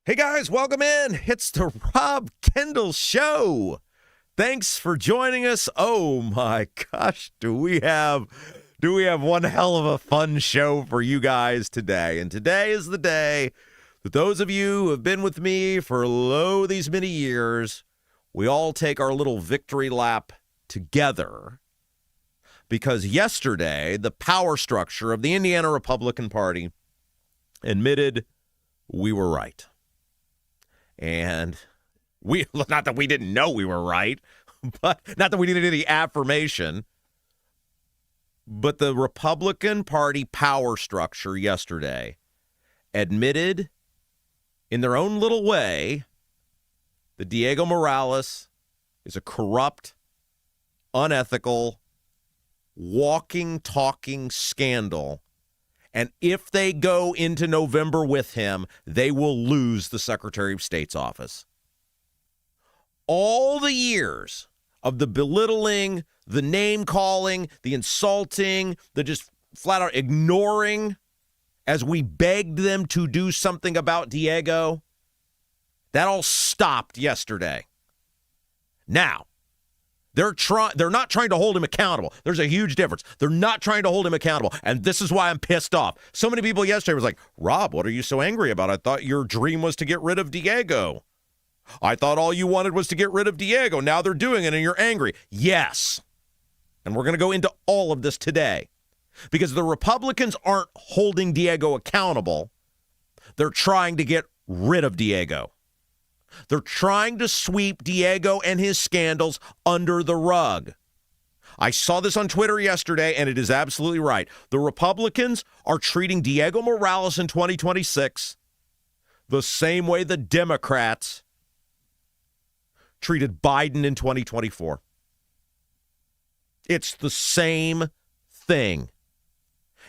Hey guys, welcome in. It's the Rob Kendall Show. Thanks for joining us. Oh my gosh, do we have one hell of a fun show for you guys today. And today is the day that those of you who have been with me for these many years, we all take our little victory lap together. Because yesterday, the power structure of the Indiana Republican Party admitted we were right. And not that we didn't know we were right, but not that we needed any affirmation, but the Republican Party power structure yesterday admitted in their own little way that Diego Morales is a corrupt, unethical, walking, talking scandal. And if they go into November with him, they will lose the Secretary of State's office. All the years of the belittling, the name-calling, the insulting, the just flat-out ignoring as we begged them to do something about Diego, that all stopped yesterday. Now, they're not trying to hold him accountable. There's a huge difference. They're not trying to hold him accountable. And this is why I'm pissed off. So many people yesterday was like, Rob, what are you so angry about? I thought your dream was to get rid of Diego. I thought all you wanted was to get rid of Diego. Now they're doing it and you're angry. Yes. And we're going to go into all of this today because the Republicans aren't holding Diego accountable. They're trying to get rid of Diego. They're trying to sweep Diego and his scandals under the rug. I saw this on Twitter yesterday, and it is absolutely right. The Republicans are treating Diego Morales in 2026 the same way the Democrats treated Biden in 2024. It's the same thing.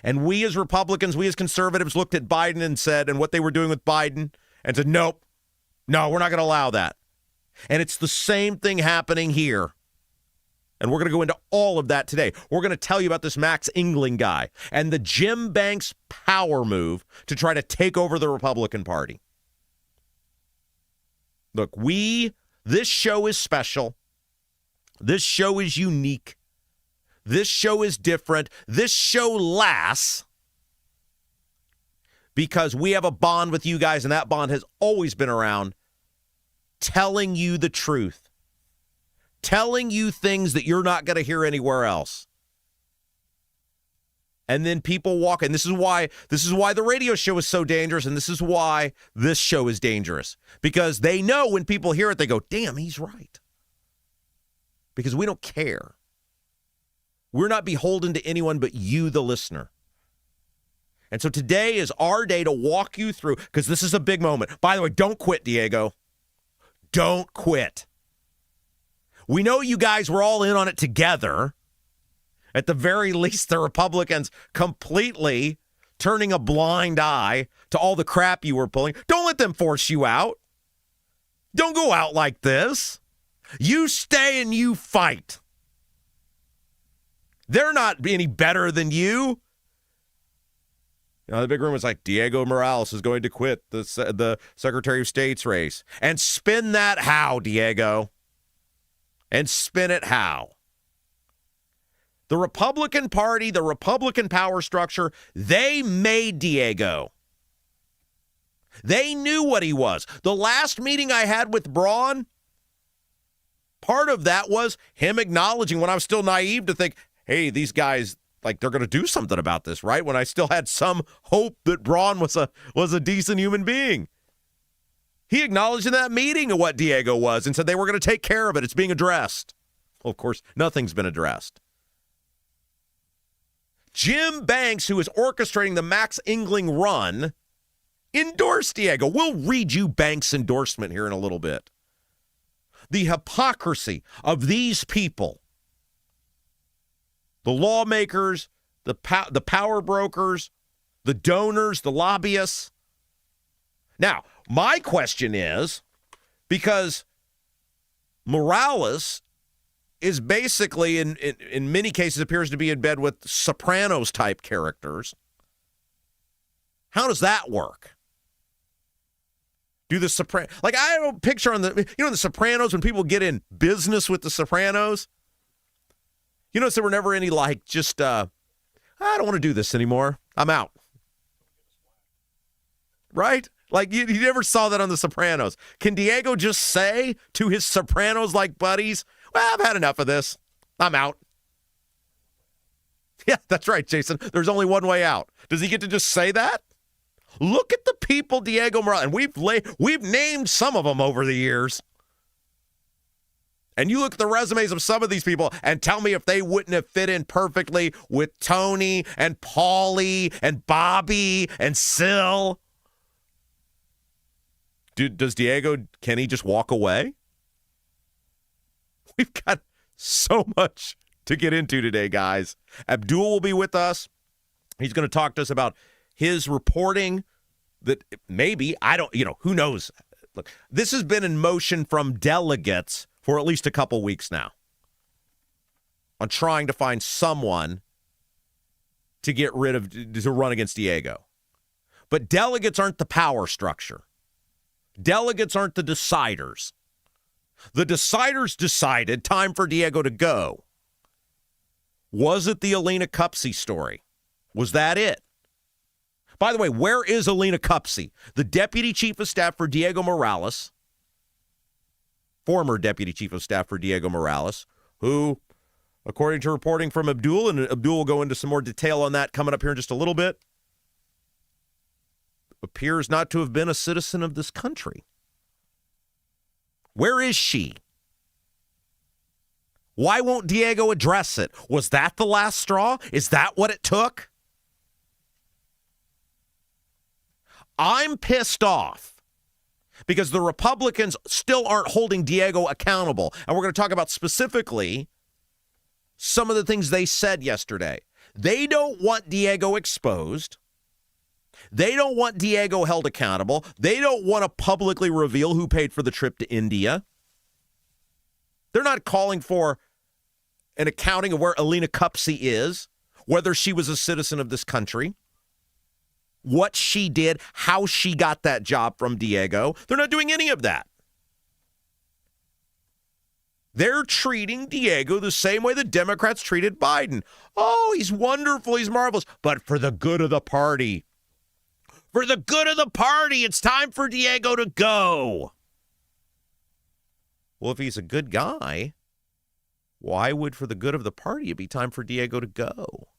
And we as Republicans, we as conservatives looked at Biden and said, and what they were doing with Biden, and said, nope. No, we're not going to allow that. And it's the same thing happening here. And we're going to go into all of that today. We're going to tell you about this Max Engling guy and the Jim Banks power move to try to take over the Republican Party. Look, this show is special. This show is unique. This show is different. This show lasts because we have a bond with you guys, and that bond has always been around telling you the truth, telling you things that you're not going to hear anywhere else. And then people walk, and this is why the radio show is so dangerous, and this is why this show is dangerous. Because they know when people hear it, they go, damn, he's right. Because we don't care. We're not beholden to anyone but you, the listener. And so today is our day to walk you through, because this is a big moment. By the way, don't quit, Diego. Don't quit. We know you guys were all in on it together. At the very least, the Republicans completely turning a blind eye to all the crap you were pulling. Don't let them force you out. Don't go out like this. You stay and you fight. They're not any better than you. The big room was like, Diego Morales is going to quit the Secretary of State's race. And spin that how, Diego? And spin it how? The Republican Party, the Republican power structure, they made Diego. They knew what he was. The last meeting I had with Braun, part of that was him acknowledging, when I was still naive to think, hey, these guys, like, they're going to do something about this, right? When I still had some hope that Braun was a decent human being. He acknowledged in that meeting what Diego was and said they were going to take care of it. It's being addressed. Well, of course, nothing's been addressed. Jim Banks, who is orchestrating the Max Engling run, endorsed Diego. We'll read you Banks' endorsement here in a little bit. The hypocrisy of these people, the lawmakers, the power brokers, the donors, the lobbyists. Now, my question is, because Morales is basically, in many cases, appears to be in bed with Sopranos-type characters. How does that work? Do the Sopranos, like, I don't picture on the Sopranos, when people get in business with the Sopranos, you notice there were never any, like, just, I don't want to do this anymore. I'm out. Right? Like, you never saw that on the Sopranos. Can Diego just say to his Sopranos-like buddies, well, I've had enough of this. I'm out. Yeah, that's right, Jason. There's only one way out. Does he get to just say that? Look at the people Diego Morales, and we've named some of them over the years. And you look at the resumes of some of these people and tell me if they wouldn't have fit in perfectly with Tony and Paulie and Bobby and Syl. Does Diego, can he just walk away? We've got so much to get into today, guys. Abdul will be with us. He's going to talk to us about his reporting that maybe, who knows? Look, this has been in motion from delegates for at least a couple weeks now on trying to find someone to get rid of, to run against Diego. But delegates aren't the power structure. Delegates aren't the deciders. The deciders decided time for Diego to go. Was it the Alina Cupsey story? Was that it? By the way, where is Alina Cupsey, the deputy chief of staff for Diego Morales, former deputy chief of staff for Diego Morales, who, according to reporting from Abdul, and Abdul will go into some more detail on that coming up here in just a little bit, appears not to have been a citizen of this country. Where is she? Why won't Diego address it? Was that the last straw? Is that what it took? I'm pissed off because the Republicans still aren't holding Diego accountable. And we're going to talk about specifically some of the things they said yesterday. They don't want Diego exposed. They don't want Diego held accountable. They don't want to publicly reveal who paid for the trip to India. They're not calling for an accounting of where Alina Cupsey is, whether she was a citizen of this country, what she did, how she got that job from Diego. They're not doing any of that. They're treating Diego the same way the Democrats treated Biden. Oh, he's wonderful, he's marvelous, but for the good of the party, For the good of the party, it's time for Diego to go. Well, if he's a good guy, why would, for the good of the party, it be time for Diego to go?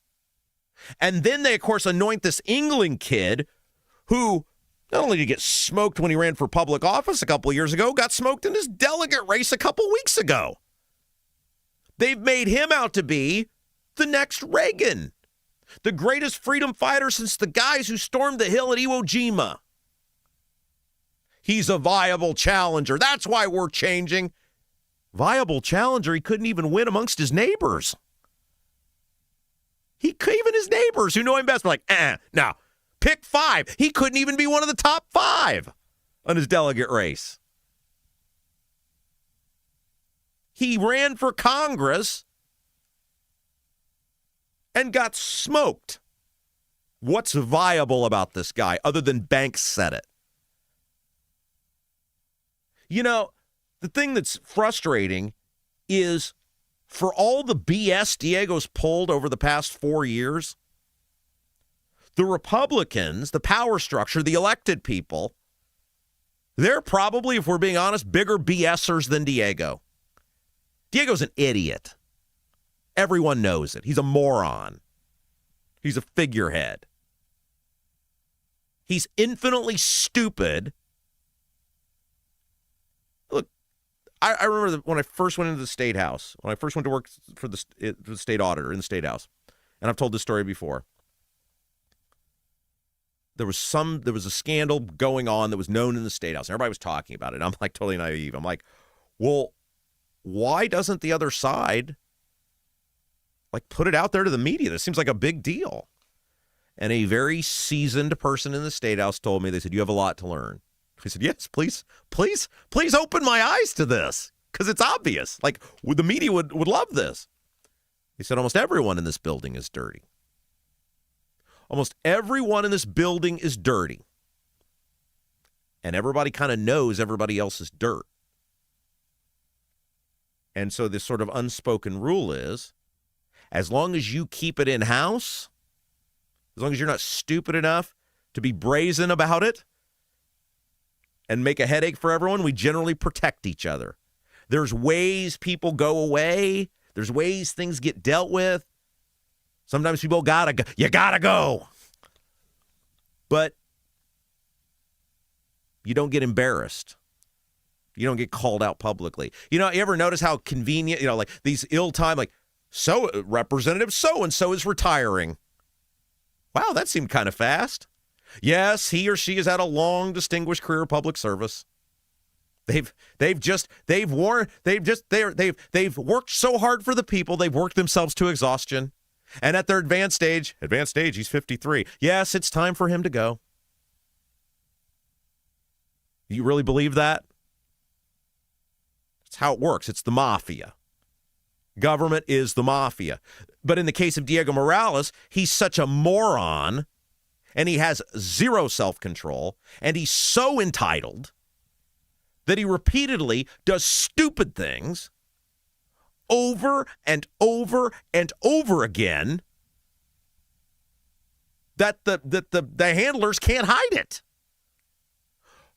And then they, of course, anoint this Engling kid who not only did he get smoked when he ran for public office a couple of years ago, got smoked in his delegate race a couple weeks ago. They've made him out to be the next Reagan, the greatest freedom fighter since the guys who stormed the hill at Iwo Jima. He's a viable challenger. That's why we're changing. Viable challenger, he couldn't even win amongst his neighbors. Even his neighbors who know him best were like, no, pick 5. He couldn't even be one of the top 5 on his delegate race. He ran for Congress and got smoked. What's viable about this guy other than Banks said it? You know, the thing that's frustrating is for all the BS Diego's pulled over the past 4 years, the Republicans, the power structure, the elected people, they're probably, if we're being honest, bigger BSers than Diego. Diego's an idiot. Everyone knows it. He's a moron. He's a figurehead. He's infinitely stupid. Look, I remember when I first went into the State House, when I first went to work for the state auditor in the State House, and I've told this story before. There was a scandal going on that was known in the State House. Everybody was talking about it. I'm like totally naive. I'm like, well, why doesn't the other side like put it out there to the media? This seems like a big deal. And a very seasoned person in the State House told me, they said, you have a lot to learn. I said, yes, please open my eyes to this, because it's obvious. Like, the media would love this. He said, almost everyone in this building is dirty. Almost everyone in this building is dirty. And everybody kind of knows everybody else's dirt. And so this sort of unspoken rule is, as long as you keep it in-house, as long as you're not stupid enough to be brazen about it and make a headache for everyone, we generally protect each other. There's ways people go away. There's ways things get dealt with. Sometimes people you gotta go. But you don't get embarrassed. You don't get called out publicly. You know, you ever notice how convenient, like these ill-timed, like, so Representative so-and-so is retiring. Wow, that seemed kind of fast. Yes, he or she has had a long, distinguished career of public service. They've worked so hard for the people, they've worked themselves to exhaustion. And at their advanced age, he's 53. Yes, it's time for him to go. You really believe that? It's how it works. It's the mafia. Government is the mafia. But in the case of Diego Morales, he's such a moron, and he has zero self-control, and he's so entitled that he repeatedly does stupid things over and over and over again that the handlers can't hide it.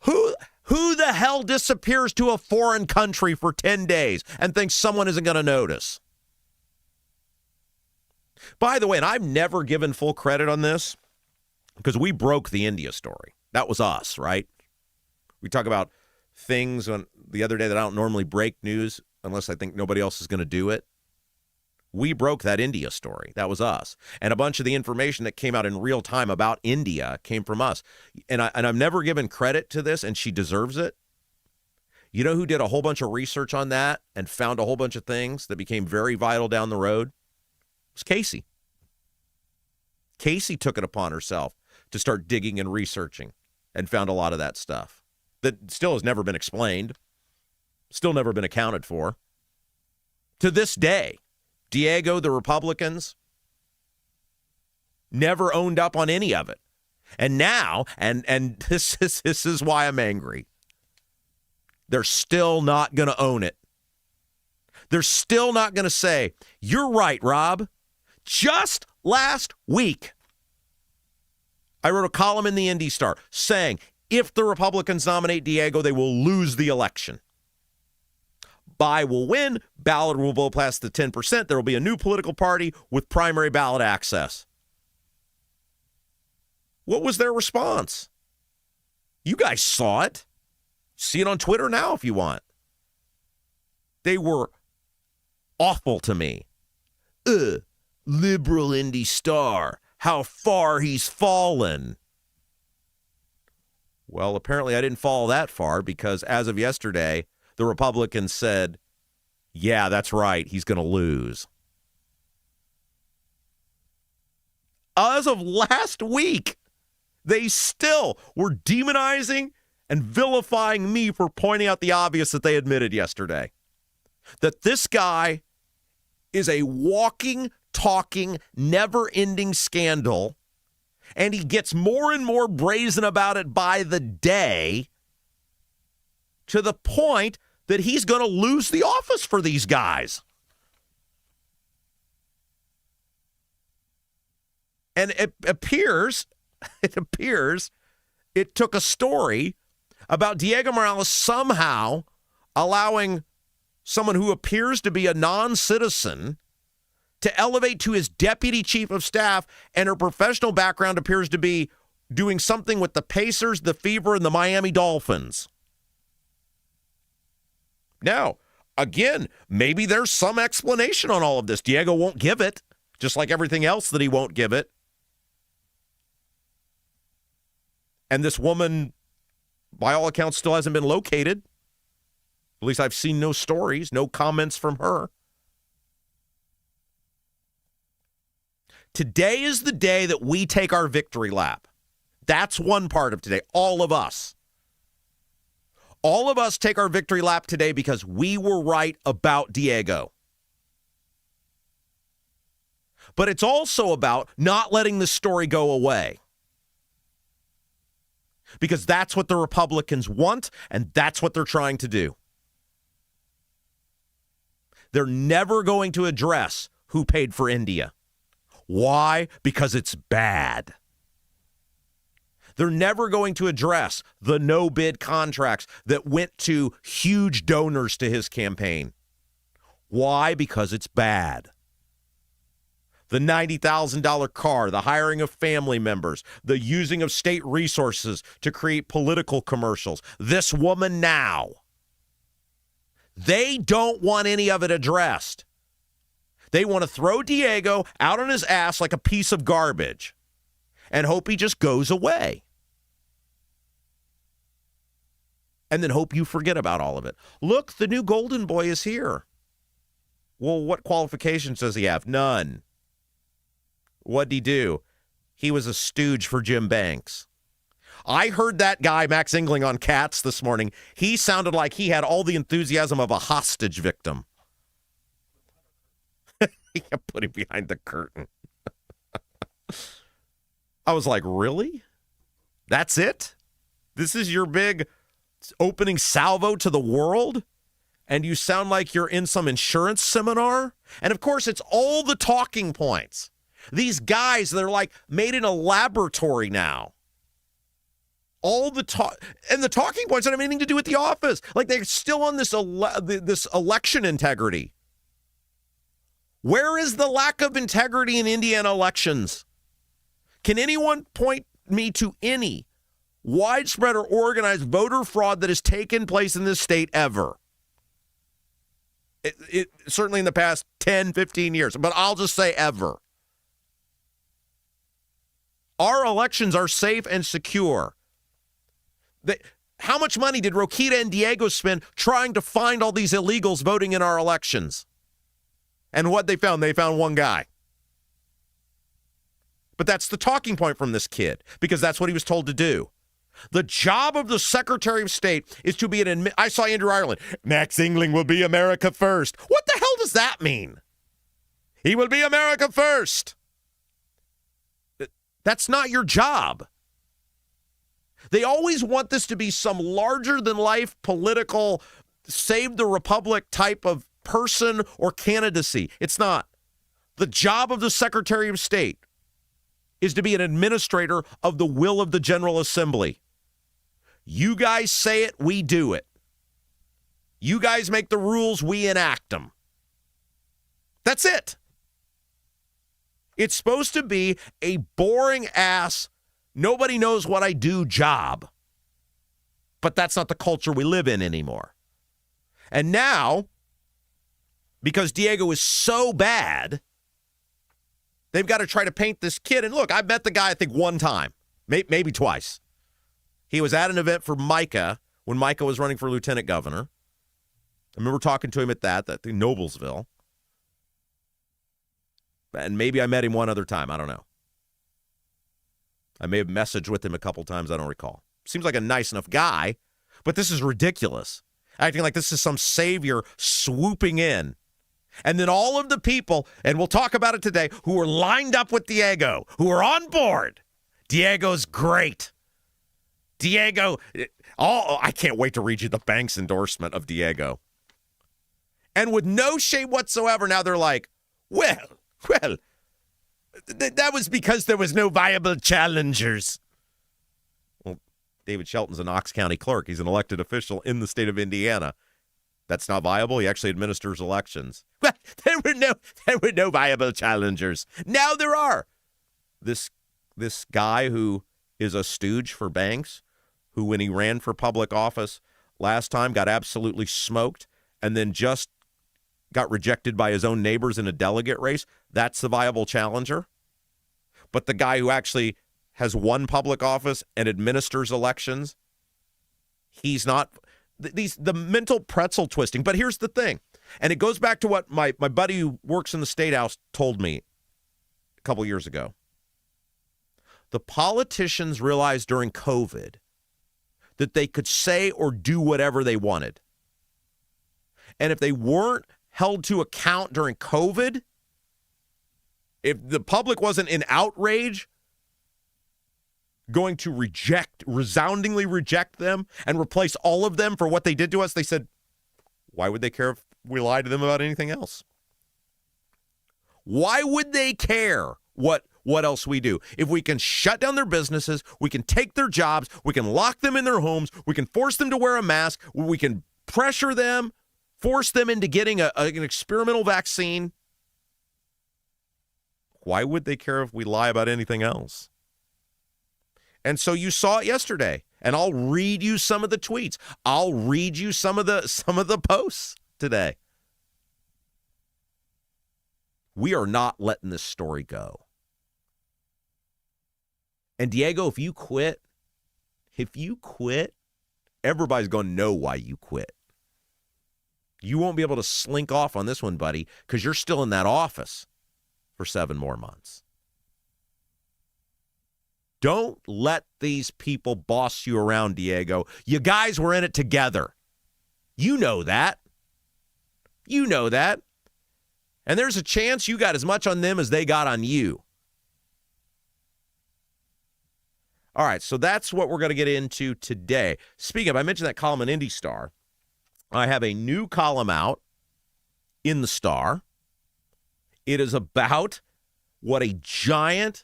Who the hell disappears to a foreign country for 10 days and thinks someone isn't going to notice? By the way, and I've never given full credit on this because we broke the India story. That was us, right? We talk about things on the other day that I don't normally break news unless I think nobody else is going to do it. We broke that India story. That was us. And a bunch of the information that came out in real time about India came from us. And I've never given credit to this, and she deserves it. You know who did a whole bunch of research on that and found a whole bunch of things that became very vital down the road? It was Casey. Casey took it upon herself to start digging and researching and found a lot of that stuff that still has never been explained, still never been accounted for. To this day, Diego, the Republicans, never owned up on any of it. And now, and this is why I'm angry, they're still not going to own it. They're still not going to say, you're right, Rob. Just last week, I wrote a column in the Indy Star saying if the Republicans nominate Diego, they will lose the election. Bai will win. Ballot will vote past the 10%. There will be a new political party with primary ballot access. What was their response? You guys saw it. See it on Twitter now if you want. They were awful to me. Liberal Indy Star. How far he's fallen. Well, apparently I didn't fall that far because as of yesterday, the Republicans said, yeah, that's right, he's going to lose. As of last week, they still were demonizing and vilifying me for pointing out the obvious that they admitted yesterday. That this guy is a walking, talking, never-ending scandal, and he gets more and more brazen about it by the day to the point that he's going to lose the office for these guys. And it appears it took a story about Diego Morales somehow allowing someone who appears to be a non-citizen to elevate to his deputy chief of staff, and her professional background appears to be doing something with the Pacers, the Fever, and the Miami Dolphins. Now, again, maybe there's some explanation on all of this. Diego won't give it, just like everything else that he won't give it. And this woman, by all accounts, still hasn't been located. At least I've seen no stories, no comments from her. Today is the day that we take our victory lap. That's one part of today. All of us. All of us take our victory lap today because we were right about Diego. But it's also about not letting the story go away. Because that's what the Republicans want, and that's what they're trying to do. They're never going to address who paid for India. Why? Because it's bad. They're never going to address the no-bid contracts that went to huge donors to his campaign. Why? Because it's bad. The $90,000 car, the hiring of family members, the using of state resources to create political commercials. This woman now. They don't want any of it addressed. They want to throw Diego out on his ass like a piece of garbage and hope he just goes away. And then hope you forget about all of it. Look, the new golden boy is here. Well, what qualifications does he have? None. What'd he do? He was a stooge for Jim Banks. I heard that guy, Max Engling, on Cats this morning. He sounded like he had all the enthusiasm of a hostage victim. Put him behind the curtain. I was like, really? That's it? This is your big opening salvo to the world? And you sound like you're in some insurance seminar? And of course, it's all the talking points. These guys, they're like made in a laboratory now. All the talk, and the talking points don't have anything to do with the office. Like they're still on this election integrity. Where is the lack of integrity in Indiana elections? Can anyone point me to any widespread or organized voter fraud that has taken place in this state ever? It certainly in the past 10, 15 years, but I'll just say ever. Our elections are safe and secure. How much money did Rokita and Diego spend trying to find all these illegals voting in our elections? And what they found one guy. But that's the talking point from this kid, because that's what he was told to do. The job of the Secretary of State is to be I saw Andrew Ireland. Max Engling will be America first. What the hell does that mean? He will be America first. That's not your job. They always want this to be some larger-than-life political save the republic type of person or candidacy. It's not. The job of the Secretary of State is to be an administrator of the will of the General Assembly. You guys say it, we do it. You guys make the rules, we enact them. That's it. It's supposed to be a boring ass, nobody knows what I do job. But that's not the culture we live in anymore. And now, because Diego is so bad, they've got to try to paint this kid. And look, I met the guy, I think, one time, maybe twice. He was at an event for Micah when Micah was running for lieutenant governor. I remember talking to him at that in Noblesville. And maybe I met him one other time. I don't know. I may have messaged with him a couple times. I don't recall. Seems like a nice enough guy, but this is ridiculous. Acting like this is some savior swooping in. And then all of the people, and we'll talk about it today, who are lined up with Diego, who are on board. Diego's great. Diego, I can't wait to read you the bank's endorsement of Diego. And with no shame whatsoever, now they're like, well, that was because there was no viable challengers. Well, David Shelton's a Knox County clerk. He's an elected official in the state of Indiana. That's not viable. He actually administers elections. Well, there were no viable challengers. Now there are. This guy who is a stooge for banks, who when he ran for public office last time got absolutely smoked and then just got rejected by his own neighbors in a delegate race, that's the viable challenger. But the guy who actually has won public office and administers elections, he's not. The mental pretzel twisting. But here's the thing, and it goes back to what my buddy who works in the State House told me a couple years ago. The politicians realized during COVID that they could say or do whatever they wanted. And if they weren't held to account during COVID, if the public wasn't in outrage, going to resoundingly reject them and replace all of them for what they did to us, they said, why would they care if we lied to them about anything else? Why would they care what else we do? If we can shut down their businesses, we can take their jobs, we can lock them in their homes, we can force them to wear a mask, we can pressure them, force them into getting an experimental vaccine. Why would they care if we lie about anything else? And so you saw it yesterday, and I'll read you some of the tweets. I'll read you some of the posts today. We are not letting this story go. And Diego, if you quit, everybody's going to know why you quit. You won't be able to slink off on this one, buddy, because you're still in that office for 7 more months. Don't let these people boss you around, Diego. You guys were in it together. You know that. You know that. And there's a chance you got as much on them as they got on you. All right, so that's what we're going to get into today. Speaking of, I mentioned that column in Indy Star. I have a new column out in the Star. It is about what a giant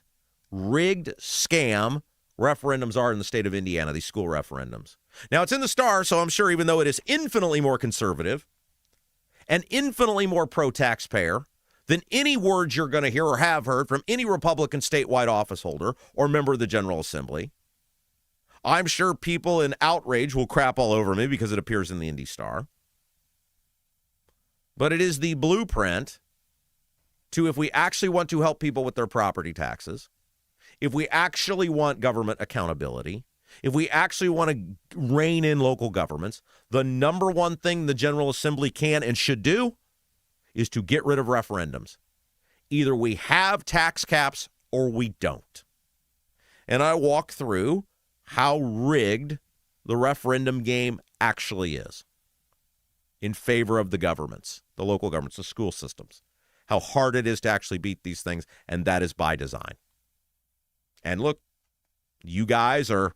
rigged scam referendums are in the state of Indiana, these school referendums. Now, it's in the Star, so I'm sure even though it is infinitely more conservative and infinitely more pro-taxpayer than any words you're going to hear or have heard from any Republican statewide office holder or member of the General Assembly, I'm sure people in outrage will crap all over me because it appears in the Indy Star. But it is the blueprint to, if we actually want to help people with their property taxes, if we actually want government accountability, if we actually want to rein in local governments, the number one thing the General Assembly can and should do is to get rid of referendums. Either we have tax caps or we don't. And I walk through how rigged the referendum game actually is in favor of the governments, the local governments, the school systems, how hard it is to actually beat these things, and that is by design. And look, you guys are,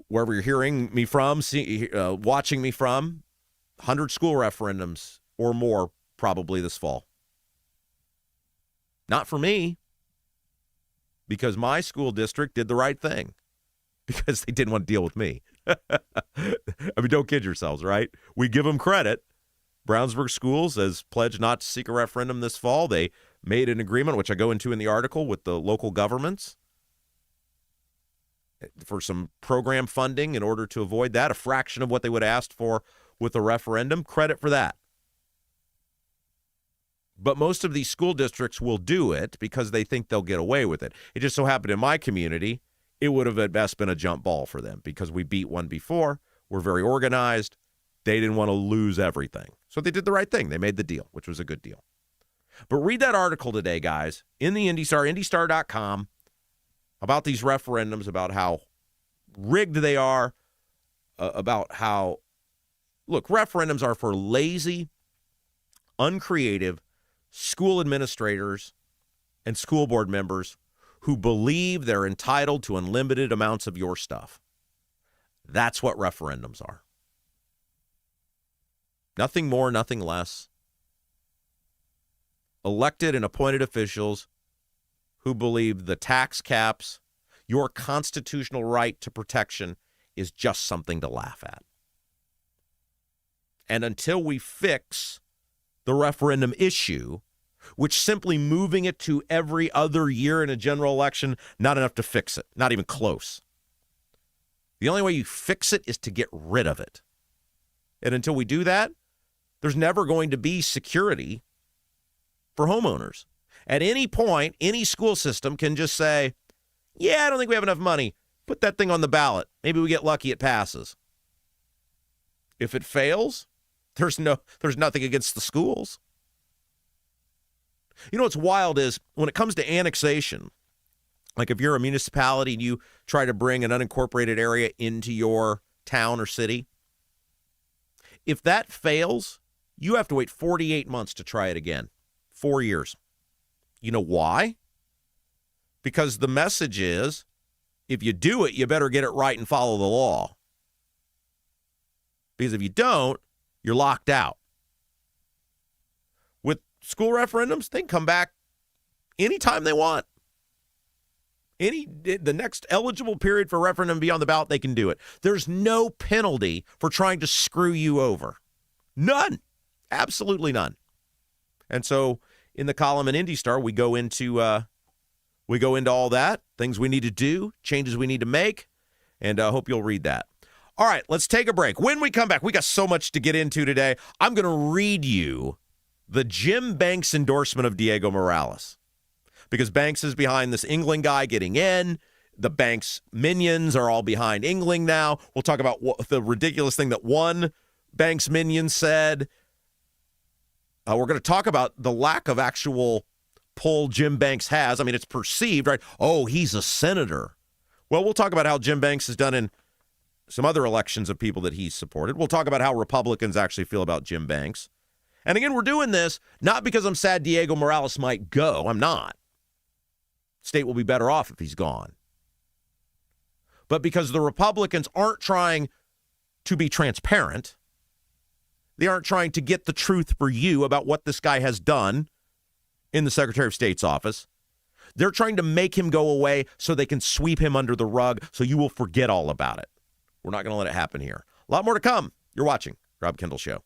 wherever you're hearing me from, watching me from, 100 school referendums or more probably this fall. Not for me. because my school district did the right thing because they didn't want to deal with me. I mean, don't kid yourselves, right? We give them credit. Brownsburg Schools has pledged not to seek a referendum this fall. They made an agreement, which I go into in the article, with the local governments for some program funding in order to avoid that, a fraction of what they would have asked for with a referendum. Credit for that. But most of these school districts will do it because they think they'll get away with it. It just so happened in my community, it would have at best been a jump ball for them because we beat one before. We're very organized. They didn't want to lose everything. So they did the right thing. They made the deal, which was a good deal. But read that article today, guys, in the IndyStar, IndyStar.com, about these referendums, about how rigged they are, about how, look, referendums are for lazy, uncreative school administrators and school board members who believe they're entitled to unlimited amounts of your stuff. That's what referendums are. Nothing more, nothing less. Elected and appointed officials who believe the tax caps, your constitutional right to protection, is just something to laugh at. And until we fix the referendum issue, which simply moving it to every other year in a general election, not enough to fix it, not even close. The only way you fix it is to get rid of it. And until we do that, there's never going to be security for homeowners. At any point, any school system can just say, yeah, I don't think we have enough money. Put that thing on the ballot. Maybe we get lucky it passes. If it fails, there's nothing against the schools. You know what's wild is when it comes to annexation, like if you're a municipality and you try to bring an unincorporated area into your town or city, if that fails, you have to wait 48 months to try it again. 4 years. You know why? Because the message is, if you do it, you better get it right and follow the law. Because if you don't, you're locked out. With school referendums, they can come back anytime they want. The next eligible period for referendum be on the ballot, they can do it. There's no penalty for trying to screw you over. None. Absolutely none. And so in the column in IndyStar, we go into all that, things we need to do, changes we need to make, and I hope you'll read that. All right, let's take a break. When we come back, we got so much to get into today. I'm going to read you the Jim Banks endorsement of Diego Morales, because Banks is behind this Engling guy getting in. The Banks minions are all behind Engling now. We'll talk about the ridiculous thing that one Banks minion said. We're going to talk about the lack of actual pull Jim Banks has. I mean, it's perceived, right? Oh, he's a senator. Well, we'll talk about how Jim Banks has done in some other elections of people that he's supported. We'll talk about how Republicans actually feel about Jim Banks. And again, we're doing this not because I'm sad Diego Morales might go. I'm not. State will be better off if he's gone. But because the Republicans aren't trying to be transparent. They aren't trying to get the truth for you about what this guy has done in the Secretary of State's office. They're trying to make him go away so they can sweep him under the rug so you will forget all about it. We're not going to let it happen here. A lot more to come. You're watching Rob Kendall Show.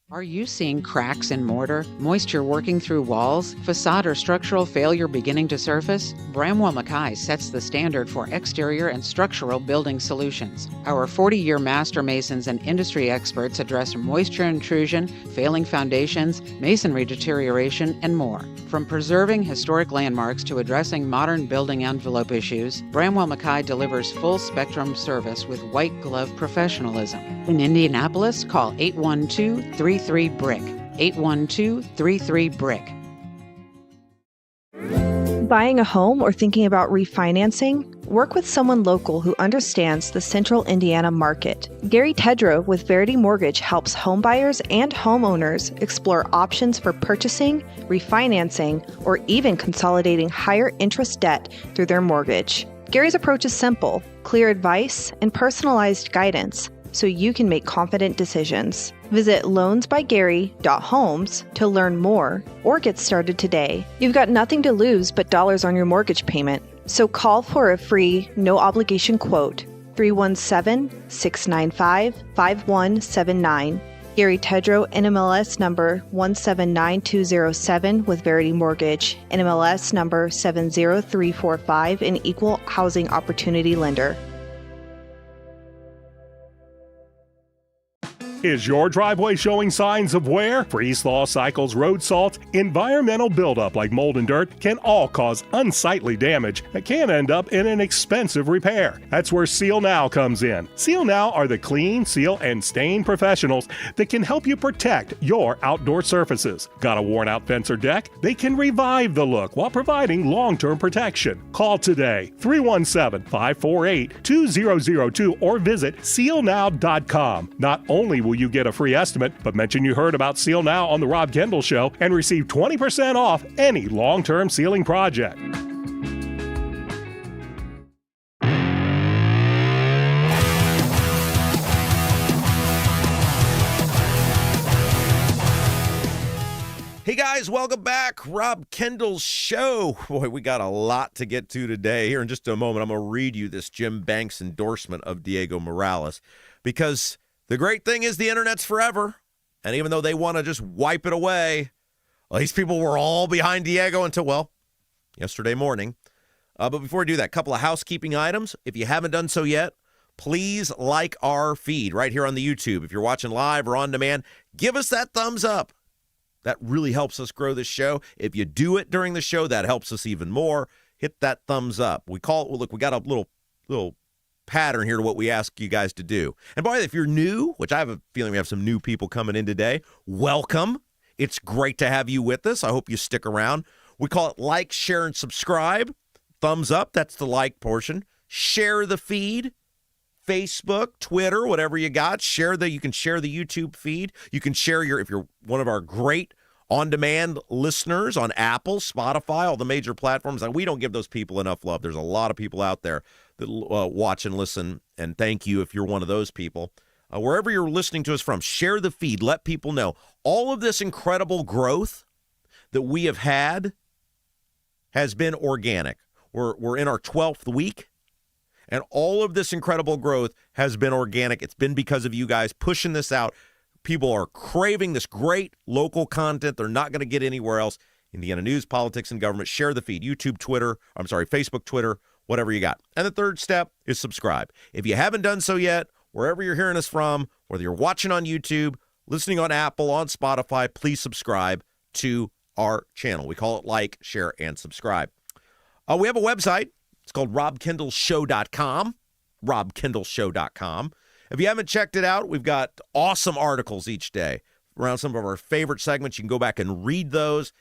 Are you seeing cracks in mortar, moisture working through walls, facade or structural failure beginning to surface? Bramwell Mackay sets the standard for exterior and structural building solutions. Our 40-year master masons and industry experts address moisture intrusion, failing foundations, masonry deterioration, and more. From preserving historic landmarks to addressing modern building envelope issues, Bramwell Mackay delivers full-spectrum service with white-glove professionalism. In Indianapolis, call 812-33-BRICK. 812-33-BRICK. Buying a home or thinking about refinancing? Work with someone local who understands the central Indiana market. Gary Tedrow with Verity Mortgage helps homebuyers and homeowners explore options for purchasing, refinancing, or even consolidating higher interest debt through their mortgage. Gary's approach is simple, clear advice, and personalized guidance, so you can make confident decisions. Visit loansbygary.homes to learn more or get started today. You've got nothing to lose but dollars on your mortgage payment. So call for a free, no obligation quote, 317-695-5179. Gary Tedrow, NMLS number 179207 with Verity Mortgage, NMLS number 70345, an equal housing opportunity lender. Is your driveway showing signs of wear? Freeze-thaw cycles, road salt, environmental buildup like mold and dirt can all cause unsightly damage that can end up in an expensive repair. That's where Seal Now comes in. Seal Now are the clean, seal, and stain professionals that can help you protect your outdoor surfaces. Got a worn-out fence or deck? They can revive the look while providing long-term protection. Call today, 317-548-2002, or visit sealnow.com. Not only will you get a free estimate, but mention you heard about Seal Now on the Rob Kendall Show and receive 20% off any long-term sealing project. Hey guys, welcome back. Rob Kendall Show. Boy, we got a lot to get to today. Here in just a moment, I'm going to read you this Jim Banks endorsement of Diego Morales, because the great thing is the internet's forever, and even though they want to just wipe it away, well, these people were all behind Diego until, well, yesterday morning. But before we do that, a couple of housekeeping items. If you haven't done so yet, please like our feed right here on the YouTube. If you're watching live or on demand, give us that thumbs up. That really helps us grow this show. If you do it during the show, that helps us even more. Hit that thumbs up. We got a little pattern here to what we ask you guys to do. And by the way, if you're new, which I have a feeling we have some new people coming in today, welcome. It's great to have you with us. I hope you stick around. We call it like, share, and subscribe. Thumbs up, that's the like portion. Share the feed. Facebook, Twitter, whatever you got. You can share the YouTube feed. You can share if you're one of our great on-demand listeners on Apple, Spotify, all the major platforms. And we don't give those people enough love. There's a lot of people out there that watch and listen, and thank you if you're one of those people. Wherever you're listening to us from, share the feed. Let people know. All of this incredible growth that we have had has been organic. We're in our 12th week, and all of this incredible growth has been organic. It's been because of you guys pushing this out. People are craving this great local content. They're not going to get anywhere else. Indiana news, politics, and government. Share the feed. Facebook, Twitter, whatever you got. And the third step is subscribe. If you haven't done so yet, wherever you're hearing us from, whether you're watching on YouTube, listening on Apple, on Spotify, please subscribe to our channel. We call it like, share, and subscribe. We have a website. It's called robkendallshow.com, robkendallshow.com. If you haven't checked it out, we've got awesome articles each day around some of our favorite segments. You can go back and read those.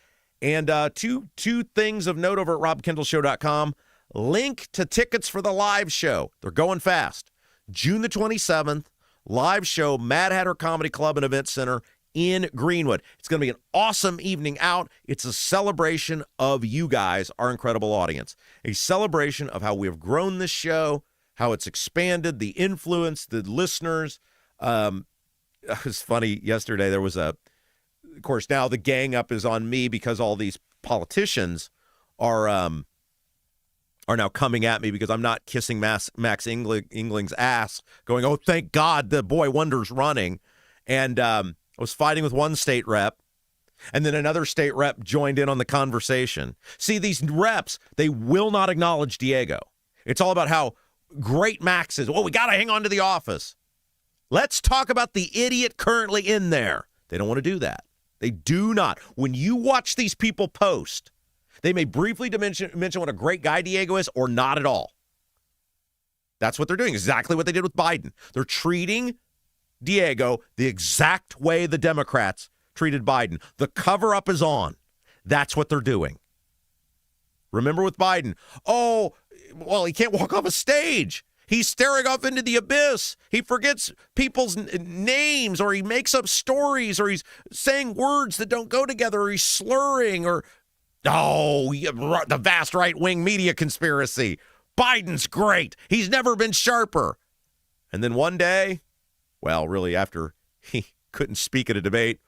And two things of note over at robkendallshow.com. Link to tickets for the live show. They're going fast. June the 27th, live show, Mad Hatter Comedy Club and Event Center in Greenwood. It's going to be an awesome evening out. It's a celebration of you guys, our incredible audience. A celebration of how we have grown this show, how it's expanded, the influence, the listeners. It was funny, yesterday there was of course, now the gang up is on me because all these politicians are now coming at me because I'm not kissing Max Engling's ass, going, oh, thank God the boy wonder's running. And I was fighting with one state rep, and then another state rep joined in on the conversation. See, these reps, they will not acknowledge Diego. It's all about how great Max is. Well, we got to hang on to the office. Let's talk about the idiot currently in there. They don't want to do that. They do not. When you watch these people post, they may briefly mention what a great guy Diego is or not at all. That's what they're doing, exactly what they did with Biden. They're treating Diego the exact way the Democrats treated Biden. The cover-up is on. That's what they're doing. Remember with Biden, oh, well, he can't walk off a stage. He's staring off into the abyss. He forgets people's names, or he makes up stories, or he's saying words that don't go together, or he's slurring, or, the vast right-wing media conspiracy. Biden's great. He's never been sharper. And then one day, well, really after he couldn't speak at a debate,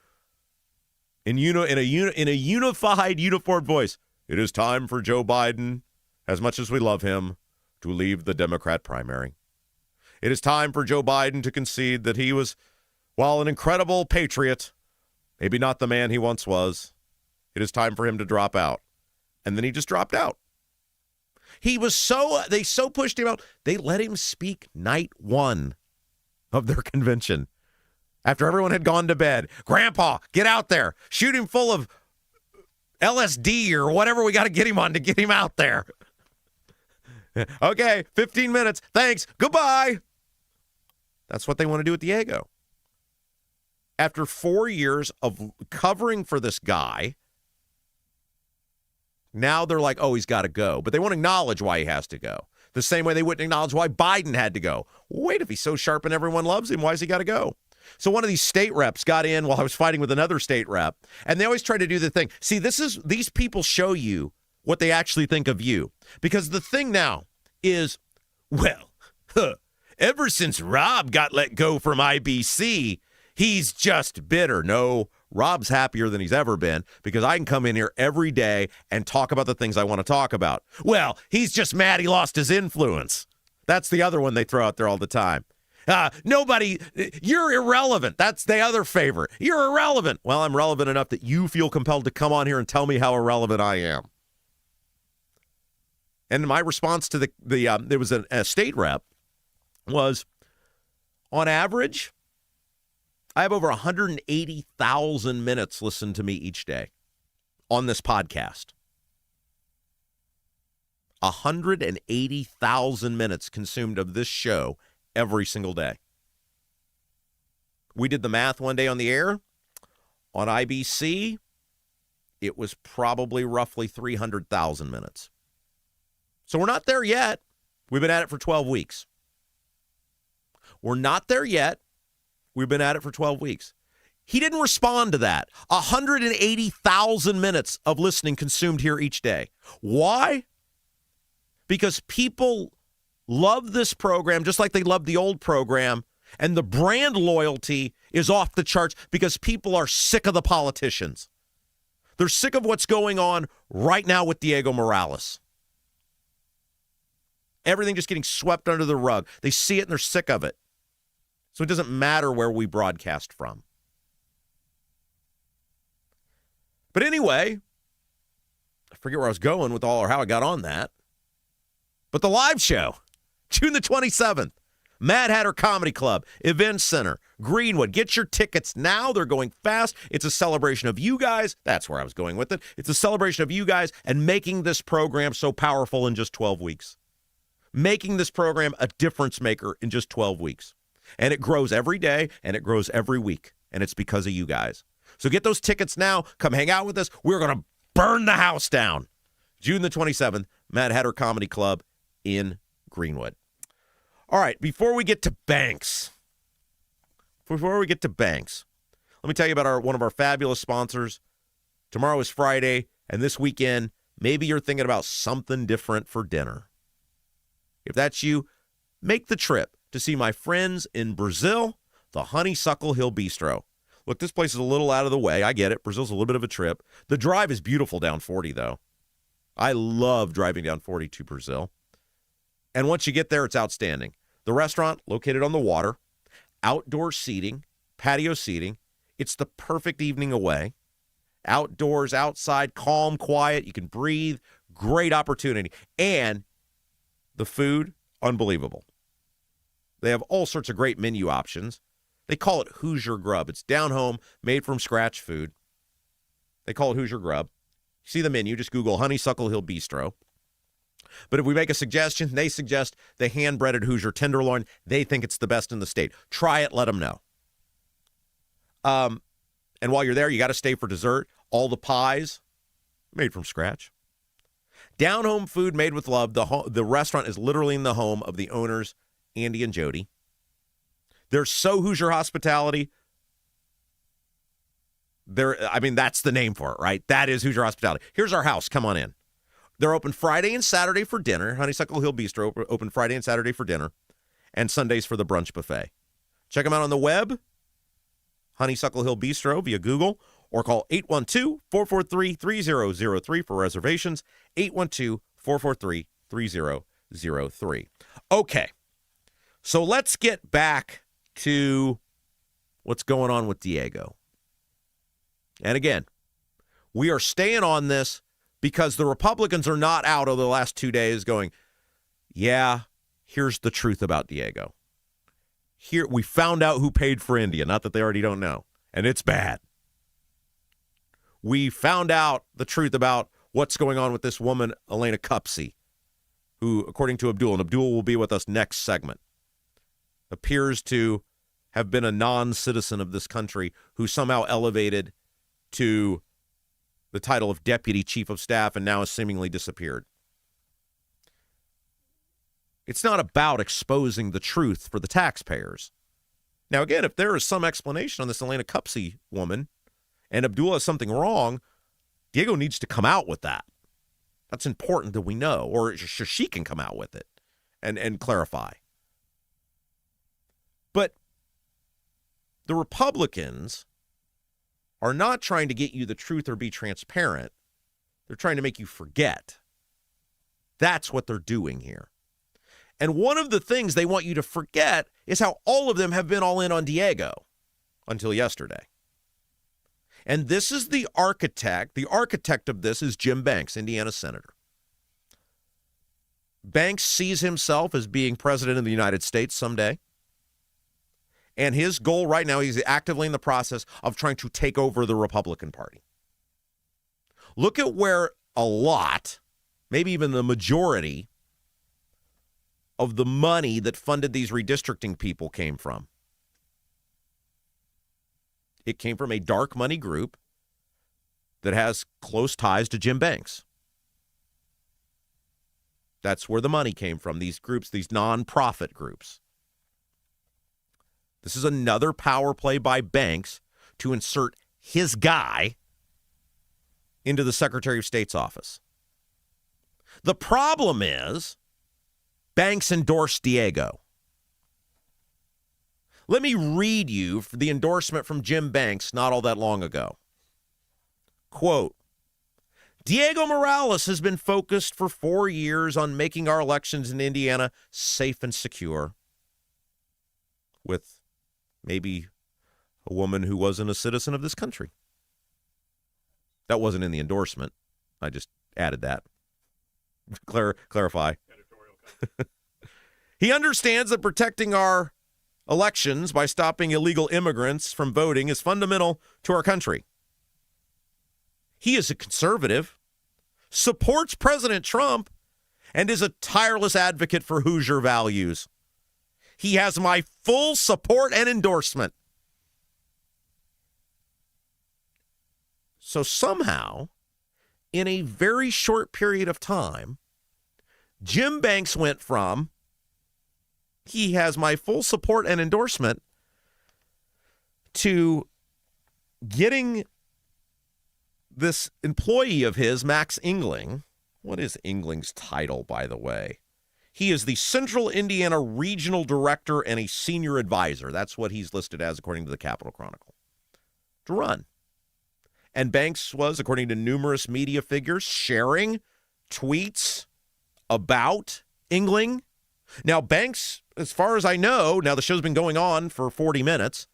in a unified, uniform voice, it is time for Joe Biden as much as we love him, to leave the Democrat primary. It is time for Joe Biden to concede that he was, while an incredible patriot, maybe not the man he once was. It is time for him to drop out. And then he just dropped out. They so pushed him out, they let him speak night one of their convention. After everyone had gone to bed, Grandpa, get out there. Shoot him full of LSD or whatever we got to get him on to get him out there. Okay, 15 minutes. Thanks. Goodbye. That's what they want to do at Diego. After 4 years of covering for this guy, now they're like, oh, he's got to go. But they won't acknowledge why he has to go. The same way they wouldn't acknowledge why Biden had to go. Wait, if he's so sharp and everyone loves him, why has he got to go? So one of these state reps got in while I was fighting with another state rep, and they always try to do the thing. See, these people show you what they actually think of you. Because the thing now is, well, ever since Rob got let go from IBC, he's just bitter. No, Rob's happier than he's ever been because I can come in here every day and talk about the things I want to talk about. Well, he's just mad he lost his influence. That's the other one they throw out there all the time. You're irrelevant. That's the other favorite. You're irrelevant. Well, I'm relevant enough that you feel compelled to come on here and tell me how irrelevant I am. And my response to there was a state rep was, on average, I have over 180,000 minutes listened to me each day on this podcast. 180,000 minutes consumed of this show every single day. We did the math one day on the air. On IBC, it was probably roughly 300,000 minutes. So we're not there yet. We've been at it for 12 weeks. We're not there yet. We've been at it for 12 weeks. He didn't respond to that. 180,000 minutes of listening consumed here each day. Why? Because people love this program just like they love the old program, and the brand loyalty is off the charts because people are sick of the politicians. They're sick of what's going on right now with Diego Morales. Everything just getting swept under the rug. They see it and they're sick of it. So it doesn't matter where we broadcast from. But anyway, I forget where I was going with all or how I got on that. But the live show, June the 27th, Mad Hatter Comedy Club, Event Center, Greenwood. Get your tickets now. They're going fast. It's a celebration of you guys. That's where I was going with it. It's a celebration of you guys and making this program so powerful in just 12 weeks. Making this program a difference maker in just 12 weeks. And it grows every day, and it grows every week. And it's because of you guys. So get those tickets now. Come hang out with us. We're going to burn the house down. June the 27th, Mad Hatter Comedy Club in Greenwood. All right, before we get to banks, let me tell you about one of our fabulous sponsors. Tomorrow is Friday, and this weekend, maybe you're thinking about something different for dinner. If that's you, make the trip to see my friends in Brazil, the Honeysuckle Hill Bistro. Look, this place is a little out of the way. I get it. Brazil's a little bit of a trip. The drive is beautiful down 40, though. I love driving down 40 to Brazil. And once you get there, it's outstanding. The restaurant, located on the water, outdoor seating, patio seating. It's the perfect evening away. Outdoors, outside, calm, quiet. You can breathe. Great opportunity. And the food, unbelievable. They have all sorts of great menu options. They call it Hoosier Grub. It's down home, made from scratch food. They call it Hoosier Grub. You see the menu, just Google Honeysuckle Hill Bistro. But if we make a suggestion, they suggest the hand-breaded Hoosier tenderloin. They think it's the best in the state. Try it, let them know. And while you're there, you got to stay for dessert. All the pies, made from scratch. Down-home food made with love. The restaurant is literally in the home of the owners, Andy and Jody. They're so Hoosier hospitality. That's the name for it, right? That is Hoosier hospitality. Here's our house. Come on in. They're open Friday and Saturday for dinner. Honeysuckle Hill Bistro open Friday and Saturday for dinner, and Sundays for the brunch buffet. Check them out on the web, Honeysuckle Hill Bistro via Google, or call 812-443-3003 for reservations, 812-443-3003. 3003. Okay, so let's get back to what's going on with Diego. And again, we are staying on this because the Republicans are not out over the last 2 days going, yeah, here's the truth about Diego. Here, we found out who paid for India, not that they already don't know, and it's bad. We found out the truth about what's going on with this woman, Elena Cupsey, who, according to Abdul, and Abdul will be with us next segment, appears to have been a non-citizen of this country who somehow elevated to the title of Deputy Chief of Staff and now has seemingly disappeared. It's not about exposing the truth for the taxpayers. Now, again, if there is some explanation on this Elena Cupsey woman and Abdul has something wrong, Diego needs to come out with that. That's important that we know, or she can come out with it and clarify. But the Republicans are not trying to get you the truth or be transparent. They're trying to make you forget. That's what they're doing here. And one of the things they want you to forget is how all of them have been all in on Diego until yesterday. And this is the architect. The architect of this is Jim Banks, Indiana senator. Banks sees himself as being president of the United States someday. And his goal right now, he's actively in the process of trying to take over the Republican Party. Look at where a lot, maybe even the majority, of the money that funded these redistricting people came from. It came from a dark money group that has close ties to Jim Banks. That's where the money came from, these groups, these nonprofit groups. This is another power play by Banks to insert his guy into the Secretary of State's office. The problem is Banks endorsed Diego. Let me read you the endorsement from Jim Banks not all that long ago. Quote, Diego Morales has been focused for 4 years on making our elections in Indiana safe and secure. With maybe a woman who wasn't a citizen of this country. That wasn't in the endorsement. I just added that. Clarify. He understands that protecting our elections by stopping illegal immigrants from voting is fundamental to our country. He is a conservative, supports President Trump, and is a tireless advocate for Hoosier values. He has my full support and endorsement. So somehow, in a very short period of time, Jim Banks went from, he has my full support and endorsement, to getting this employee of his, Max Engling. What is Engling's title, by the way? He is the Central Indiana Regional Director and a Senior Advisor. That's what he's listed as, according to the Capitol Chronicle, to run. And Banks was, according to numerous media figures, sharing tweets about Engling. Now, Banks, as far as I know, now the show's been going on for 40 minutes,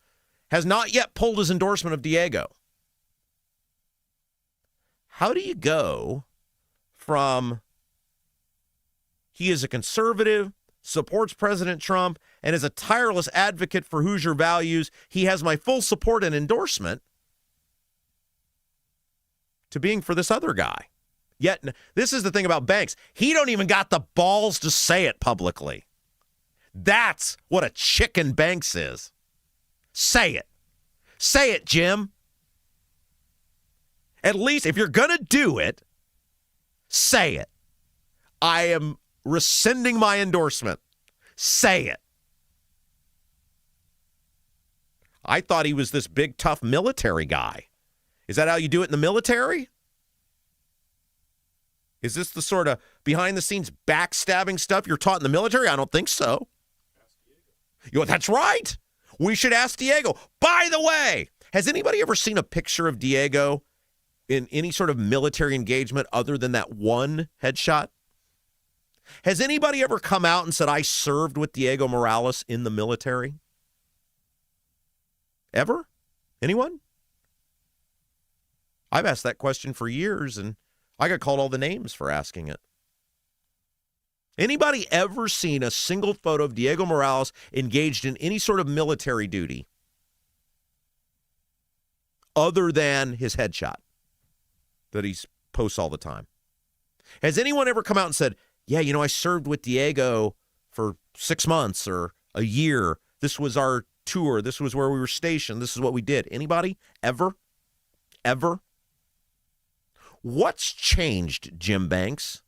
has not yet pulled his endorsement of Diego. How do you go from he is a conservative, supports President Trump, and is a tireless advocate for Hoosier values, he has my full support and endorsement, to being for this other guy? Yet, this is the thing about Banks. He don't even got the balls to say it publicly. That's what a chicken Banks is. Say it. Say it, Jim. At least, if you're going to do it, say it. I am rescinding my endorsement. Say it. I thought he was this big, tough military guy. Is that how you do it in the military? Is this the sort of behind-the-scenes backstabbing stuff you're taught in the military? I don't think so. That's right. We should ask Diego. By the way, has anybody ever seen a picture of Diego in any sort of military engagement other than that one headshot? Has anybody ever come out and said, I served with Diego Morales in the military? Ever? Anyone? I've asked that question for years, and I got called all the names for asking it. Anybody ever seen a single photo of Diego Morales engaged in any sort of military duty other than his headshot that he posts all the time? Has anyone ever come out and said, yeah, I served with Diego for 6 months or a year. This was our tour. This was where we were stationed. This is what we did. Anybody? Ever? Ever? What's changed, Jim Banks?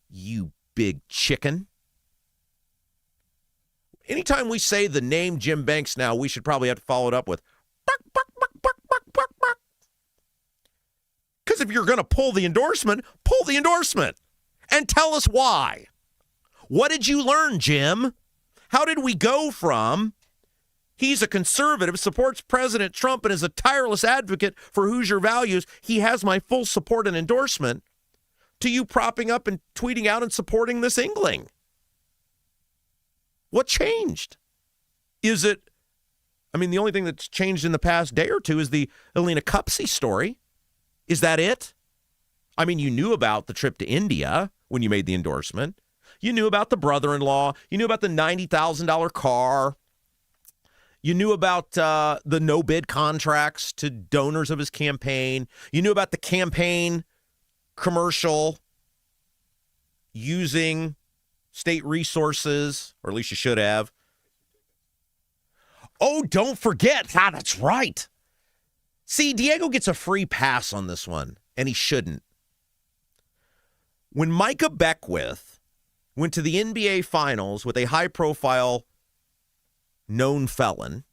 You big chicken. Anytime we say the name Jim Banks now, we should probably have to follow it up with bark, bark, bark, bark, bark, bark, bark. Because if you're going to pull the endorsement and tell us why. What did you learn, Jim? How did we go from he's a conservative, supports President Trump, and is a tireless advocate for Hoosier values, he has my full support and endorsement, to you propping up and tweeting out and supporting this Engling? What changed? Is it, the only thing that's changed in the past day or two is the Alina Cupsey story. Is that it? You knew about the trip to India when you made the endorsement. You knew about the brother-in-law. You knew about the $90,000 car. You knew about the no-bid contracts to donors of his campaign. You knew about the campaign commercial using state resources, or at least you should have. Oh, don't forget. That's right. See, Diego gets a free pass on this one, and he shouldn't. When Micah Beckwith went to the NBA Finals with a high-profile known felon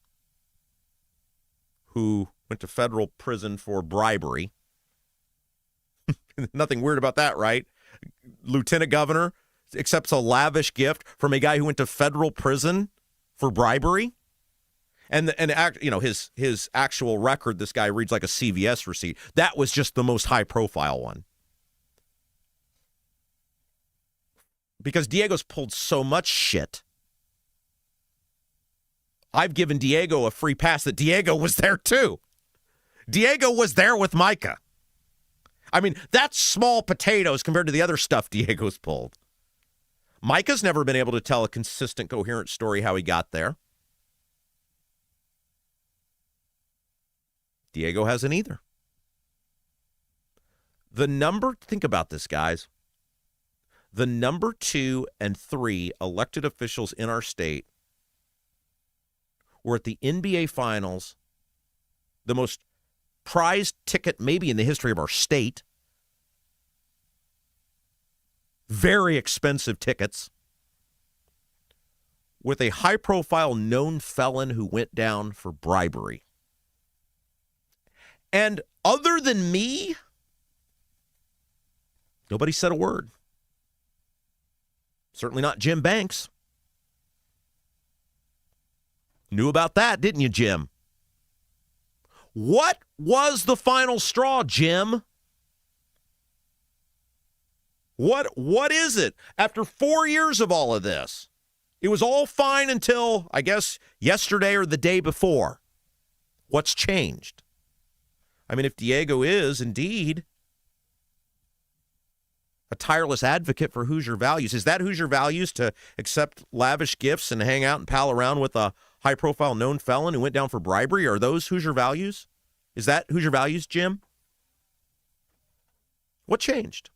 who went to federal prison for bribery. Nothing weird about that, right? Lieutenant governor accepts a lavish gift from a guy who went to federal prison for bribery. And his actual record, this guy reads like a CVS receipt. That was just the most high-profile one. Because Diego's pulled so much shit. I've given Diego a free pass that Diego was there too. Diego was there with Micah. That's small potatoes compared to the other stuff Diego's pulled. Micah's never been able to tell a consistent, coherent story how he got there. Diego hasn't either. Think about this, guys. The number 2 and 3 elected officials in our state were at the NBA Finals, the most prized ticket maybe in the history of our state. Very expensive tickets. With a high-profile known felon who went down for bribery. And other than me, nobody said a word. Certainly not Jim Banks. Knew about that, didn't you, Jim? What was the final straw, Jim? What is it? After 4 years of all of this, it was all fine until, I guess, yesterday or the day before. What's changed? If Diego is indeed a tireless advocate for Hoosier values, is that Hoosier values to accept lavish gifts and hang out and pal around with a high-profile known felon who went down for bribery? Are those Hoosier values? Is that Hoosier values, Jim? What changed?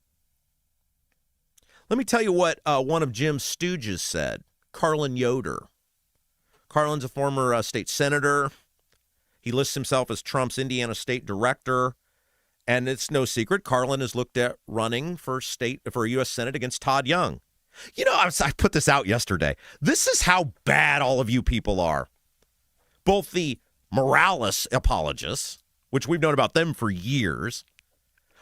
Let me tell you what one of Jim's stooges said, Carlin Yoder. Carlin's a former state senator. He lists himself as Trump's Indiana state director. And it's no secret, Carlin is looked at running for a U.S. Senate against Todd Young. I put this out yesterday. This is how bad all of you people are. Both the Morales apologists, which we've known about them for years,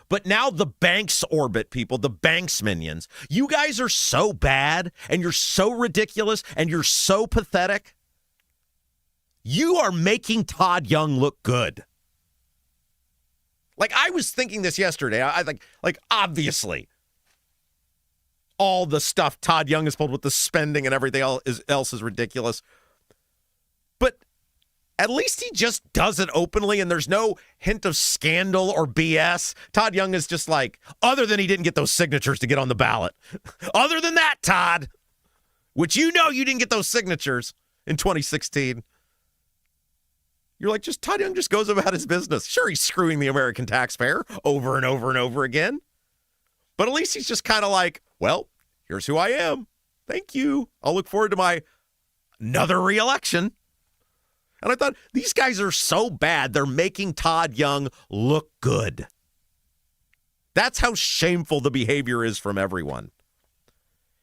but now the Banks orbit people, the Banks minions. You guys are so bad, and you're so ridiculous, and you're so pathetic. You are making Todd Young look good. I was thinking this yesterday. I obviously, all the stuff Todd Young has pulled with the spending and everything else is ridiculous. But at least he just does it openly and there's no hint of scandal or BS. Todd Young is just like, other than he didn't get those signatures to get on the ballot. Other than that, Todd, which you didn't get those signatures in 2016. You're like, Todd Young just goes about his business. Sure, he's screwing the American taxpayer over and over and over again. But at least he's just kind of like, well, here's who I am. Thank you. I'll look forward to my another reelection. And I thought, these guys are so bad, they're making Todd Young look good. That's how shameful the behavior is from everyone.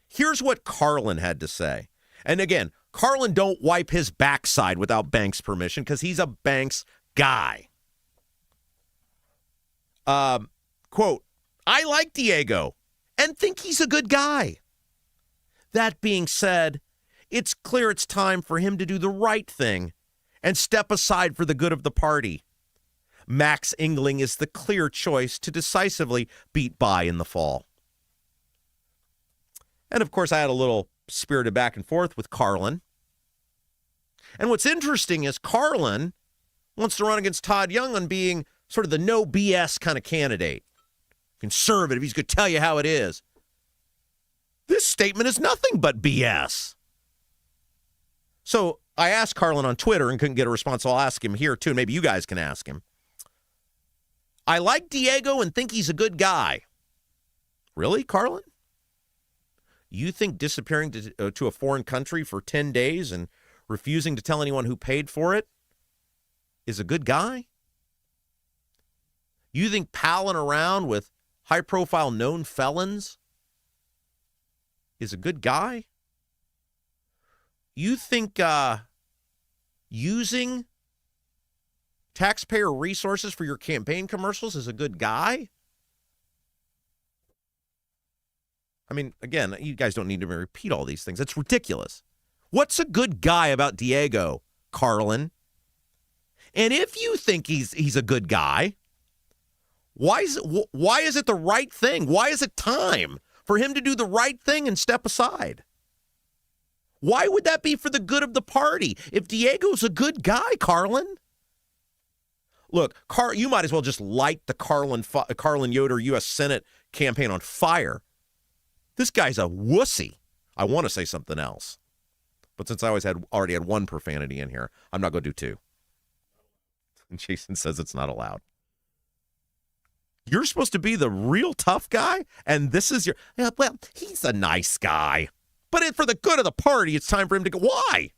Here's what Carlin had to say. And again, Carlin don't wipe his backside without Banks' permission because he's a Banks guy. Quote, I like Diego and think he's a good guy. That being said, it's clear it's time for him to do the right thing and step aside for the good of the party. Max Engling is the clear choice to decisively beat by in the fall. And of course, I had a little spirited back and forth with Carlin. And what's interesting is Carlin wants to run against Todd Young on being sort of the no BS kind of candidate. Conservative, he's going to tell you how it is. This statement is nothing but BS. So I asked Carlin on Twitter and couldn't get a response, so I'll ask him here too. Maybe you guys can ask him. I like Diego and think he's a good guy. Really, Carlin? You think disappearing to a foreign country for 10 days and refusing to tell anyone who paid for it is a good guy? You think palling around with high-profile known felons is a good guy? You think using taxpayer resources for your campaign commercials is a good guy? I mean, again, you guys don't need to repeat all these things. It's ridiculous. What's a good guy about Diego, Carlin? And if you think he's a good guy, why is it the right thing? Why is it time for him to do the right thing and step aside? Why would that be for the good of the party? If Diego's a good guy, Carlin. Look, you might as well just light the Carlin Yoder U.S. Senate campaign on fire. This guy's a wussy. I want to say something else. But since I already had one profanity in here, I'm not going to do two. And Jason says it's not allowed. You're supposed to be the real tough guy, and this is well, he's a nice guy. But for the good of the party, it's time for him to go. Why?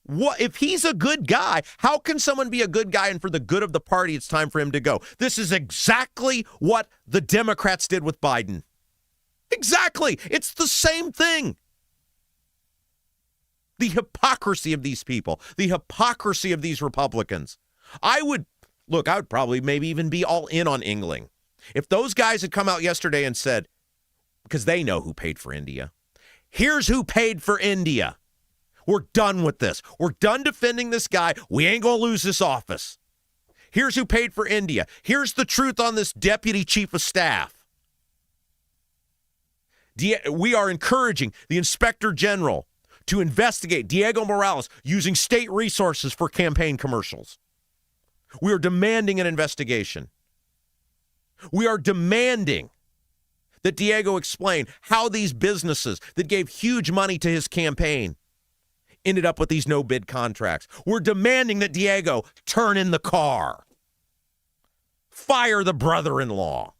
What if he's a good guy? How can someone be a good guy and for the good of the party, it's time for him to go? This is exactly what the Democrats did with Biden. Exactly. It's the same thing. The hypocrisy of these people, the hypocrisy of these Republicans. I would probably maybe even be all in on Engling. If those guys had come out yesterday and said, because they know who paid for India, here's who paid for India. We're done with this. We're done defending this guy. We ain't going to lose this office. Here's who paid for India. Here's the truth on this deputy chief of staff. We are encouraging the inspector general to investigate Diego Morales using state resources for campaign commercials. We are demanding an investigation. We are demanding that Diego explain how these businesses that gave huge money to his campaign ended up with these no-bid contracts. We're demanding that Diego turn in the car. Fire the brother-in-law.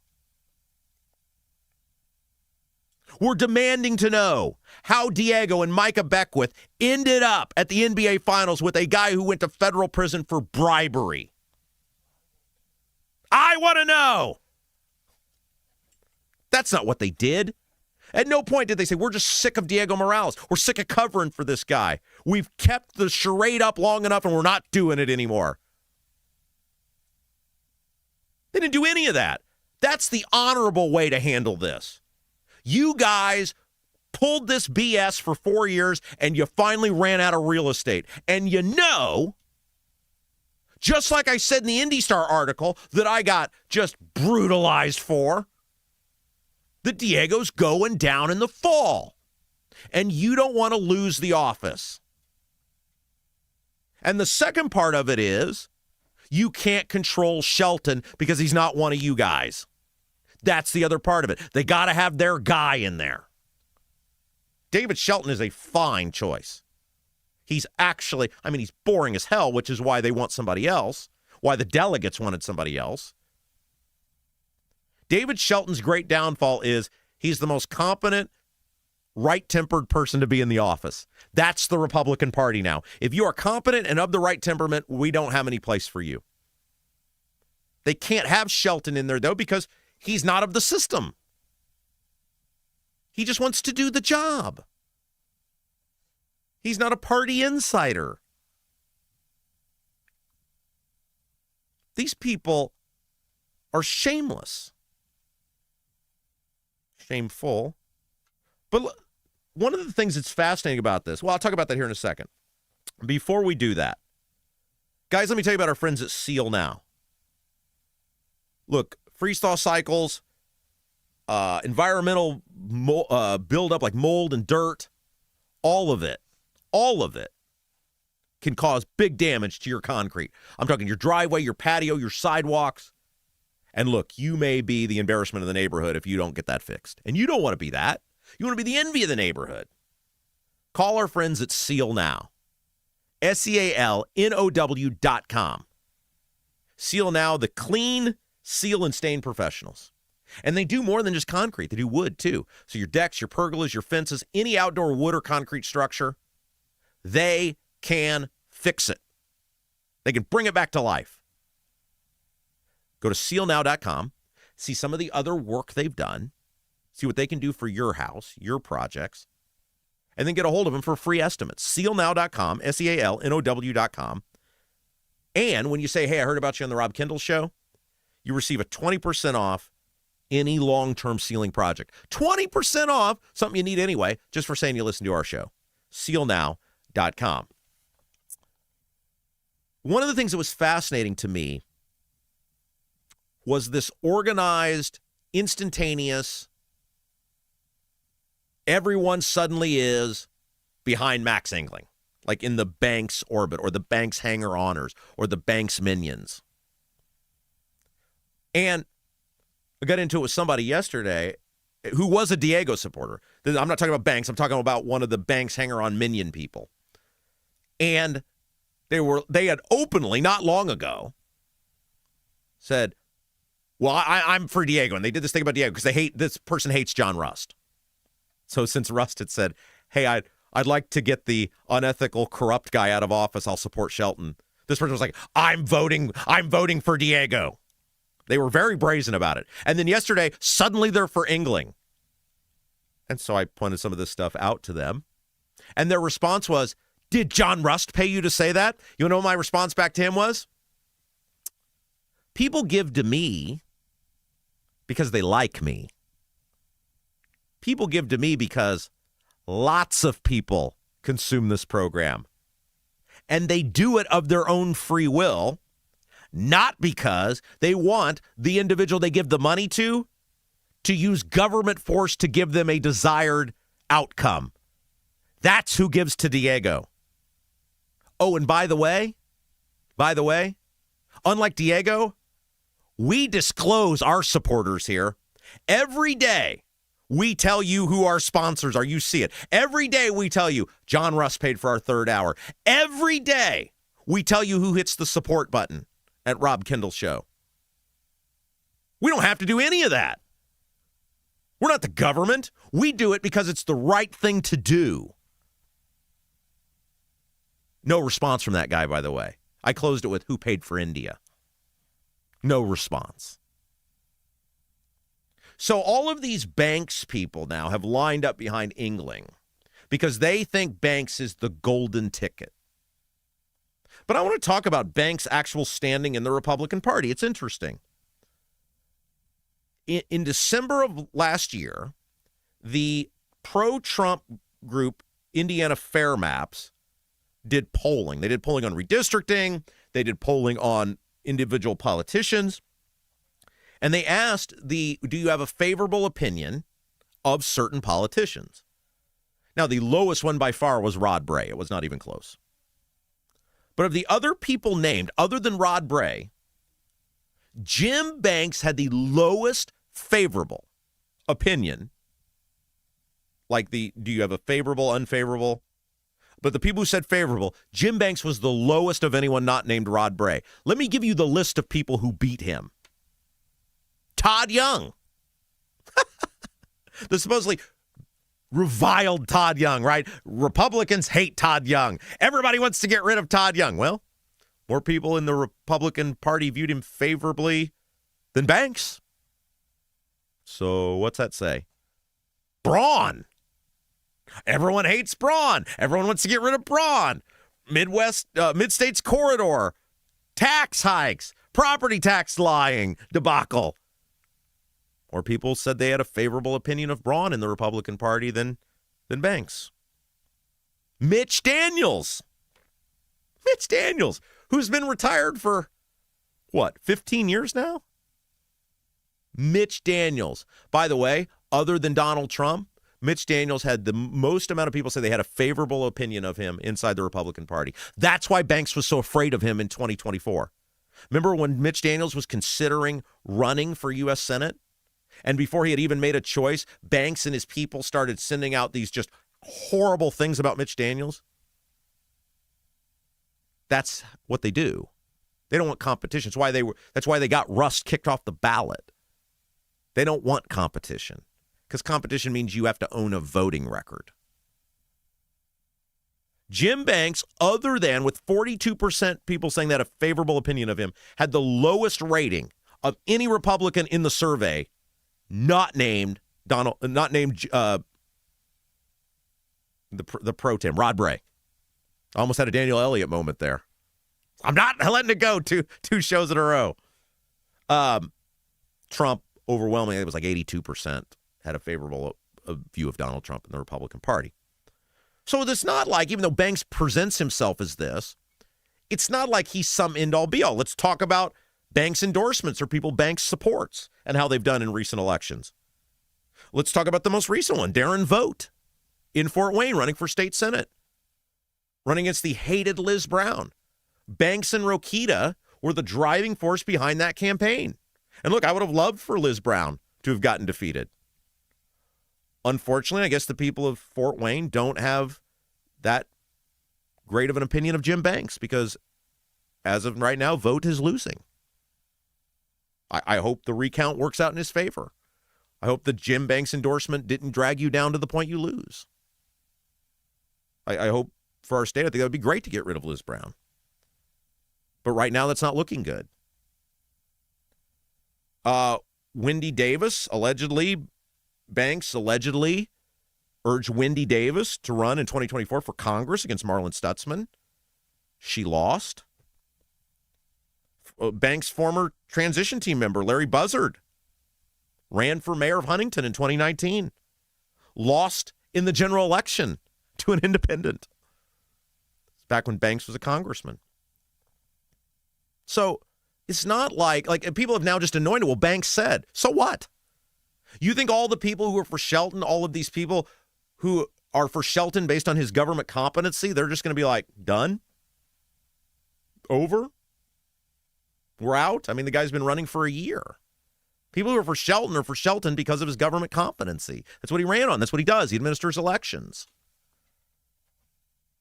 We're demanding to know how Diego and Micah Beckwith ended up at the NBA Finals with a guy who went to federal prison for bribery. I want to know. That's not what they did. At no point did they say, we're just sick of Diego Morales. We're sick of covering for this guy. We've kept the charade up long enough and we're not doing it anymore. They didn't do any of that. That's the honorable way to handle this. You guys pulled this BS for 4 years and you finally ran out of real estate. And just like I said in the Indy Star article that I got just brutalized for, that Diego's going down in the fall. And you don't want to lose the office. And the second part of it is you can't control Shelton because he's not one of you guys. That's the other part of it. They got to have their guy in there. David Shelton is a fine choice. He's actually, he's boring as hell, which is why they want somebody else, why the delegates wanted somebody else. David Shelton's great downfall is he's the most competent, right-tempered person to be in the office. That's the Republican Party now. If you are competent and of the right temperament, we don't have any place for you. They can't have Shelton in there, though, because he's not of the system. He just wants to do the job. He's not a party insider. These people are shameless. Shameful. But one of the things that's fascinating about this, I'll talk about that here in a second. Before we do that, guys, let me tell you about our friends at Seal Now. Look, freeze-thaw cycles, environmental buildup like mold and dirt, all of it can cause big damage to your concrete. I'm talking your driveway, your patio, your sidewalks. And look, you may be the embarrassment of the neighborhood if you don't get that fixed. And you don't want to be that. You want to be the envy of the neighborhood. Call our friends at Seal Now. SEALNOW.com. Seal Now, the clean, seal, and stain professionals. And they do more than just concrete. They do wood, too. So your decks, your pergolas, your fences, any outdoor wood or concrete structure, they can fix it. They can bring it back to life. Go to SealNow.com, see some of the other work they've done, see what they can do for your house, your projects, and then get a hold of them for free estimates. SealNow.com, SEALNOW.com. And when you say, hey, I heard about you on the Rob Kendall Show, you receive a 20% off any long-term sealing project. 20% off, something you need anyway, just for saying you listen to our show. SealNow.com. One of the things that was fascinating to me was this organized, instantaneous, everyone suddenly is behind Max Engling, like in the bank's orbit or the bank's hanger-oners or the bank's minions. And I got into it with somebody yesterday who was a Diego supporter. I'm not talking about banks. I'm talking about one of the bank's hanger-on minion people. And they had openly, not long ago, said, well, I'm for Diego. And they did this thing about Diego because this person hates John Rust. So since Rust had said, hey, I'd like to get the unethical, corrupt guy out of office, I'll support Shelton. This person was like, I'm voting for Diego. They were very brazen about it. And then yesterday, suddenly they're for Engling. And so I pointed some of this stuff out to them. And their response was, did John Rust pay you to say that? You know what my response back to him was? People give to me because they like me. People give to me because lots of people consume this program. And they do it of their own free will, not because they want the individual they give the money to use government force to give them a desired outcome. That's who gives to Diego. Oh, and by the way, unlike Diego, we disclose our supporters here. Every day, we tell you who our sponsors are. You see it. Every day, we tell you, John Rust paid for our third hour. Every day, we tell you who hits the support button at Rob Kendall Show. We don't have to do any of that. We're not the government. We do it because it's the right thing to do. No response from that guy, by the way. I closed it with who paid for India. No response. So all of these Banks people now have lined up behind Engling because they think Banks is the golden ticket. But I want to talk about Banks' actual standing in the Republican Party. It's interesting. In December of last year, the pro-Trump group Indiana Fair Maps did polling. They did polling on redistricting. They did polling on individual politicians. And they asked do you have a favorable opinion of certain politicians. Now, the lowest one by far was Rod Bray. It was not even close. But of the other people named, other than Rod Bray, Jim Banks had the lowest favorable opinion. Like do you have a favorable, unfavorable? But the people who said favorable, Jim Banks was the lowest of anyone not named Rod Bray. Let me give you the list of people who beat him. Todd Young. The supposedly reviled Todd Young, right? Republicans hate Todd Young. Everybody wants to get rid of Todd Young. Well, more people in the Republican Party viewed him favorably than Banks. So what's that say? Braun. Everyone hates Braun. Everyone wants to get rid of Braun. Mid-States corridor, tax hikes, property tax lying debacle. More people said they had a favorable opinion of Braun in the Republican Party than Banks. Mitch Daniels. Mitch Daniels, who's been retired for, 15 years now? Mitch Daniels. By the way, other than Donald Trump, Mitch Daniels had the most amount of people say they had a favorable opinion of him inside the Republican Party. That's why Banks was so afraid of him in 2024. Remember when Mitch Daniels was considering running for U.S. Senate? And before he had even made a choice, Banks and his people started sending out these just horrible things about Mitch Daniels. That's what they do. They don't want competition. That's why they got Rust kicked off the ballot. They don't want competition because competition means you have to own a voting record. Jim Banks, other than with 42% people saying that a favorable opinion of him, had the lowest rating of any Republican in the survey, not named the pro tem, Rod Bray. I almost had a Daniel Elliott moment there. I'm not letting it go two shows in a row. Trump, overwhelmingly, it was like 82%, had a favorable view of Donald Trump in the Republican Party. So it's not like, even though Banks presents himself as this, it's not like he's some end-all be-all. Let's talk about Banks endorsements or people Banks supports and how they've done in recent elections. Let's talk about the most recent one, Darren Vogt in Fort Wayne, running for state senate, running against the hated Liz Brown. Banks and Rokita were the driving force behind that campaign. And look, I would have loved for Liz Brown to have gotten defeated. Unfortunately, I guess the people of Fort Wayne don't have that great of an opinion of Jim Banks because as of right now, Vogt is losing. I hope the recount works out in his favor. I hope the Jim Banks endorsement didn't drag you down to the point you lose. I hope for our state, I think that would be great to get rid of Liz Brown. But right now, that's not looking good. Wendy Davis, Banks allegedly urged Wendy Davis to run in 2024 for Congress against Marlin Stutzman. She lost. Banks' former transition team member, Larry Buzzard, ran for mayor of Huntington in 2019. Lost in the general election to an independent. It's back when Banks was a congressman. So it's not like people have now just anointed. Well, Banks said, so what? You think all the people who are for Shelton, all of these people who are for Shelton based on his government competency, they're just going to be like, done? Over? We're out? I mean, the guy's been running for a year. People who are for Shelton are for Shelton because of his government competency. That's what he ran on. That's what he does. He administers elections.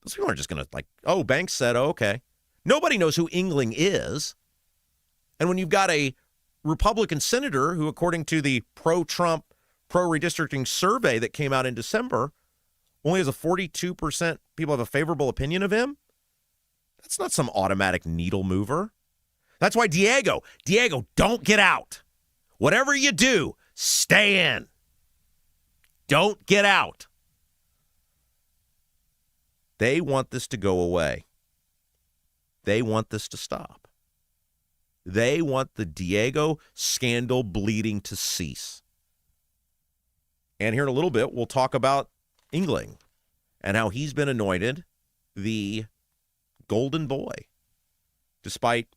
Those people aren't just going to Banks said, oh, okay. Nobody knows who Engling is. And when you've got a Republican senator who, according to the pro-Trump, pro-redistricting survey that came out in December, only has a 42% people have a favorable opinion of him, that's not some automatic needle mover. That's why Diego, don't get out. Whatever you do, stay in. Don't get out. They want this to go away. They want this to stop. They want the Diego scandal bleeding to cease. And here in a little bit, we'll talk about Engling and how he's been anointed the golden boy, despite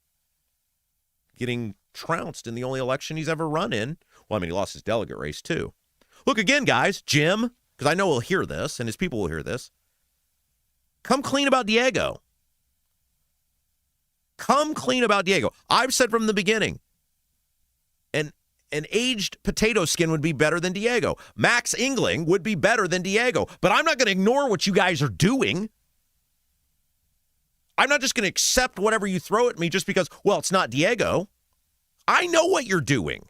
getting trounced in the only election he's ever run in. Well, I mean, he lost his delegate race, too. Look, again, guys, Jim, because I know he'll hear this and his people will hear this. Come clean about Diego. Come clean about Diego. I've said from the beginning, an aged potato skin would be better than Diego. Max Engling would be better than Diego. But I'm not going to ignore what you guys are doing. I'm not just going to accept whatever you throw at me just because, well, it's not Diego. I know what you're doing.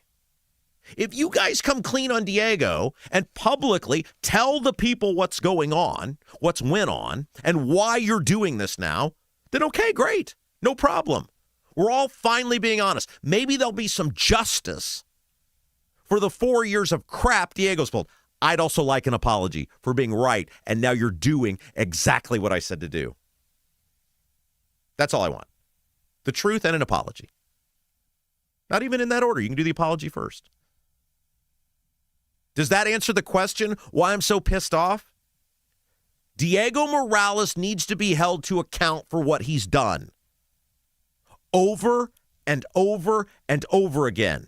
If you guys come clean on Diego and publicly tell the people what's going on, what's went on, and why you're doing this now, then okay, great. No problem. We're all finally being honest. Maybe there'll be some justice for the 4 years of crap Diego's pulled. I'd also like an apology for being right, and now you're doing exactly what I said to do. That's all I want. The truth and an apology. Not even in that order. You can do the apology first. Does that answer the question why I'm so pissed off? Diego Morales needs to be held to account for what he's done. Over and over and over again.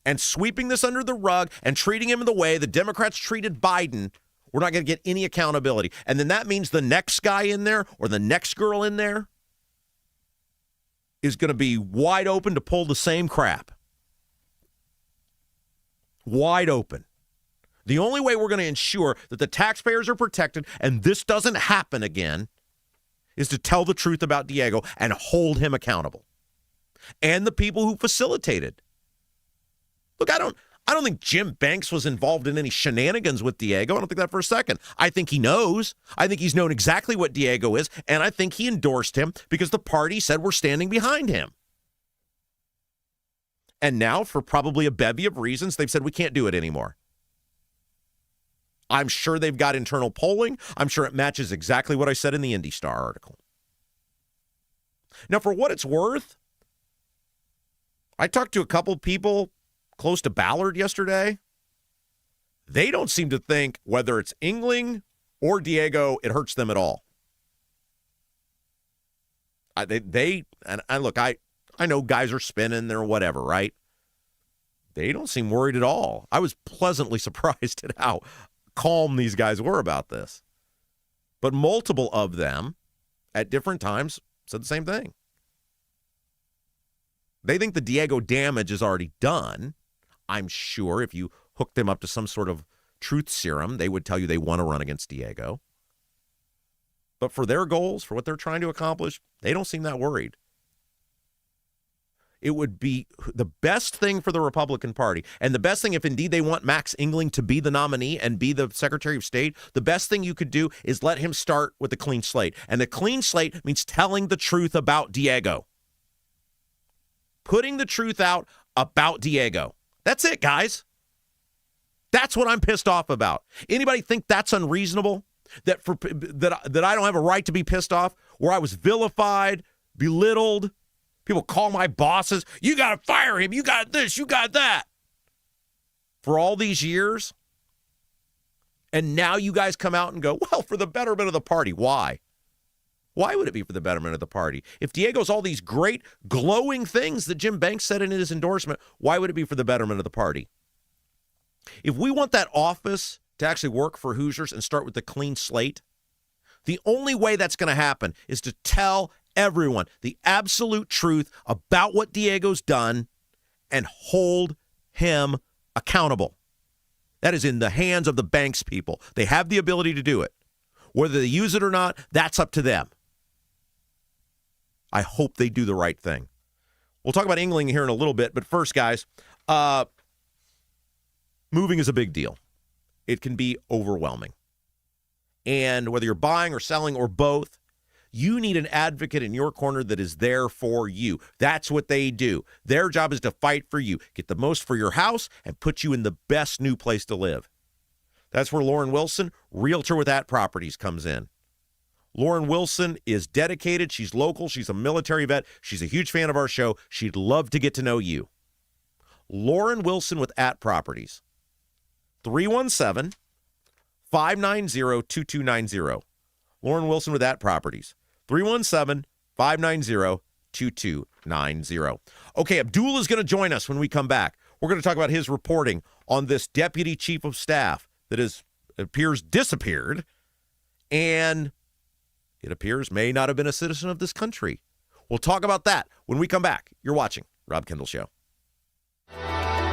And sweeping this under the rug and treating him the way the Democrats treated Biden, we're not going to get any accountability. And then that means the next guy in there or the next girl in there is going to be wide open to pull the same crap. Wide open. The only way we're going to ensure that the taxpayers are protected and this doesn't happen again is to tell the truth about Diego and hold him accountable. And the people who facilitated. Look, I don't think Jim Banks was involved in any shenanigans with Diego. I don't think that for a second. I think he knows. I think he's known exactly what Diego is, and I think he endorsed him because the party said we're standing behind him. And now, for probably a bevy of reasons, they've said we can't do it anymore. I'm sure they've got internal polling. I'm sure it matches exactly what I said in the Indy Star article. Now, for what it's worth, I talked to a couple people close to Ballard yesterday. They don't seem to think whether it's Engling or Diego, it hurts them at all. Look, I know guys are spinning or whatever, right? They don't seem worried at all. I was pleasantly surprised at how calm these guys were about this. But multiple of them at different times said the same thing. They think the Diego damage is already done. I'm sure if you hook them up to some sort of truth serum, they would tell you they want to run against Diego. But for their goals, for what they're trying to accomplish, they don't seem that worried. It would be the best thing for the Republican Party, and the best thing if indeed they want Max Engling to be the nominee and be the Secretary of State, the best thing you could do is let him start with a clean slate. And a clean slate means telling the truth about Diego. Putting the truth out about Diego. That's it, guys. That's what I'm pissed off about. Anybody think that's unreasonable? That I don't have a right to be pissed off? Where I was vilified, belittled, people call my bosses, you got to fire him, you got this, you got that. For all these years? And now you guys come out and go, well, for the betterment of the party. Why? Why would it be for the betterment of the party? If Diego's all these great, glowing things that Jim Banks said in his endorsement, why would it be for the betterment of the party? If we want that office to actually work for Hoosiers and start with a clean slate, the only way that's going to happen is to tell everyone the absolute truth about what Diego's done and hold him accountable. That is in the hands of the Banks people. They have the ability to do it. Whether they use it or not, that's up to them. I hope they do the right thing. We'll talk about Engling here in a little bit, but first, guys, moving is a big deal. It can be overwhelming. And whether you're buying or selling or both, you need an advocate in your corner that is there for you. That's what they do. Their job is to fight for you, get the most for your house, and put you in the best new place to live. That's where Lauren Wilson, realtor with At Properties, comes in. Lauren Wilson is dedicated. She's local. She's a military vet. She's a huge fan of our show. She'd love to get to know you. Lauren Wilson with At Properties. 317-590-2290. Lauren Wilson with At Properties. 317-590-2290. Okay, Abdul is going to join us when we come back. We're going to talk about his reporting on this deputy chief of staff that appears disappeared and it appears may not have been a citizen of this country. We'll talk about that when we come back. You're watching Rob Kendall Show.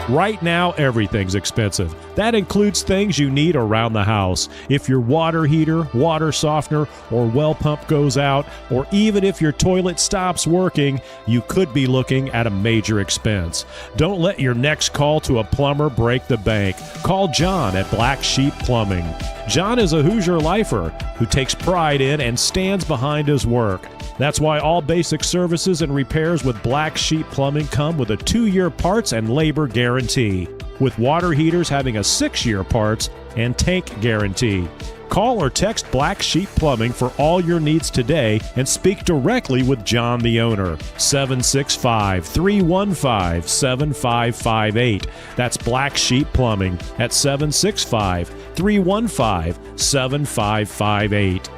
Right now, everything's expensive. That includes things you need around the house. If your water heater, water softener, or well pump goes out, or even if your toilet stops working, you could be looking at a major expense. Don't let your next call to a plumber break the bank. Call John at Black Sheep Plumbing. John is a Hoosier lifer who takes pride in and stands behind his work. That's why all basic services and repairs with Black Sheep Plumbing come with a 2-year parts and labor guarantee, with water heaters having a 6-year parts and tank guarantee. Call or text Black Sheep Plumbing for all your needs today and speak directly with John, the owner. 765-315-7558. That's Black Sheep Plumbing at 765-315-7558.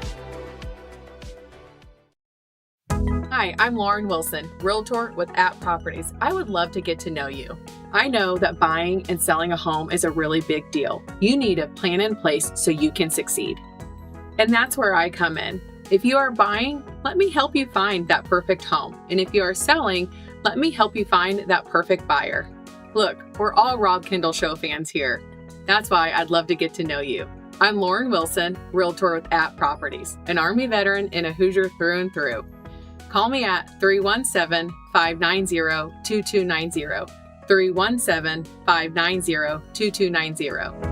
Hi, I'm Lauren Wilson, Realtor with App Properties. I would love to get to know you. I know that buying and selling a home is a really big deal. You need a plan in place so you can succeed. And that's where I come in. If you are buying, let me help you find that perfect home. And if you are selling, let me help you find that perfect buyer. Look, we're all Rob Kendall Show fans here. That's why I'd love to get to know you. I'm Lauren Wilson, Realtor with App Properties, an Army veteran and a Hoosier through and through. Call me at 317-590-2290, 317-590-2290.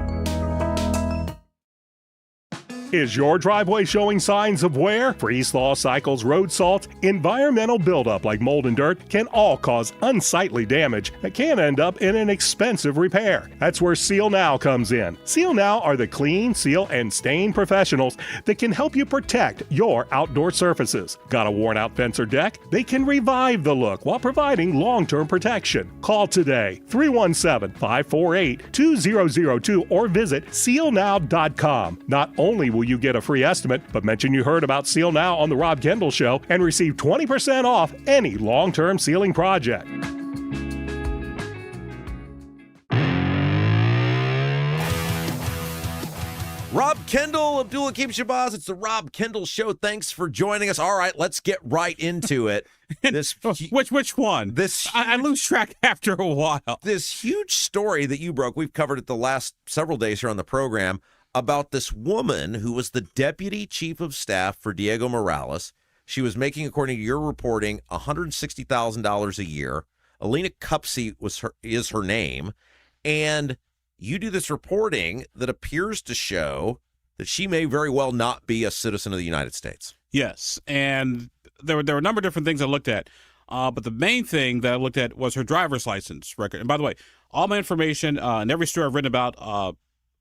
Is your driveway showing signs of wear? Freeze-thaw cycles, road salt, environmental buildup like mold and dirt can all cause unsightly damage that can end up in an expensive repair. That's where Seal Now comes in. Seal Now are the clean, seal, and stain professionals that can help you protect your outdoor surfaces. Got a worn-out fence or deck? They can revive the look while providing long-term protection. Call today, 317-548-2002, or visit sealnow.com. Not only will you get a free estimate, but mention you heard about Seal Now on the Rob Kendall Show and receive 20% off any long-term sealing project. Rob Kendall, Abdul Shabazz. It's the Rob Kendall Show. Thanks for joining us. All right, let's get right into it. Which one? I lose track after a while. This huge story that you broke, we've covered it the last several days here on the program, about this woman who was the deputy chief of staff for Diego Morales. She was making, according to your reporting, $160,000 a year. Alina Cupsey is her name. And you do this reporting that appears to show that she may very well not be a citizen of the United States. Yes, and there were a number of different things I looked at. But the main thing that I looked at was her driver's license record. And by the way, all my information and every story I've written about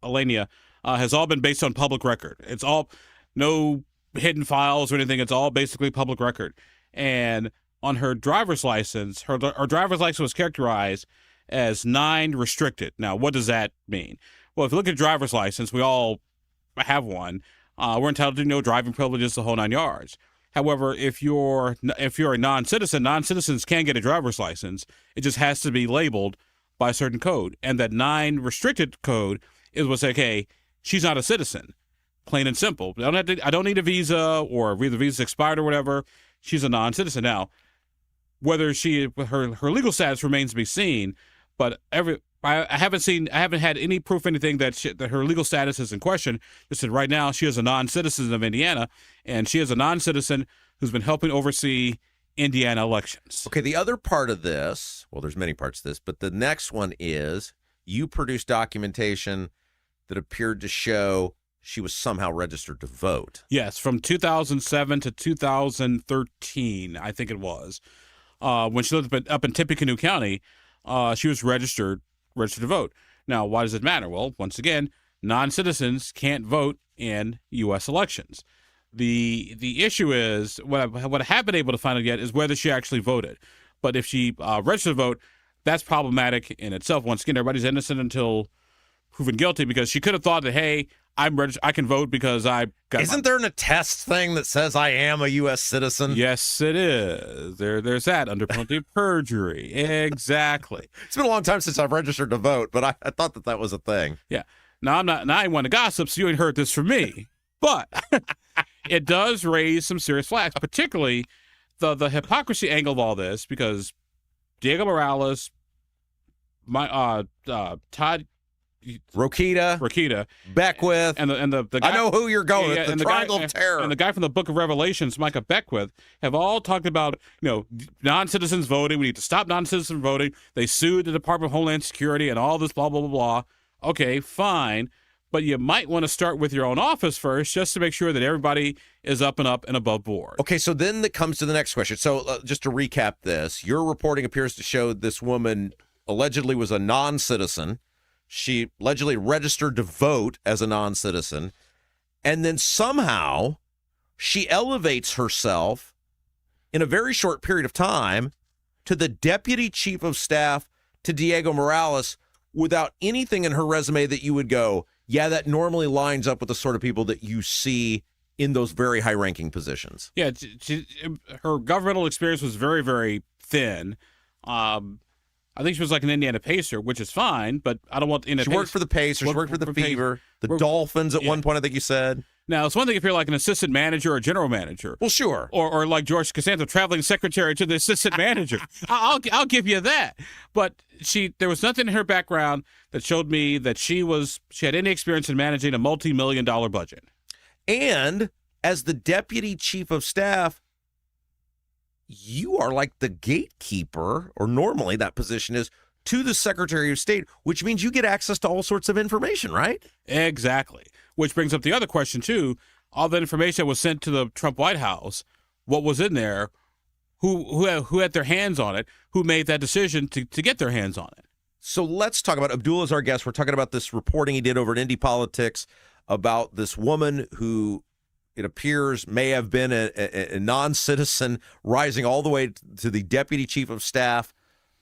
Alina has all been based on public record. It's all no hidden files or anything. It's all basically public record. And on her driver's license, her driver's license was characterized as 9 restricted. Now, what does that mean? Well, if you look at a driver's license, we all have one. We're entitled to no driving privileges, the whole 9 yards. However, if you're a non-citizen, non-citizens can get a driver's license. It just has to be labeled by a certain code. And that 9 restricted code is what's like, hey, she's not a citizen, plain and simple. I don't need a visa, or the visa's expired or whatever. She's a non-citizen. Now, whether her legal status remains to be seen, but I haven't had any proof anything that her legal status is in question. Just said right now she is a non-citizen of Indiana, and she is a non-citizen who's been helping oversee Indiana elections. Okay, the other part of this, well, there's many parts to this, but the next one is you produced documentation that appeared to show she was somehow registered to vote. Yes, from 2007 to 2013, I think it was. When she lived up in Tippecanoe County, she was registered to vote. Now, why does it matter? Well, once again, non-citizens can't vote in U.S. elections. The issue is, what I haven't been able to find out yet is whether she actually voted. But if she registered to vote, that's problematic in itself. Once again, everybody's innocent until proven guilty, because she could have thought that, hey, I'm registered. I can vote because I got. Isn't there an attest thing that says I am a U.S. citizen? Yes, it is. There's that under penalty of perjury. Exactly. It's been a long time since I've registered to vote, but I thought that was a thing. Yeah. Now I'm not. Now I want to gossip, so you ain't heard this from me. But it does raise some serious flags, particularly the hypocrisy angle of all this, because Diego Morales, Todd. Rokita, Beckwith, and the guy, I know who you're going with, the Triangle of Terror. And the guy from the Book of Revelations, Micah Beckwith, have all talked about, non-citizens voting. We need to stop non-citizen voting. They sued the Department of Homeland Security and all this blah, blah, blah, blah. Okay, fine. But you might want to start with your own office first, just to make sure that everybody is up and above board. Okay, so then that comes to the next question. So just to recap this, your reporting appears to show this woman allegedly was a non-citizen. She allegedly registered to vote as a non-citizen, and then somehow she elevates herself in a very short period of time to the deputy chief of staff to Diego Morales without anything in her resume that you would go, yeah, that normally lines up with the sort of people that you see in those very high-ranking positions. Yeah, her governmental experience was very, very thin. I think she was like an Indiana Pacer, which is fine, but I don't want Indiana. She worked for the Pacers. She worked for the Fever, the Dolphins at one point, I think you said. Now, it's one thing if you're like an assistant manager or a general manager. Well, sure. Or like George Costanza, traveling secretary to the assistant manager. I'll give you that. But there was nothing in her background that showed me that she had any experience in managing a multi-million-dollar budget. And as the deputy chief of staff, you are like the gatekeeper, or normally that position is, to the Secretary of State, which means you get access to all sorts of information, right? Exactly. Which brings up the other question, too. All the information that was sent to the Trump White House, what was in there, who had their hands on it, who made that decision to get their hands on it. So let's talk about Abdul as our guest. We're talking about this reporting he did over at Indy Politics about this woman who it appears may have been a non-citizen, rising all the way to the deputy chief of staff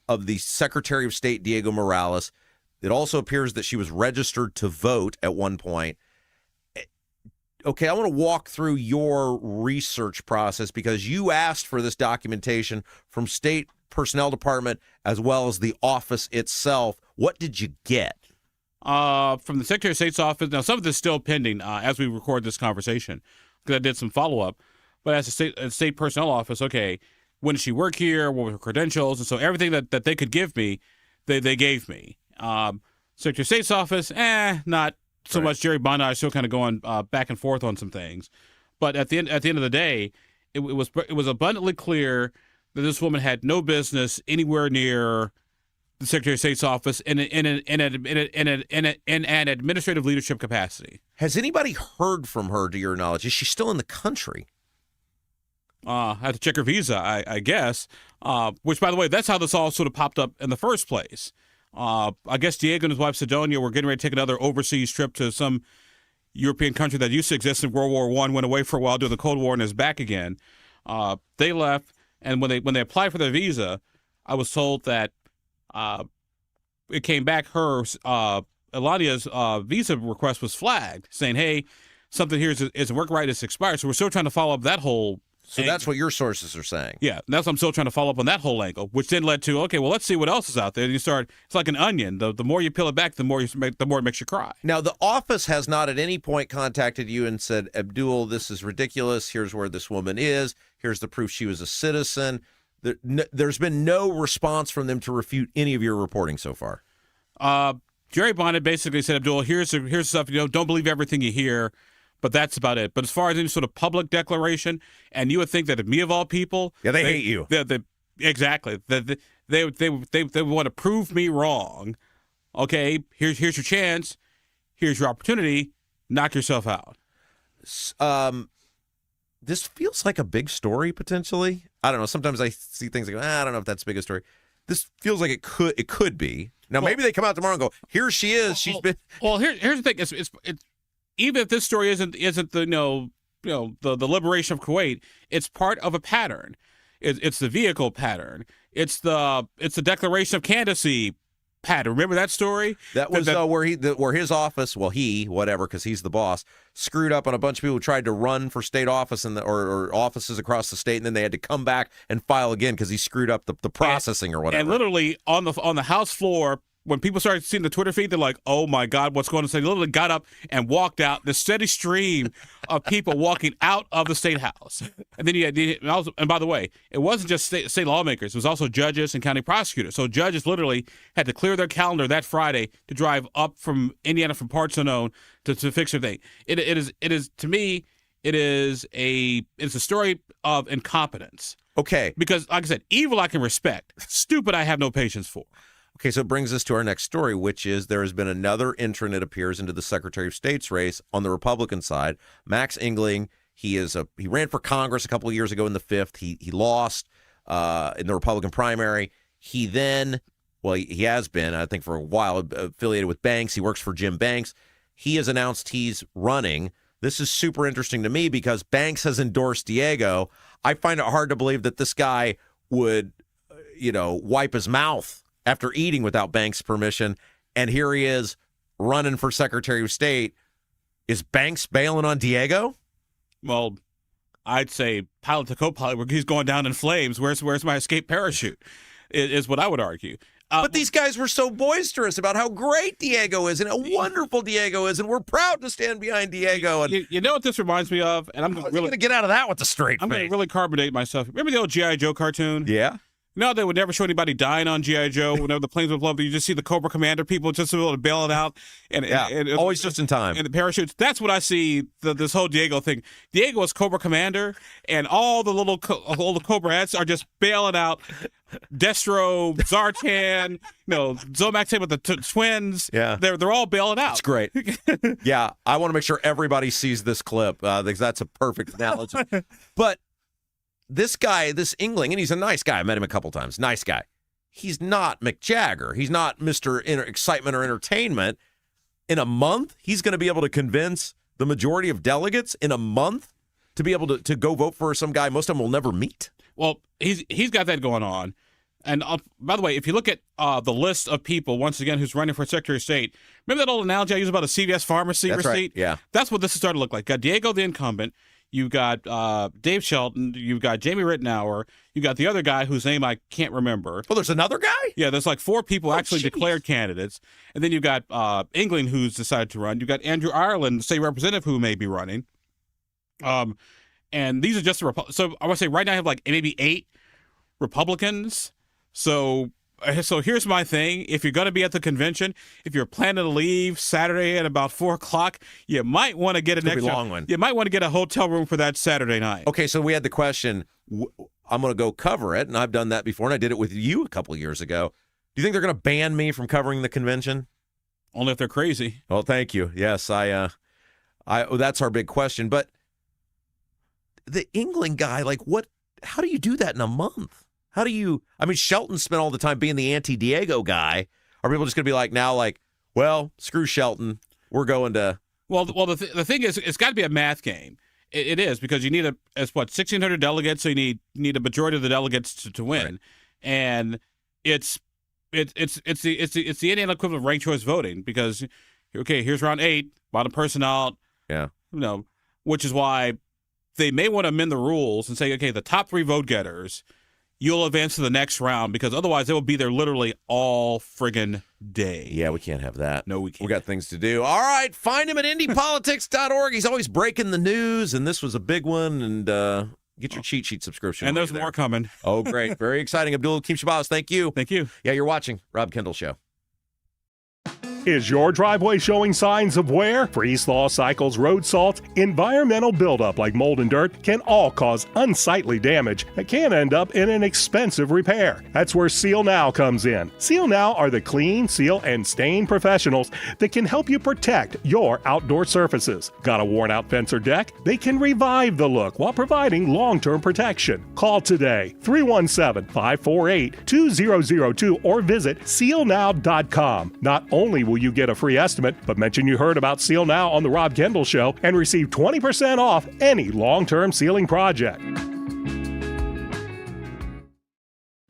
of the Secretary of State, Diego Morales. It also appears that she was registered to vote at one point. Okay, I want to walk through your research process because you asked for this documentation from State Personnel Department as well as the office itself. What did you get? From the Secretary of State's office. Now, some of this is still pending as we record this conversation because I did some follow-up. But as a state personnel office, okay, when did she work here? What were her credentials? And so everything that they could give me, they gave me. Secretary of State's office, not so much. Jerry Bondi is still kind of going back and forth on some things. But at the end of the day, it was abundantly clear that this woman had no business anywhere near the Secretary of State's office in an administrative leadership capacity. Has anybody heard from her, to your knowledge? Is she still in the country? I have to check her visa, I guess. Which, by the way, that's how this all sort of popped up in the first place. I guess Diego and his wife Sidonia were getting ready to take another overseas trip to some European country that used to exist in World War I, went away for a while during the Cold War, and is back again. They left, and when they applied for their visa, I was told that it came back. Her Elania's visa request was flagged, saying, "Hey, something here isn't working right. It's expired." So we're still trying to follow up that whole. So that's what your sources are saying. Yeah, that's what I'm still trying to follow up on that whole angle, which then led to, okay, well, let's see what else is out there. And you start, it's like an onion. The more you peel it back, the more it makes you cry. Now, the office has not at any point contacted you and said, Abdul, this is ridiculous. Here's where this woman is. Here's the proof she was a citizen. There's been no response from them to refute any of your reporting so far. Jerry Bonnet basically said, Abdul, here's stuff, don't believe everything you hear. But that's about it. But as far as any sort of public declaration, and you would think that me of all people, they hate you. Exactly. They want to prove me wrong. Okay, here's your chance. Here's your opportunity. Knock yourself out. This feels like a big story potentially. I don't know. Sometimes I see things like, I don't know if that's the biggest story. This feels like it could be. Now maybe they come out tomorrow and go, here she is. She's been. Well, here's the thing. It's even if this story isn't the the liberation of Kuwait, it's part of a pattern. It's the vehicle pattern. It's the declaration of candidacy pattern. Remember that story? That was where his office, because he's the boss, screwed up on a bunch of people who tried to run for state office or offices across the state, and then they had to come back and file again because he screwed up the processing or whatever. And literally on the House floor, when people started seeing the Twitter feed, they're like, "Oh my God, what's going on?" So they literally got up and walked out. The steady stream of people walking out of the state house, and then and by the way, it wasn't just state lawmakers; it was also judges and county prosecutors. So judges literally had to clear their calendar that Friday to drive up from Indiana from parts unknown to fix their thing. It is to me, it's a story of incompetence. Okay, because like I said, evil I can respect, stupid I have no patience for. Okay, so it brings us to our next story, which is there has been another entrant that appears into the Secretary of State's race on the Republican side. Max Engling, he ran for Congress a couple of years ago in the 5th. He lost in the Republican primary. He has been, I think for a while, affiliated with Banks. He works for Jim Banks. He has announced he's running. This is super interesting to me because Banks has endorsed Diego. I find it hard to believe that this guy would, wipe his mouth after eating without Banks' permission, and here he is running for Secretary of State. Is Banks bailing on Diego? Well, I'd say pilot to co-pilot, he's going down in flames. Where's my escape parachute? Is what I would argue. But these guys were so boisterous about how great Diego is and how wonderful Diego is, and we're proud to stand behind Diego. And you know what this reminds me of? And I'm going to get out of that with a straight face. I'm going to really carbonate myself. Remember the old G.I. Joe cartoon? Yeah. No, they would never show anybody dying on G.I. Joe. Whenever the planes would blow up, you just see the Cobra Commander people just able to bail it out. And always just in time. And the parachutes. That's what I see, this whole Diego thing. Diego is Cobra Commander, and all the little Cobraettes are just bailing out Destro, Zartan, Zomac with the twins. Yeah. They're all bailing out. It's great. Yeah, I want to make sure everybody sees this clip because that's a perfect analogy. But this guy, this Engling, and he's a nice guy. I met him a couple times. Nice guy. He's not Mick Jagger. He's not Mr. Excitement or Entertainment. In a month, he's going to be able to convince the majority of delegates in a month to be able to go vote for some guy most of them will never meet. Well, he's got that going on. And by the way, if you look at the list of people, once again, who's running for Secretary of State, remember that old analogy I used about a CVS pharmacy receipt? Right, yeah. That's what this is starting to look like. Got Diego, the incumbent. You've got Dave Shelton. You've got Jamie Rittenauer. You got the other guy whose name I can't remember. Oh, there's another guy? Yeah, there's like 4 people actually declared candidates. And then you've got England, who's decided to run. You've got Andrew Ireland, the state representative, who may be running. And these are just the so I want to say right now I have like maybe 8 Republicans. So here's my thing. If you're going to be at the convention, if you're planning to leave Saturday at about 4:00, you might want to get an extra long one. You might want to get a hotel room for that Saturday night. Okay, so we had the question, I'm going to go cover it, and I've done that before, and I did it with you a couple of years ago. Do you think they're going to ban me from covering the convention? Only if they're crazy. Well, thank you. Yes, that's our big question. But the England guy, how do you do that in a month? How do you? I mean, Shelton spent all the time being the anti-Diego guy. Are people just going to be well, screw Shelton. We're going to. Well, the thing is, it's got to be a math game. It is because you need 1,600 delegates, so you need a majority of the delegates to win, right. And it's the Indiana equivalent of ranked choice voting because here's round 8, bottom person out. Yeah, which is why they may want to amend the rules and say, the top 3 vote getters. You'll advance to the next round because otherwise they will be there literally all friggin' day. Yeah, we can't have that. No, we can't. We got things to do. All right, find him at indypolitics.org. He's always breaking the news, and this was a big one. And get your cheat sheet subscription. And there's more coming. Oh, great. Very exciting. Abdul Keem Shabazz, thank you. Thank you. Yeah, you're watching Rob Kendall Show. Is your driveway showing signs of wear? Freeze-thaw cycles, road salt, environmental buildup like mold and dirt can all cause unsightly damage that can end up in an expensive repair. That's where Seal Now comes in. Seal Now are the clean, seal, and stain professionals that can help you protect your outdoor surfaces. Got a worn-out fence or deck? They can revive the look while providing long-term protection. Call today, 317-548-2002 or visit sealnow.com. Not only will you get a free estimate, but mention you heard about Seal Now on the Rob Kendall Show and receive 20% off any long-term sealing project.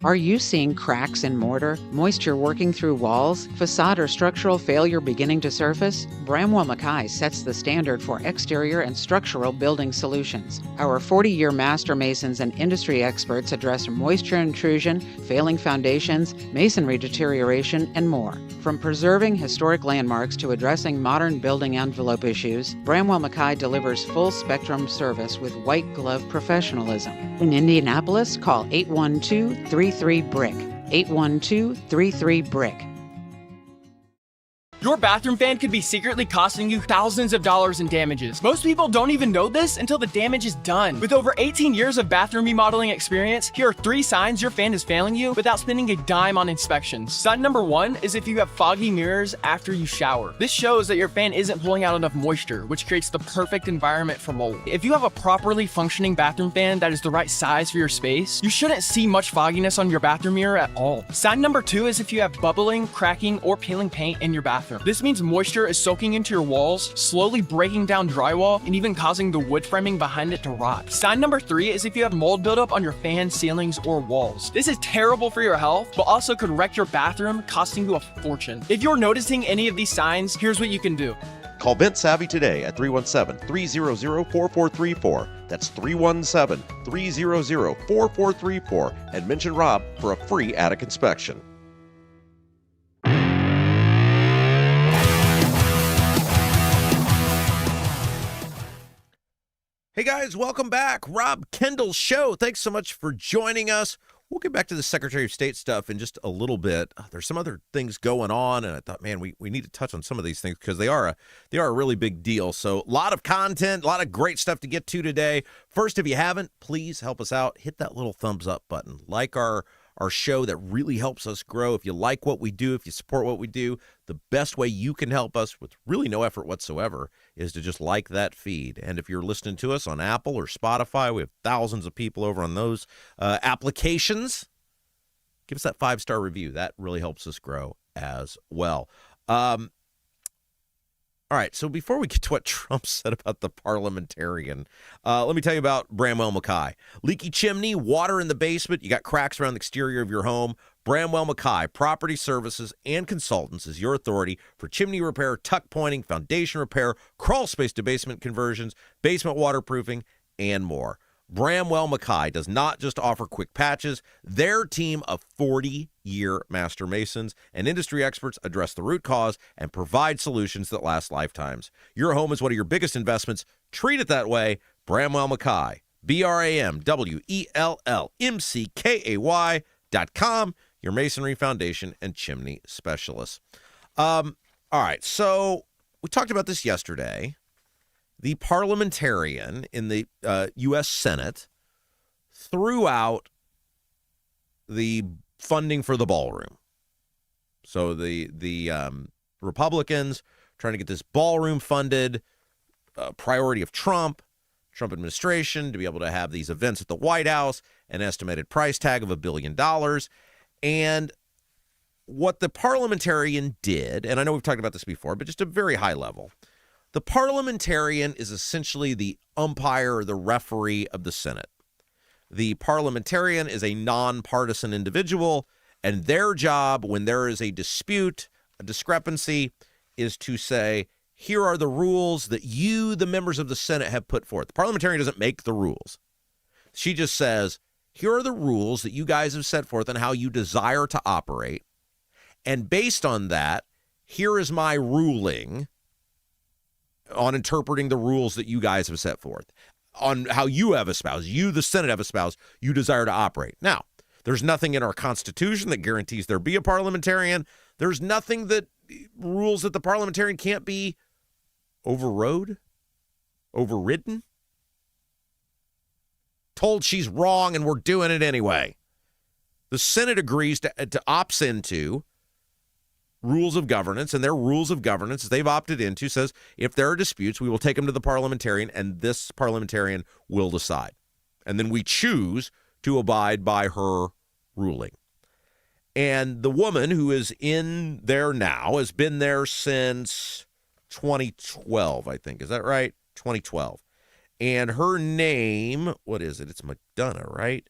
Are you seeing cracks in mortar, moisture working through walls, facade or structural failure beginning to surface? Bramwell Mackay sets the standard for exterior and structural building solutions. Our 40-year master masons and industry experts address moisture intrusion, failing foundations, masonry deterioration, and more. From preserving historic landmarks to addressing modern building envelope issues, Bramwell Mackay delivers full-spectrum service with white-glove professionalism. In Indianapolis, call 812-33-BRICK. 812-33-BRICK. Your bathroom fan could be secretly costing you thousands of dollars in damages. Most people don't even know this until the damage is done. With over 18 years of bathroom remodeling experience, here are 3 signs your fan is failing you without spending a dime on inspections. Sign number 1 is if you have foggy mirrors after you shower. This shows that your fan isn't pulling out enough moisture, which creates the perfect environment for mold. If you have a properly functioning bathroom fan that is the right size for your space, you shouldn't see much fogginess on your bathroom mirror at all. Sign number 2 is if you have bubbling, cracking, or peeling paint in your bathroom. This means moisture is soaking into your walls, slowly breaking down drywall, and even causing the wood framing behind it to rot. Sign number 3 is if you have mold buildup on your fan, ceilings, or walls. This is terrible for your health, but also could wreck your bathroom, costing you a fortune. If you're noticing any of these signs, here's what you can do. Call Vent Savvy today at 317-300-4434. That's 317-300-4434 and mention Rob for a free attic inspection. Hey guys, welcome back. Rob Kendall Show. Thanks so much for joining us. We'll get back to the Secretary of State stuff in just a little bit. There's some other things going on, and I thought, man, we need to touch on some of these things because they are a really big deal. So a lot of content, a lot of great stuff to get to today. First, if you haven't, please help us out. Hit that little thumbs up button. Like our show, that really helps us grow. If you like what we do, if you support what we do, the best way you can help us with really no effort whatsoever is to just like that feed. And if you're listening to us on Apple or Spotify, we have thousands of people over on those applications. Give us that 5-star review. That really helps us grow as well. All right, so before we get to what Trump said about the parliamentarian, let me tell you about Bramwell Mackay. Leaky chimney, water in the basement, you got cracks around the exterior of your home. Bramwell Mackay Property Services and Consultants is your authority for chimney repair, tuck pointing, foundation repair, crawl space to basement conversions, basement waterproofing, and more. Bramwell Mackay does not just offer quick patches. Their team of 40-year master masons and industry experts address the root cause and provide solutions that last lifetimes. Your home is one of your biggest investments. Treat it that way. Bramwell Mackay, BRAMWELLMCKAY.com, your masonry, foundation, and chimney specialist. All right, so we talked about this yesterday. The parliamentarian in the U.S. Senate threw out the funding for the ballroom. So the Republicans trying to get this ballroom funded, priority of Trump administration, to be able to have these events at the White House, an estimated price tag of $1 billion. And what the parliamentarian did, and I know we've talked about this before, but just a very high level, the parliamentarian is essentially the umpire or the referee of the Senate. The parliamentarian is a nonpartisan individual, and their job when there is a dispute, a discrepancy, is to say, here are the rules that you, the members of the Senate, have put forth. The parliamentarian doesn't make the rules. She just says, here are the rules that you guys have set forth and how you desire to operate. And based on that, here is my ruling on interpreting the rules that you guys have set forth, on how you have espoused, you, the Senate, have espoused, you desire to operate. Now, there's nothing in our Constitution that guarantees there be a parliamentarian. There's nothing that rules that the parliamentarian can't be overrode, overridden, told she's wrong and we're doing it anyway. The Senate agrees to opts into rules of governance, and their rules of governance they've opted into says if there are disputes, we will take them to the parliamentarian, and this parliamentarian will decide. And then we choose to abide by her ruling. And the woman who is in there now has been there since 2012, I think. Is that right? 2012. And her name, what is it? It's McDonough, right?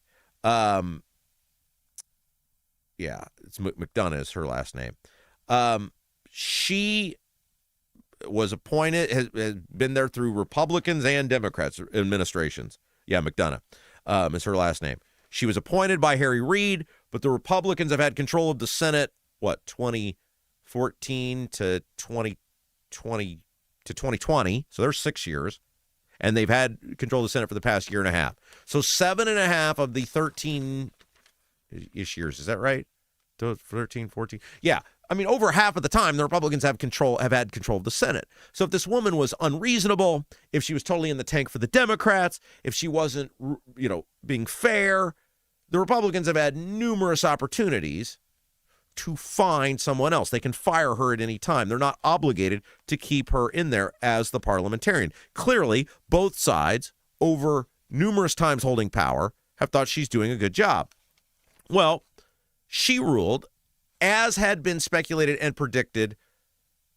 Yeah, it's McDonough is her last name. She was appointed, has been there through Republicans and Democrats administrations. Yeah, McDonough is her last name. She was appointed by Harry Reid, but the Republicans have had control of the Senate, 2014 to 2020 to 2020. So there's 6 years. And they've had control of the Senate for the past year and a half. So 7.5 of the 13-ish years. Is that right? 13, 14? Yeah. I mean, over half of the time, the Republicans have had control of the Senate. So if this woman was unreasonable, if she was totally in the tank for the Democrats, if she wasn't, being fair, the Republicans have had numerous opportunities to find someone else. They can fire her at any time. They're not obligated to keep her in there as the parliamentarian. Clearly, both sides, over numerous times holding power, have thought she's doing a good job. Well, she ruled, as had been speculated and predicted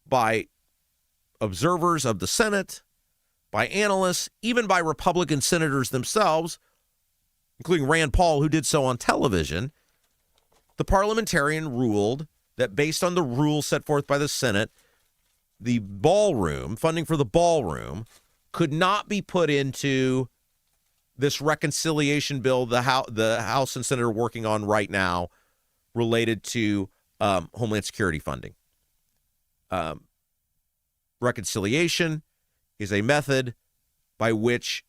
by observers of the Senate, by analysts, even by Republican senators themselves, including Rand Paul, who did so on television. The parliamentarian ruled that based on the rules set forth by the Senate, the ballroom, funding for the ballroom, could not be put into this reconciliation bill the House and Senate are working on right now related to Homeland Security funding. Reconciliation is a method by which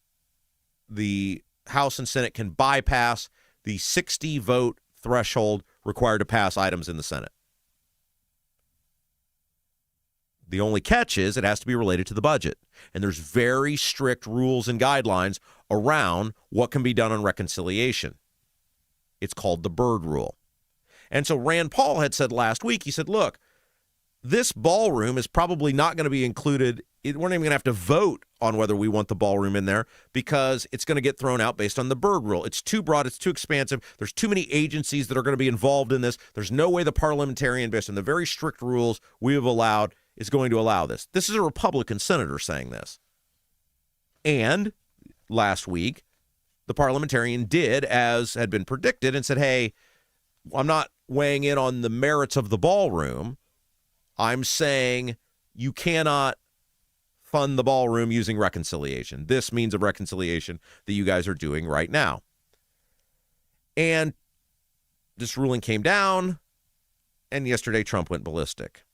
the House and Senate can bypass the 60-vote threshold required to pass items in the Senate. The only catch is it has to be related to the budget. And there's very strict rules and guidelines around what can be done on reconciliation. It's called the Byrd Rule. And so Rand Paul had said last week, he said, look, this ballroom is probably not going to be included. We're not even going to have to vote on whether we want the ballroom in there because it's going to get thrown out based on the Byrd Rule. It's too broad. It's too expansive. There's too many agencies that are going to be involved in this. There's no way the parliamentarian, based on the very strict rules we have allowed, is going to allow this. This is a Republican senator saying this. And last week, the parliamentarian did, as had been predicted, and said, hey, I'm not weighing in on the merits of the ballroom. I'm saying you cannot fund the ballroom using reconciliation. This means of reconciliation that you guys are doing right now. And this ruling came down, and yesterday Trump went ballistic.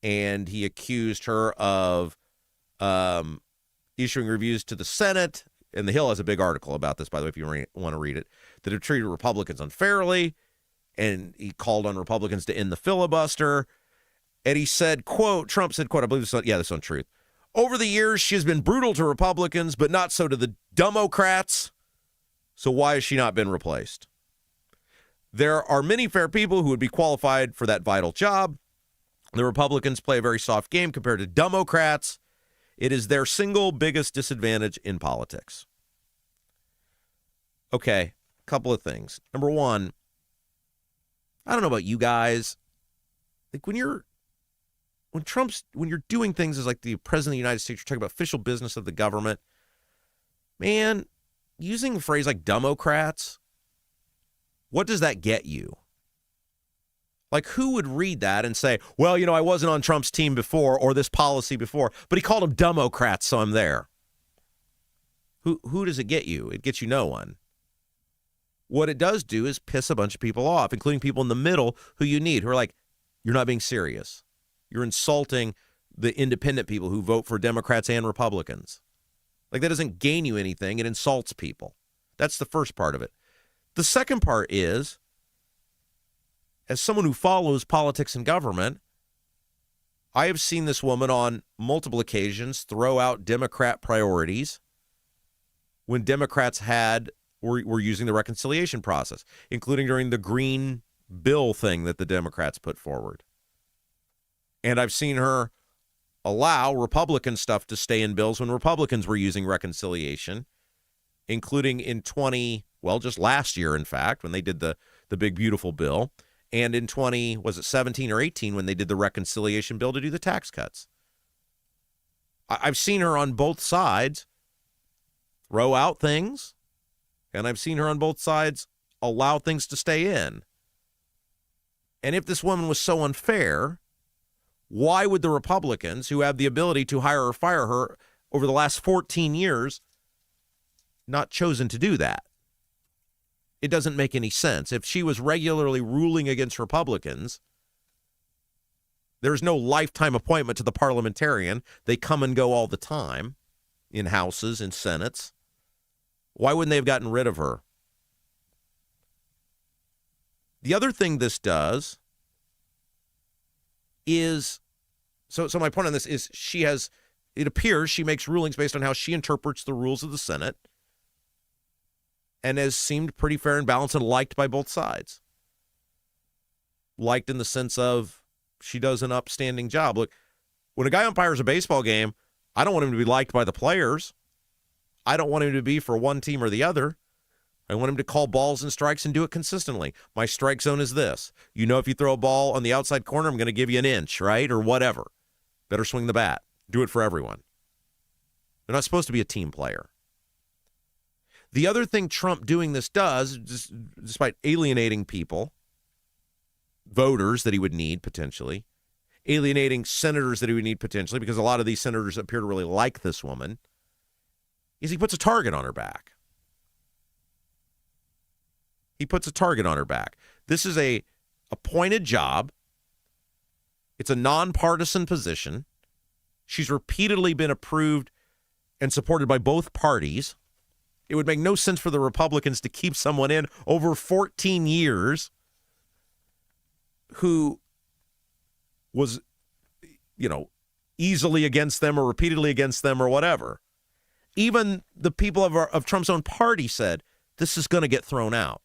And he accused her of issuing reviews to the Senate. And The Hill has a big article about this, by the way, if you want to read it, that have treated Republicans unfairly. And he called on Republicans to end the filibuster. And he said, quote, Trump said, quote, I believe this is on Truth. Over the years, she has been brutal to Republicans, but not so to the Democrats. So why has she not been replaced? There are many fair people who would be qualified for that vital job. The Republicans play a very soft game compared to Democrats. It is their single biggest disadvantage in politics. Okay, a couple of things. Number one, I don't know about you guys. Like when you're doing things as like the president of the United States, you're talking about official business of the government. Man, using a phrase like Democrats, what does that get you? Like, who would read that and say, well, I wasn't on Trump's team before or this policy before, but he called them Democrats, so I'm there. Who does it get you? It gets you no one. What it does do is piss a bunch of people off, including people in the middle who you need, who are like, you're not being serious. You're insulting the independent people who vote for Democrats and Republicans. Like, that doesn't gain you anything. It insults people. That's the first part of it. The second part is, as someone who follows politics and government, I have seen this woman on multiple occasions throw out Democrat priorities when Democrats were using the reconciliation process, including during the green bill thing that the Democrats put forward. And I've seen her allow Republican stuff to stay in bills when Republicans were using reconciliation, including in just last year, in fact, when they did the big, beautiful bill. And in 17 or 18 when they did the reconciliation bill to do the tax cuts. I've seen her on both sides throw out things, and I've seen her on both sides allow things to stay in. And if this woman was so unfair, why would the Republicans, who have the ability to hire or fire her over the last 14 years, not chosen to do that? It doesn't make any sense. If she was regularly ruling against Republicans, there's no lifetime appointment to the parliamentarian. They come and go all the time in houses, in senates. Why wouldn't they have gotten rid of her? The other thing this does is, so my point on this is it appears she makes rulings based on how she interprets the rules of the Senate and has seemed pretty fair and balanced and liked by both sides. Liked in the sense of she does an upstanding job. Look, when a guy umpires a baseball game, I don't want him to be liked by the players. I don't want him to be for one team or the other. I want him to call balls and strikes and do it consistently. My strike zone is this. You know, if you throw a ball on the outside corner, I'm going to give you an inch, right? Or whatever. Better swing the bat. Do it for everyone. They're not supposed to be a team player. The other thing Trump doing this does, despite alienating people, voters that he would need potentially, alienating senators that he would need potentially, because a lot of these senators appear to really like this woman, is he puts a target on her back. He puts a target on her back. This is a appointed job. It's a nonpartisan position. She's repeatedly been approved and supported by both parties. It would make no sense for the Republicans to keep someone in over 14 years who was, easily against them or repeatedly against them or whatever. Even the people of Trump's own party said, this is going to get thrown out.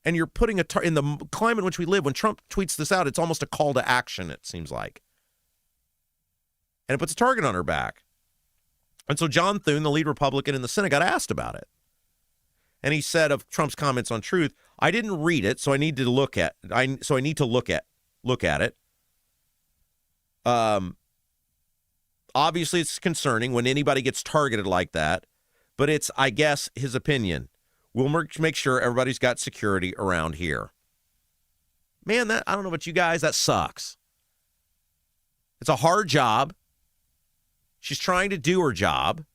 And you're putting in the climate in which we live, when Trump tweets this out, it's almost a call to action, it seems like. And it puts a target on her back. And so John Thune, the lead Republican in the Senate, got asked about it. And he said of Trump's comments on truth, I didn't read it, so I need to look at it. Obviously, it's concerning when anybody gets targeted like that, but it's, I guess, his opinion. We'll make sure everybody's got security around here. Man, I don't know about you guys, that sucks. It's a hard job. She's trying to do her job.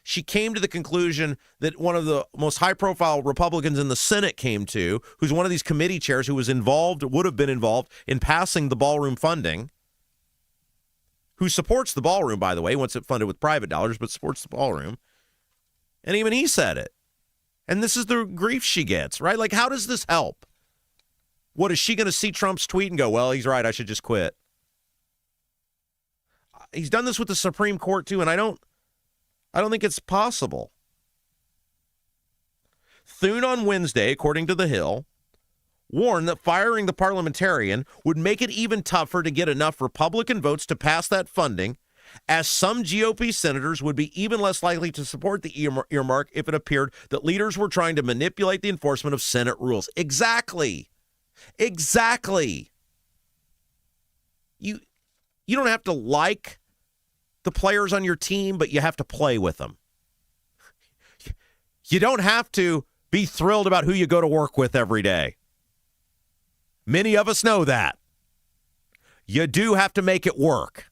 She came to the conclusion that one of the most high-profile Republicans in the Senate came to, who's one of these committee chairs who would have been involved in passing the ballroom funding, who supports the ballroom, by the way, wants it funded with private dollars, but supports the ballroom. And even he said it. And this is the grief she gets, right? Like, how does this help? What, is she going to see Trump's tweet and go, well, he's right, I should just quit? He's done this with the Supreme Court, too, and I don't think it's possible. Thune on Wednesday, according to The Hill, warned that firing the parliamentarian would make it even tougher to get enough Republican votes to pass that funding, as some GOP senators would be even less likely to support the earmark if it appeared that leaders were trying to manipulate the enforcement of Senate rules. Exactly. You don't have to like the players on your team, but you have to play with them. You don't have to be thrilled about who you go to work with every day. Many of us know that. You do have to make it work.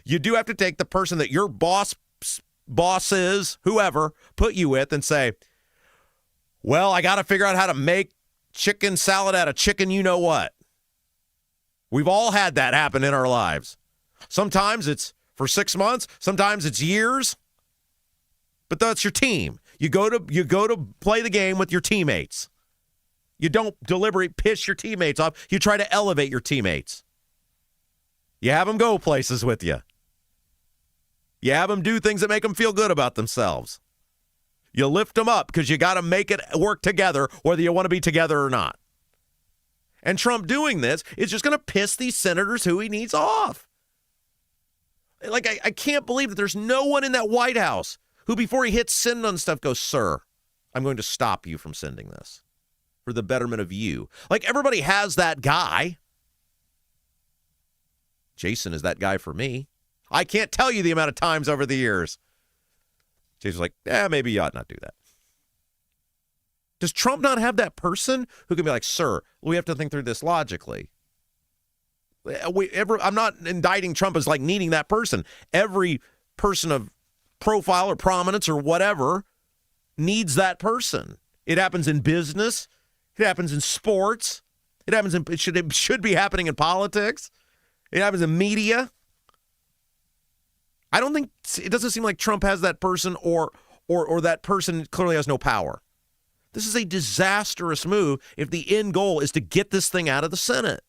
You do have to take the person that your bosses, whoever, put you with and say, well, I got to figure out how to make chicken salad out of chicken you-know-what. We've all had that happen in our lives. Sometimes it's for 6 months. Sometimes it's years. But that's your team. You go to play the game with your teammates. You don't deliberately piss your teammates off. You try to elevate your teammates. You have them go places with you. You have them do things that make them feel good about themselves. You lift them up because you got to make it work together, whether you want to be together or not. And Trump doing this is just going to piss these senators who he needs off. Like, I can't believe that there's no one in that White House who, before he hits send on stuff, goes, sir, I'm going to stop you from sending this for the betterment of you. Like, everybody has that guy. Jason is that guy for me. I can't tell you the amount of times over the years Jason's like, maybe you ought not do that. Does Trump not have that person who can be like, sir, we have to think through this logically? I'm not indicting Trump as like needing that person. Every person of profile or prominence or whatever needs that person. It happens in business. It happens in sports. It should be happening in politics. It happens in media. It doesn't seem like Trump has that person or that person clearly has no power. This is a disastrous move if the end goal is to get this thing out of the Senate.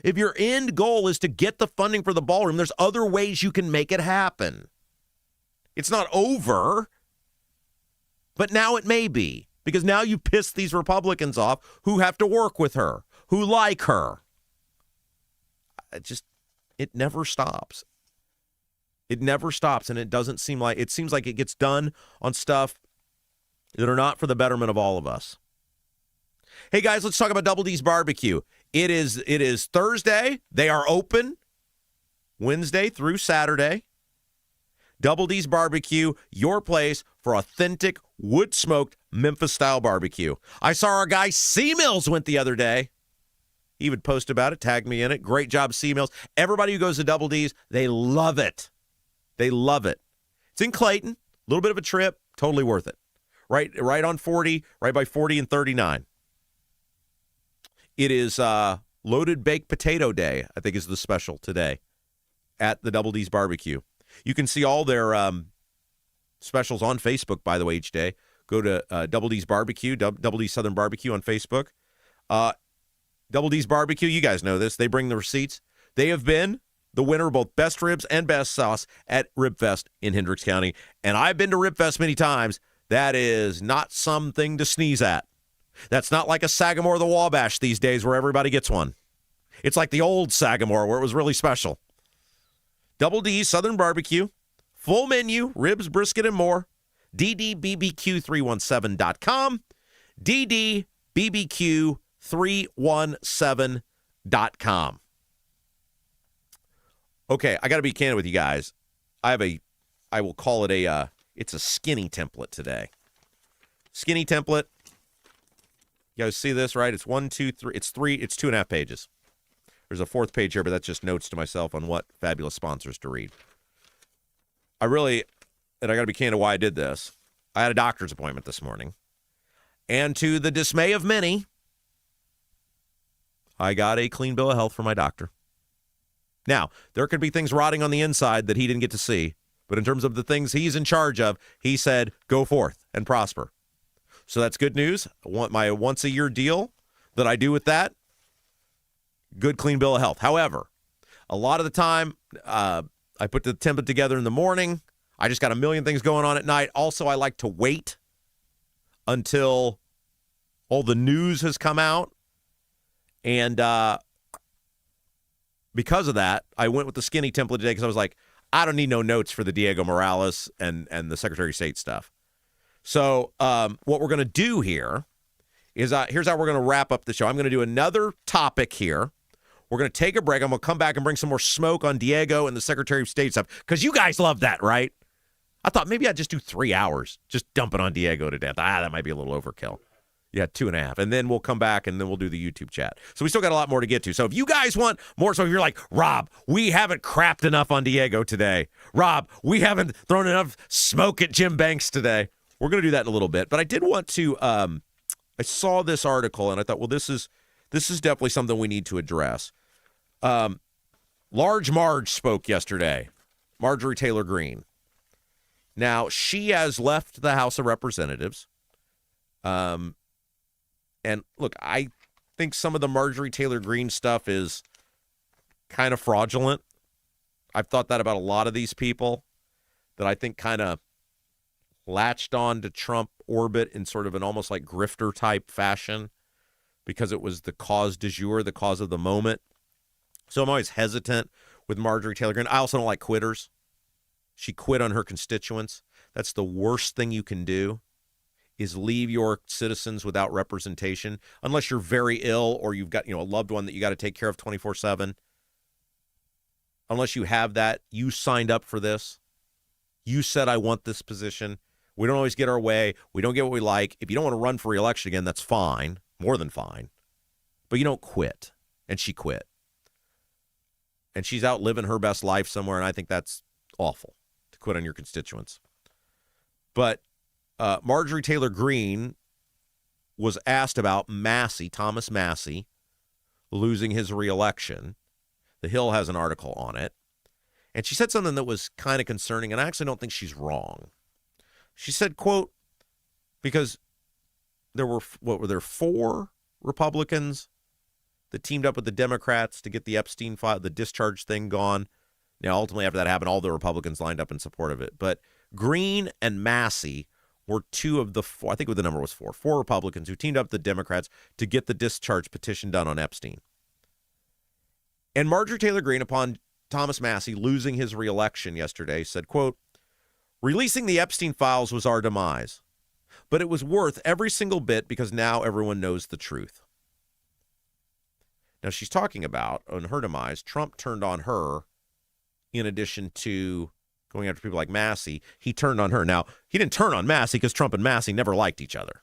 If your end goal is to get the funding for the ballroom, there's other ways you can make it happen. It's not over, but now it may be, because now you pissed these Republicans off who have to work with her, who like her. It never stops. It never stops, and it seems like it gets done on stuff that are not for the betterment of all of us. Hey guys, let's talk about Double D's Barbecue. It is Thursday. They are open Wednesday through Saturday. Double D's Barbecue, your place for authentic wood-smoked Memphis-style barbecue. I saw our guy C Mills went the other day. He would post about it, tag me in it. Great job, C Mills. Everybody who goes to Double D's, they love it. They love it. It's in Clayton. A little bit of a trip. Totally worth it. Right on 40, right by 40 and 39. It is Loaded Baked Potato Day, I think is the special today at the Double D's Barbecue. You can see all their specials on Facebook, by the way, each day. Go to Double D's Barbecue, Double D's Southern Barbecue on Facebook. Double D's Barbecue, you guys know this. They bring the receipts. They have been the winner of both Best Ribs and Best Sauce at Ribfest in Hendricks County. And I've been to Ribfest many times. That is not something to sneeze at. That's not like a Sagamore the Wabash these days where everybody gets one. It's like the old Sagamore where it was really special. Double D's Southern Barbecue, full menu, ribs, brisket, and more. DDBBQ317.com. DDBBQ317.com. Okay, I got to be candid with you guys. I will call it it's a skinny template today. Skinny template. You guys see this, right? It's 1, 2, 3. It's 2.5 pages. There's a fourth page here, but that's just notes to myself on what fabulous sponsors to read. And I got to be candid why I did this. I had a doctor's appointment this morning. And to the dismay of many, I got a clean bill of health from my doctor. Now, there could be things rotting on the inside that he didn't get to see. But in terms of the things he's in charge of, he said, go forth and prosper. So that's good news. I want my once-a-year deal that I do with that. Good, clean bill of health. However, a lot of the time, I put the template together in the morning. I just got a million things going on at night. Also, I like to wait until all the news has come out. And because of that, I went with the skinny template today because I was like, I don't need no notes for the Diego Morales and the Secretary of State stuff. So what we're going to do here is here's how we're going to wrap up the show. I'm going to do another topic here. We're going to take a break. I'm going to come back and bring some more smoke on Diego and the Secretary of State stuff because you guys love that, right? I thought maybe I'd just do 3 hours, just dumping on Diego to death. That might be a little overkill. Yeah, 2.5. And then we'll come back and then we'll do the YouTube chat. So we still got a lot more to get to. So if you guys want more, so if you're like, Rob, we haven't crapped enough on Diego today. Rob, we haven't thrown enough smoke at Jim Banks today. We're going to do that in a little bit. But I did want to, I saw this article and I thought, well, this is definitely something we need to address. Large Marge spoke yesterday, Marjorie Taylor Greene. Now, she has left the House of Representatives. And look, I think some of the Marjorie Taylor Greene stuff is kind of fraudulent. I've thought that about a lot of these people that I think kind of latched on to Trump orbit in sort of an almost like grifter type fashion because it was the cause du jour, the cause of the moment. So I'm always hesitant with Marjorie Taylor Greene. I also don't like quitters. She quit on her constituents. That's the worst thing you can do, is leave your citizens without representation, unless you're very ill or you've got, a loved one that you got to take care of 24/7. Unless you have that, you signed up for this. You said, I want this position. We don't always get our way. We don't get what we like. If you don't want to run for re-election again, that's fine, more than fine. But you don't quit. And she quit. And she's out living her best life somewhere, and I think that's awful to quit on your constituents. But Marjorie Taylor Greene was asked about Massie, Thomas Massie, losing his re-election. The Hill has an article on it. And she said something that was kind of concerning, and I actually don't think she's wrong. She said, quote, because there were, 4 Republicans that teamed up with the Democrats to get the Epstein file, the discharge thing gone. Now, ultimately, after that happened, all the Republicans lined up in support of it. But Greene and Massie were 2 of the 4, I think the number was 4 Republicans who teamed up with the Democrats to get the discharge petition done on Epstein. And Marjorie Taylor Greene, upon Thomas Massie losing his re-election yesterday, said, quote, releasing the Epstein files was our demise, but it was worth every single bit because now everyone knows the truth. Now, she's talking about, on her demise, Trump turned on her in addition to going after people like Massie. He turned on her. Now, he didn't turn on Massie because Trump and Massie never liked each other.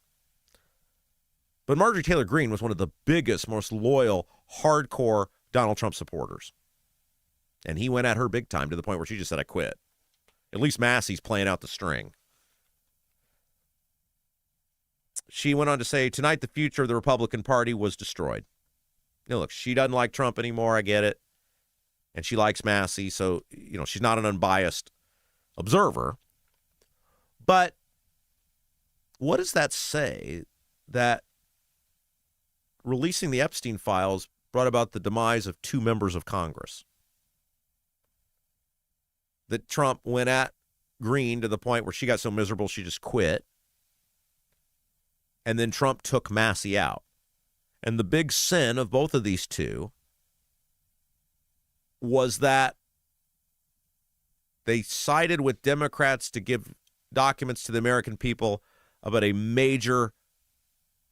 But Marjorie Taylor Greene was one of the biggest, most loyal, hardcore Donald Trump supporters. And he went at her big time to the point where she just said, I quit. At least Massie's playing out the string. She went on to say, tonight the future of the Republican Party was destroyed. Now, look, she doesn't like Trump anymore. I get it. And she likes Massie, so, she's not an unbiased observer. But what does that say that releasing the Epstein files brought about the demise of 2 members of Congress? That Trump went at Greene to the point where she got so miserable she just quit. And then Trump took Massie out. And the big sin of both of these 2 was that they sided with Democrats to give documents to the American people about a major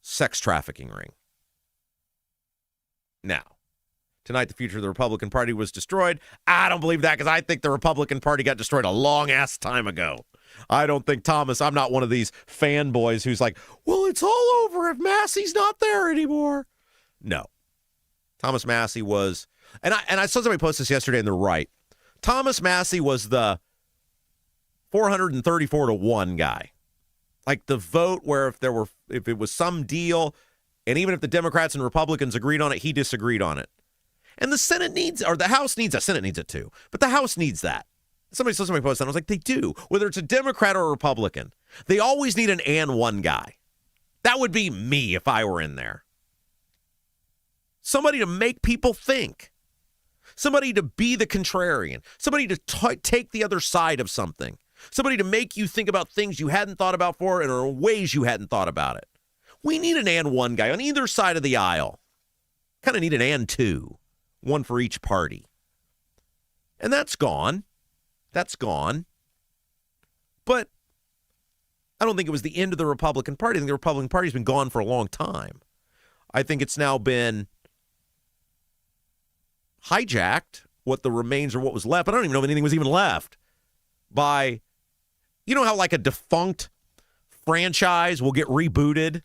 sex trafficking ring. Now, tonight the future of the Republican Party was destroyed. I don't believe that because I think the Republican Party got destroyed a long-ass time ago. I don't think I'm not one of these fanboys who's like, well, it's all over if Massie's not there anymore. No. Thomas Massie was, and I saw somebody post this yesterday, and they're right. Thomas Massie was the 434-1 guy. Like the vote where if it was some deal, and even if the Democrats and Republicans agreed on it, he disagreed on it. And the Senate needs, or the House needs, the Senate needs it too, but the House needs that. Somebody saw somebody post that, and I was like, they do. Whether it's a Democrat or a Republican, they always need an and one guy. That would be me if I were in there. Somebody to make people think. Somebody to be the contrarian. Somebody to take the other side of something. Somebody to make you think about things you hadn't thought about before and or ways you hadn't thought about it. We need an and one guy on either side of the aisle. Kind of need an and 2. One for each party. And that's gone. That's gone. But I don't think it was the end of the Republican Party. I think the Republican Party's been gone for a long time. I think it's now been hijacked, what the remains or what was left. But I don't even know if anything was even left by, how like a defunct franchise will get rebooted?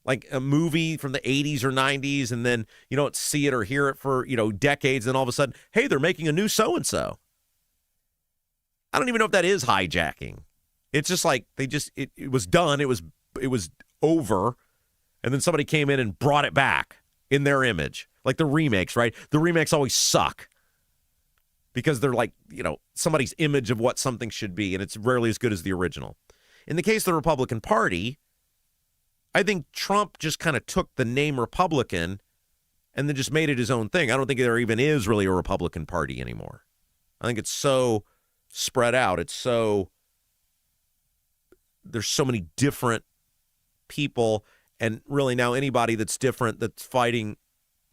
Like a movie from the 80s or 90s, and then you don't see it or hear it for, decades, and then all of a sudden, hey, they're making a new so-and-so. I don't even know if that is hijacking. It's just like it was done, it was over, and then somebody came in and brought it back in their image. Like the remakes, right? The remakes always suck because they're like, somebody's image of what something should be, and it's rarely as good as the original. In the case of the Republican Party, I think Trump just kind of took the name Republican and then just made it his own thing. I don't think there even is really a Republican Party anymore. I think it's so spread out. There's so many different people, and really now anybody that's different that's fighting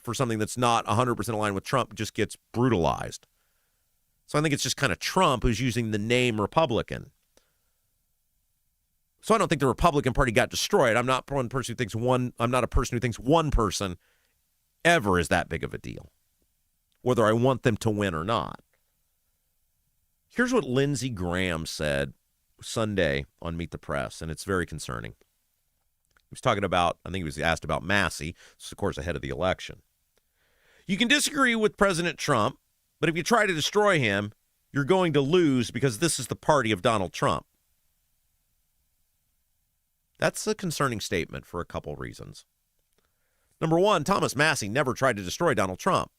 for something that's not 100% aligned with Trump just gets brutalized. So I think it's just kind of Trump who's using the name Republican. So I don't think the Republican Party got destroyed. I'm not one person who thinks I'm not a person who thinks one person ever is that big of a deal, whether I want them to win or not. Here's what Lindsey Graham said, Sunday on Meet the Press, and it's very concerning. He was talking about, I think he was asked about Massie, this is, of course, ahead of the election. You can disagree with President Trump, but if you try to destroy him, you're going to lose because this is the party of Donald Trump. That's a concerning statement for a couple reasons. Number one, Thomas Massie never tried to destroy Donald Trump.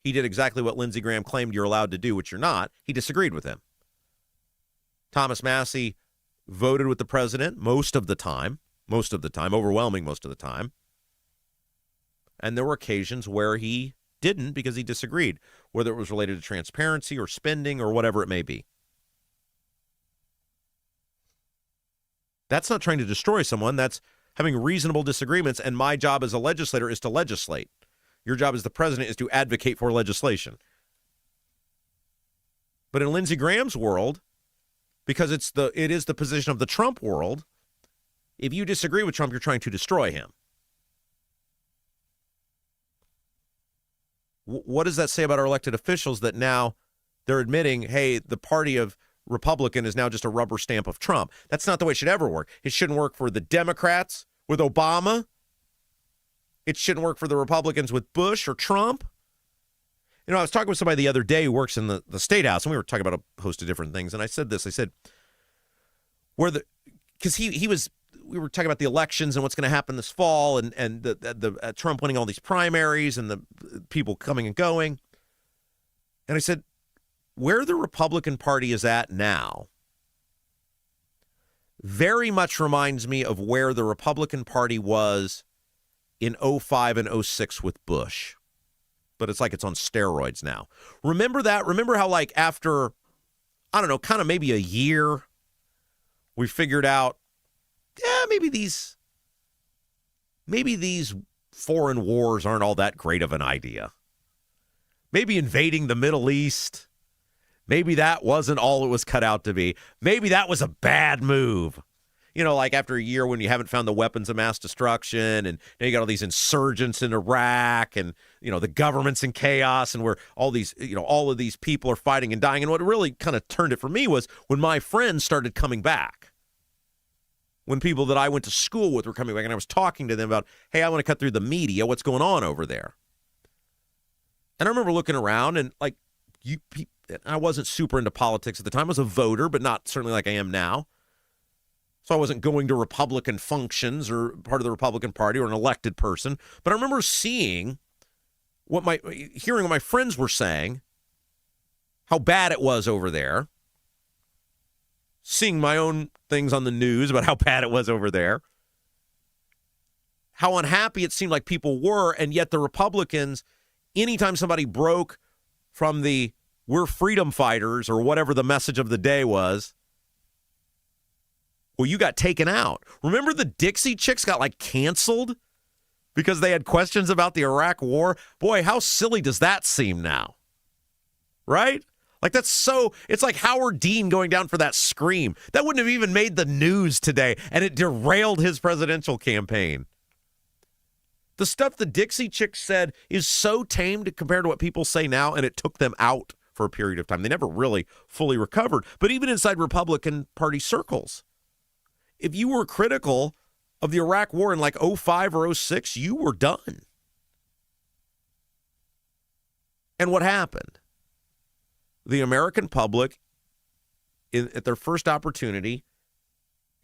He did exactly what Lindsey Graham claimed you're allowed to do, which you're not. He disagreed with him. Thomas Massie voted with the president most of the time, overwhelming most of the time. And there were occasions where he didn't because he disagreed, whether it was related to transparency or spending or whatever it may be. That's not trying to destroy someone. That's having reasonable disagreements, and my job as a legislator is to legislate. Your job as the president is to advocate for legislation. But in Lindsey Graham's world, because it is the position of the Trump world, if you disagree with Trump, you're trying to destroy him. What does that say about our elected officials that now they're admitting, hey, the party of Republican is now just a rubber stamp of Trump? That's not the way it should ever work. It shouldn't work for the Democrats with Obama. It shouldn't work for the Republicans with Bush or Trump. You know, I was talking with somebody the other day who works in the State House, and we were talking about a host of different things. And I said this, because we were talking about the elections and what's going to happen this fall and the Trump winning all these primaries and the people coming and going. And I said, where the Republican Party is at now very much reminds me of where the Republican Party was in 2005 and 2006 with Bush. But it's like it's on steroids now. Remember that? Remember how, like, after, I don't know, kind of maybe a year, we figured out, maybe these foreign wars aren't all that great of an idea. Maybe invading the Middle East, maybe that wasn't all it was cut out to be. Maybe that was a bad move. You know, like after a year when you haven't found the weapons of mass destruction and now you got all these insurgents in Iraq and, you know, the government's in chaos and where all of these people are fighting and dying. And what really kind of turned it for me was when my friends started coming back. When people that I went to school with were coming back and I was talking to them about, hey, I want to cut through the media. What's going on over there? And I remember looking around and like I wasn't super into politics at the time. I was a voter, but not certainly like I am now. So I wasn't going to Republican functions or part of the Republican Party or an elected person. But I remember hearing what my friends were saying, how bad it was over there, seeing my own things on the news about how bad it was over there, how unhappy it seemed like people were, and yet the Republicans, anytime somebody broke from the we're freedom fighters or whatever the message of the day was, well, you got taken out. Remember the Dixie Chicks got like canceled because they had questions about the Iraq war? Boy, how silly does that seem now? Right? Like it's like Howard Dean going down for that scream. That wouldn't have even made the news today, and it derailed his presidential campaign. The stuff the Dixie Chicks said is so tame compared to what people say now, and it took them out for a period of time. They never really fully recovered. But even inside Republican Party circles, if you were critical of the Iraq war in like 2005 or 2006, you were done. And what happened? The American public, at their first opportunity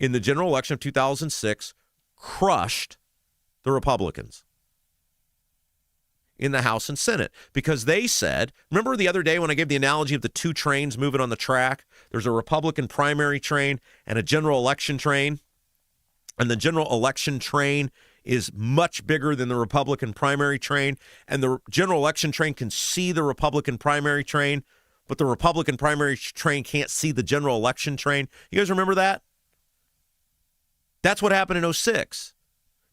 in the general election of 2006, crushed the Republicans in the House and Senate because they said, remember the other day when I gave the analogy of the two trains moving on the track? There's a Republican primary train and a general election train. And the general election train is much bigger than the Republican primary train. And the general election train can see the Republican primary train, but the Republican primary train can't see the general election train. You guys remember that? That's what happened in 2006.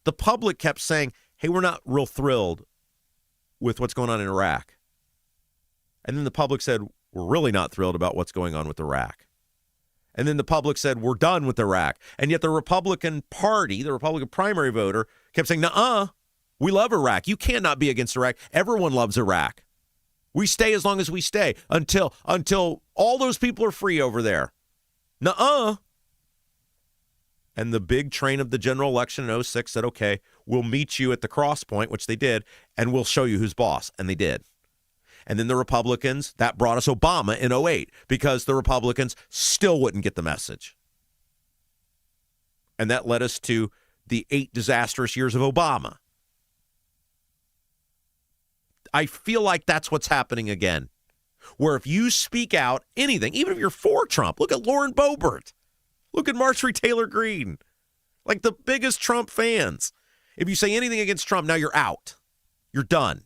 The public kept saying, hey, we're not real thrilled with what's going on in Iraq. And then the public said, we're really not thrilled about what's going on with Iraq. And then the public said, we're done with Iraq. And yet the Republican Party, the Republican primary voter, kept saying, nuh-uh, we love Iraq. You cannot be against Iraq. Everyone loves Iraq. We stay as long as we stay until all those people are free over there. Nuh-uh. And the big train of the general election in 06 said, okay, we'll meet you at the cross point, which they did, and we'll show you who's boss. And they did. And then the Republicans, that brought us Obama in 08 because the Republicans still wouldn't get the message. And that led us to the 8 disastrous years of Obama. I feel like that's what's happening again, where if you speak out anything, even if you're for Trump, look at Lauren Boebert. Look at Marjorie Taylor Greene, like the biggest Trump fans. If you say anything against Trump, now you're out. You're done.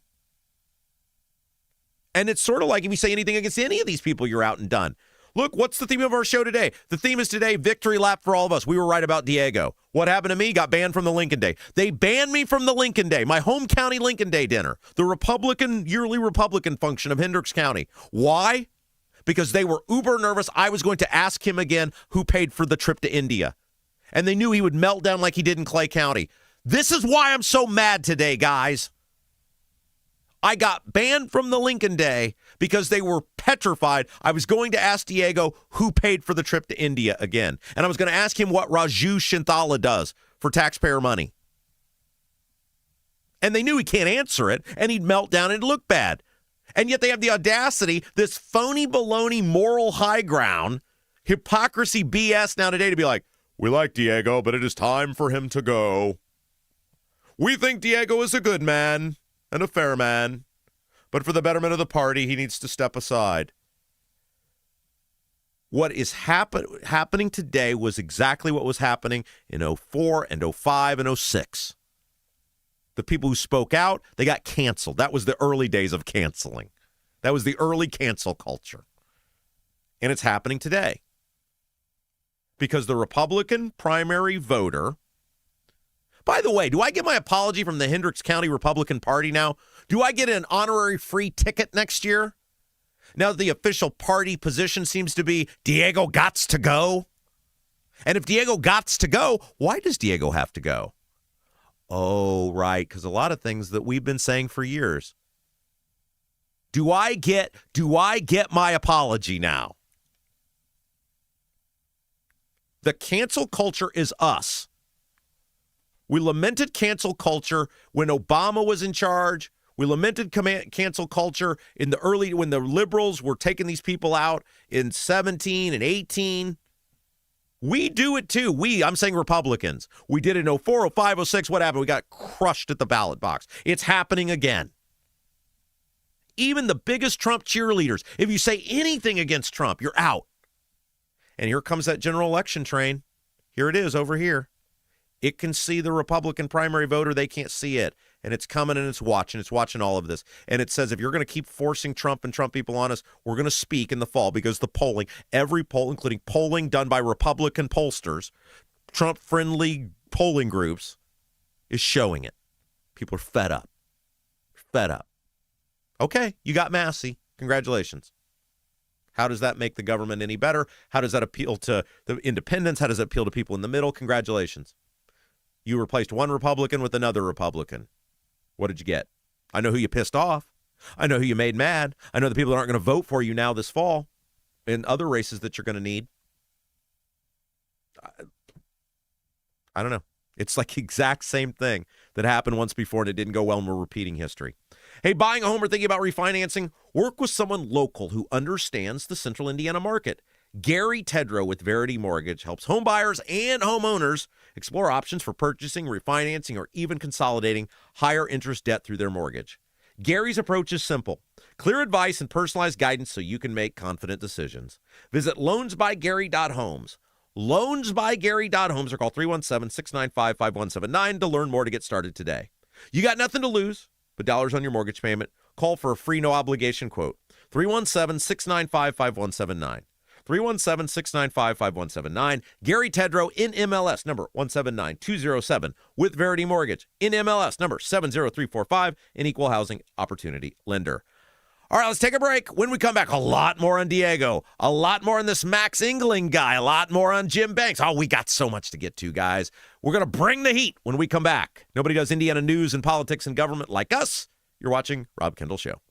And it's sort of like if you say anything against any of these people, you're out and done. Look, what's the theme of our show today? The theme is today, victory lap for all of us. We were right about Diego. What happened to me? Got banned from the Lincoln Day. They banned me from the Lincoln Day, my home county Lincoln Day dinner, the yearly Republican function of Hendricks County. Why? Because they were uber nervous. I was going to ask him again who paid for the trip to India. And they knew he would melt down like he did in Clay County. This is why I'm so mad today, guys. I got banned from the Lincoln Day because they were petrified. I was going to ask Diego who paid for the trip to India again. And I was going to ask him what Raju Shinthala does for taxpayer money. And they knew he can't answer it, and he'd melt down and it'd look bad. And yet they have the audacity, this phony baloney moral high ground, hypocrisy BS now today to be like, we like Diego, but it is time for him to go. We think Diego is a good man and a fair man, but for the betterment of the party, he needs to step aside. What is happening today was exactly what was happening in 04 and 05 and 06. The people who spoke out, they got canceled. That was the early days of canceling. That was the early cancel culture. And it's happening today. Because the Republican primary voter, by the way, do I get my apology from the Hendricks County Republican Party now? Do I get an honorary free ticket next year? Now that the official party position seems to be Diego gots to go. And if Diego gots to go, why does Diego have to go? Oh, right, because a lot of things that we've been saying for years. Do I get my apology now? The cancel culture is us. We lamented cancel culture when Obama was in charge. We lamented cancel culture in the early, when the liberals were taking these people out in 17 and 18. We do it too. I'm saying Republicans. We did it in 04, 05, 06. What happened? We got crushed at the ballot box. It's happening again. Even the biggest Trump cheerleaders, if you say anything against Trump, you're out. And here comes that general election train. Here it is over here. It can see the Republican primary voter. They can't see it. And it's coming and it's watching all of this. And it says if you're going to keep forcing Trump and Trump people on us, we're going to speak in the fall because the polling, every poll, including polling done by Republican pollsters, Trump-friendly polling groups, is showing it. People are fed up. Fed up. Okay, you got Massie. Congratulations. How does that make the government any better? How does that appeal to the independents? How does that appeal to people in the middle? Congratulations. You replaced one Republican with another Republican. What did you get? I know who you pissed off. I know who you made mad. I know the people that aren't going to vote for you now this fall in other races that you're going to need. I don't know. It's like the exact same thing that happened once before and it didn't go well and we're repeating history. Hey, buying a home or thinking about refinancing? Work with someone local who understands the central Indiana market. Gary Tedrow with Verity Mortgage helps home buyers and homeowners explore options for purchasing, refinancing, or even consolidating higher interest debt through their mortgage. Gary's approach is simple. Clear advice and personalized guidance so you can make confident decisions. Visit loansbygary.homes. Loansbygary.homes or call 317-695-5179 to learn more to get started today. You got nothing to lose but dollars on your mortgage payment. Call for a free no-obligation quote. 317-695-5179. 317-695-5179. Gary Tedrow in MLS number 179207 with Verity Mortgage in MLS number 70345, an equal housing opportunity lender. All right, let's take a break. When we come back, a lot more on Diego, a lot more on this Max Engling guy, a lot more on Jim Banks. Oh, we got so much to get to, guys. We're going to bring the heat when we come back. Nobody does Indiana news and politics and government like us. You're watching Rob Kendall Show.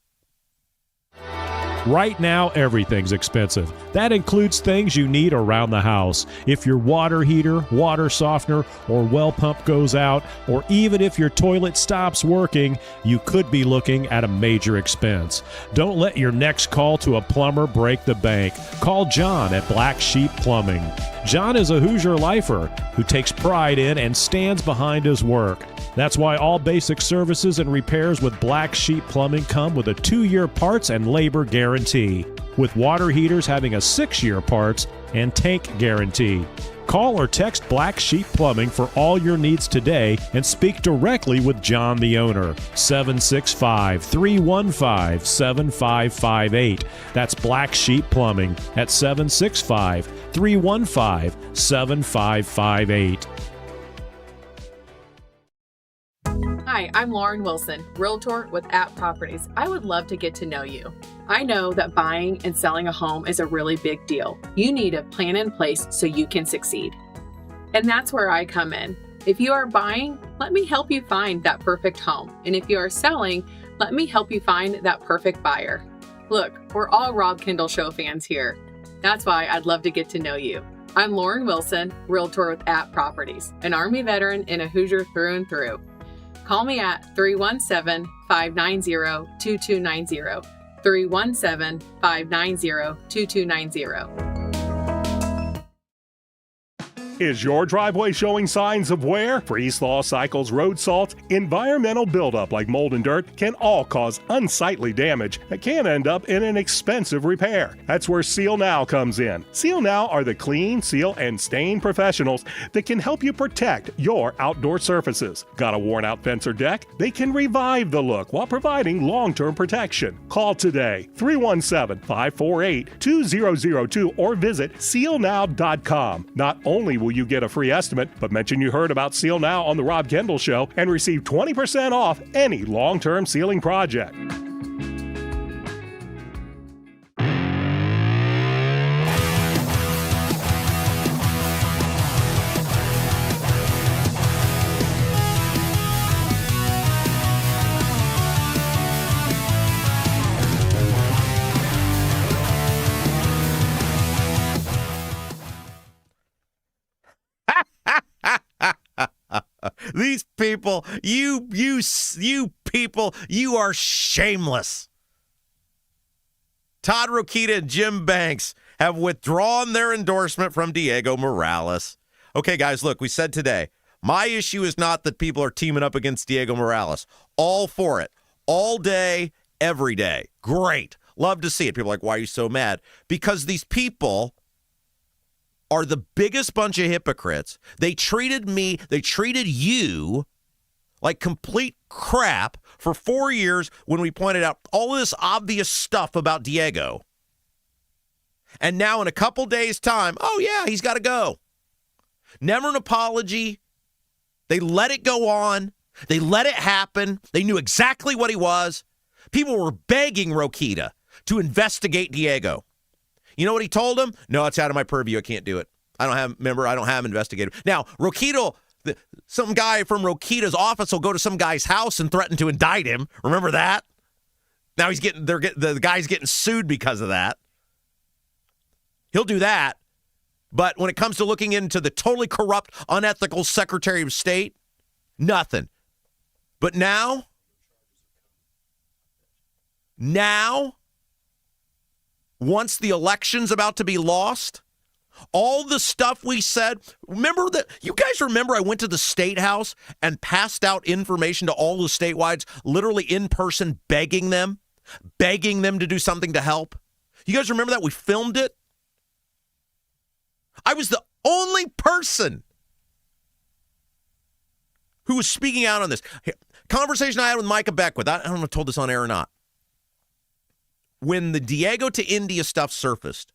Right now, everything's expensive. That includes things you need around the house. If your water heater, water softener, or well pump goes out, or even if your toilet stops working, you could be looking at a major expense. Don't let your next call to a plumber break the bank. Call John at Black Sheep Plumbing. John is a Hoosier lifer who takes pride in and stands behind his work. That's why all basic services and repairs with Black Sheep Plumbing come with a 2-year parts and labor guarantee, with water heaters having a 6-year parts and tank guarantee. Call or text Black Sheep Plumbing for all your needs today and speak directly with John, the owner. 765-315-7558. That's Black Sheep Plumbing at 765-315-7558. Hi, I'm Lauren Wilson, Realtor with App Properties. I would love to get to know you. I know that buying and selling a home is a really big deal. You need a plan in place so you can succeed. And that's where I come in. If you are buying, let me help you find that perfect home. And if you are selling, let me help you find that perfect buyer. Look, we're all Rob Kendall Show fans here. That's why I'd love to get to know you. I'm Lauren Wilson, Realtor with App Properties, an Army veteran and a Hoosier through and through. Call me at 317-590-2290, 317-590-2290. Is your driveway showing signs of wear? Freeze-thaw cycles, road salt, environmental buildup like mold and dirt can all cause unsightly damage that can end up in an expensive repair. That's where Seal Now comes in. Seal Now are the clean, seal, and stain professionals that can help you protect your outdoor surfaces. Got a worn-out fence or deck? They can revive the look while providing long-term protection. Call today, 317-548-2002, or visit sealnow.com. Not only will you get a free estimate, but mention you heard about Seal Now on the Rob Kendall Show and receive 20% off any long-term sealing project. These people, you people, you are shameless. Todd Rokita and Jim Banks have withdrawn their endorsement from Diego Morales. Okay, guys, look, we said today, my issue is not that people are teaming up against Diego Morales. All for it. All day, every day. Great. Love to see it. People are like, why are you so mad? Because these people are the biggest bunch of hypocrites. They treated me, they treated you like complete crap for 4 years when we pointed out all this obvious stuff about Diego. And now in a couple days' time, oh yeah, he's got to go. Never an apology. They let it go on. They let it happen. They knew exactly what he was. People were begging Rokita to investigate Diego. You know what he told him? No, it's out of my purview. I can't do it. I don't have him investigated. Now, Rokita, some guy from Rokita's office will go to some guy's house and threaten to indict him. Remember that? Now the guy's getting sued because of that. He'll do that. But when it comes to looking into the totally corrupt, unethical Secretary of State, nothing. But now, once the election's about to be lost, all the stuff we said, remember that? You guys remember I went to the State House and passed out information to all the statewides, literally in person, begging them to do something to help? You guys remember that? We filmed it. I was the only person who was speaking out on this. Conversation I had with Micah Beckwith. I don't know if I told this on air or not. When the Diego to India stuff surfaced,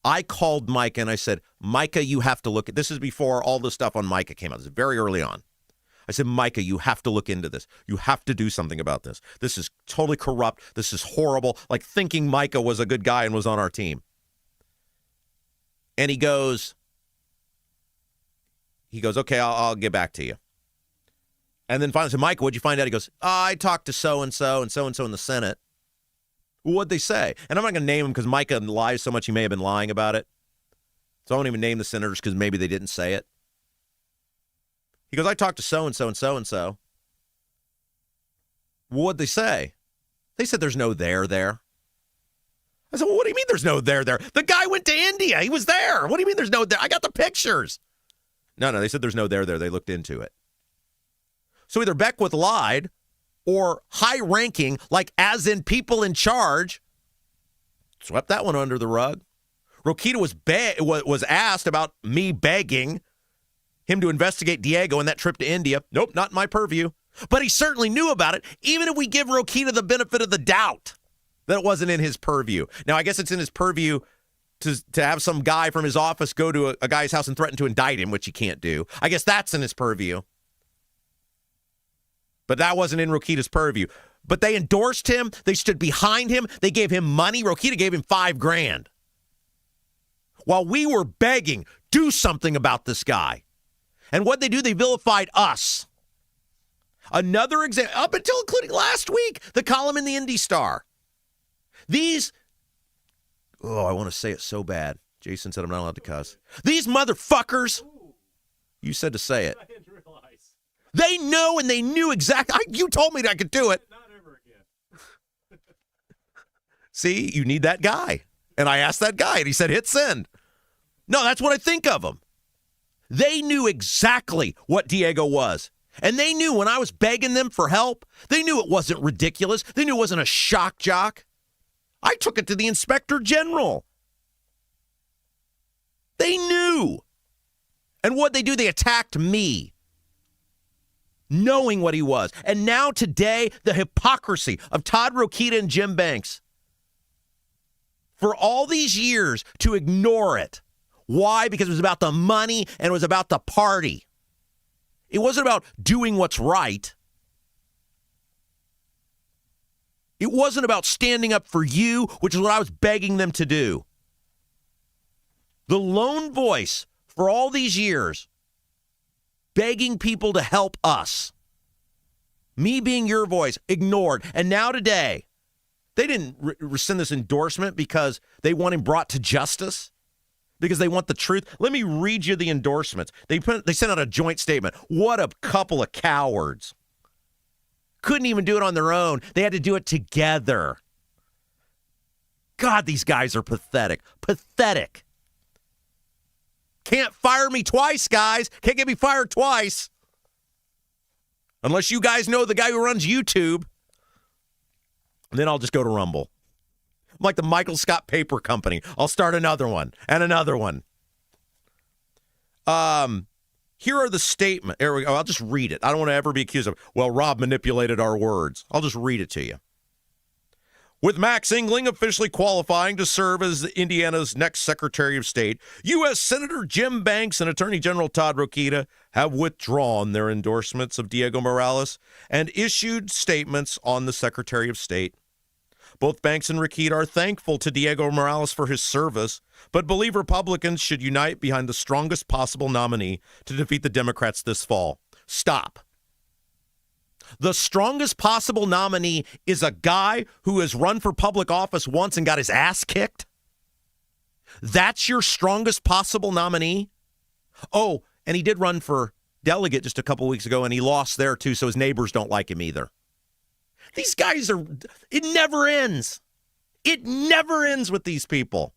I called Micah and I said, Micah, you have to look at this. Is before all the stuff on Micah came out. This is very early on. I said, Micah, you have to look into this. You have to do something about this. This is totally corrupt. This is horrible. Like thinking Micah was a good guy and was on our team. And he goes, okay, I'll get back to you. And then finally I said, Micah, what'd you find out? He goes, I talked to so-and-so and so-and-so in the Senate. What'd they say? And I'm not going to name them because Micah lies so much he may have been lying about it. So I won't even name the senators because maybe they didn't say it. He goes, I talked to so-and-so and so-and-so. What'd they say? They said there's no there there. I said, well, what do you mean there's no there there? The guy went to India. He was there. What do you mean there's no there? I got the pictures. No, they said there's no there there. They looked into it. So either Beckwith lied or high-ranking, like as in people in charge, swept that one under the rug. Rokita was asked about me begging him to investigate Diego and that trip to India. Nope, not in my purview. But he certainly knew about it, even if we give Rokita the benefit of the doubt that it wasn't in his purview. Now, I guess it's in his purview to have some guy from his office go to a guy's house and threaten to indict him, which he can't do. I guess that's in his purview. But that wasn't in Rokita's purview. But they endorsed him. They stood behind him. They gave him money. Rokita gave him $5,000. While we were begging, do something about this guy. And what they do, they vilified us. Another example, up until including last week, the column in the Indy Star. These, I want to say it so bad. Jason said I'm not allowed to cuss. These motherfuckers, you said to say it. I didn't realize. They know and they knew exactly. You told me that I could do it. Not ever again. See, you need that guy. And I asked that guy, and he said, hit send. No, that's what I think of them. They knew exactly what Diego was. And they knew when I was begging them for help, they knew it wasn't ridiculous. They knew it wasn't a shock jock. I took it to the Inspector General. They knew. And what'd they do? They attacked me, knowing what he was. And now today, the hypocrisy of Todd Rokita and Jim Banks. For all these years to ignore it. Why? Because it was about the money and it was about the party. It wasn't about doing what's right. It wasn't about standing up for you, which is what I was begging them to do. The lone voice for all these years, begging people to help us. Me being your voice, ignored. And now today, they didn't rescind this endorsement because they want him brought to justice. Because they want the truth. Let me read you the endorsements. They sent out a joint statement. What a couple of cowards. Couldn't even do it on their own. They had to do it together. God, these guys are pathetic. Pathetic. Can't fire me twice, guys. Can't get me fired twice. Unless you guys know the guy who runs YouTube. And then I'll just go to Rumble. I'm like the Michael Scott Paper Company. I'll start another one and another one. Here are the statements. Here we go. I'll just read it. I don't want to ever be accused of, well, Rob manipulated our words. I'll just read it to you. With Max Engling officially qualifying to serve as Indiana's next Secretary of State, U.S. Senator Jim Banks and Attorney General Todd Rokita have withdrawn their endorsements of Diego Morales and issued statements on the Secretary of State. Both Banks and Rokita are thankful to Diego Morales for his service, but believe Republicans should unite behind the strongest possible nominee to defeat the Democrats this fall. Stop. The strongest possible nominee is a guy who has run for public office once and got his ass kicked? That's your strongest possible nominee? Oh, and he did run for delegate just a couple weeks ago, and he lost there too, so his neighbors don't like him either. These guys it never ends. It never ends with these people.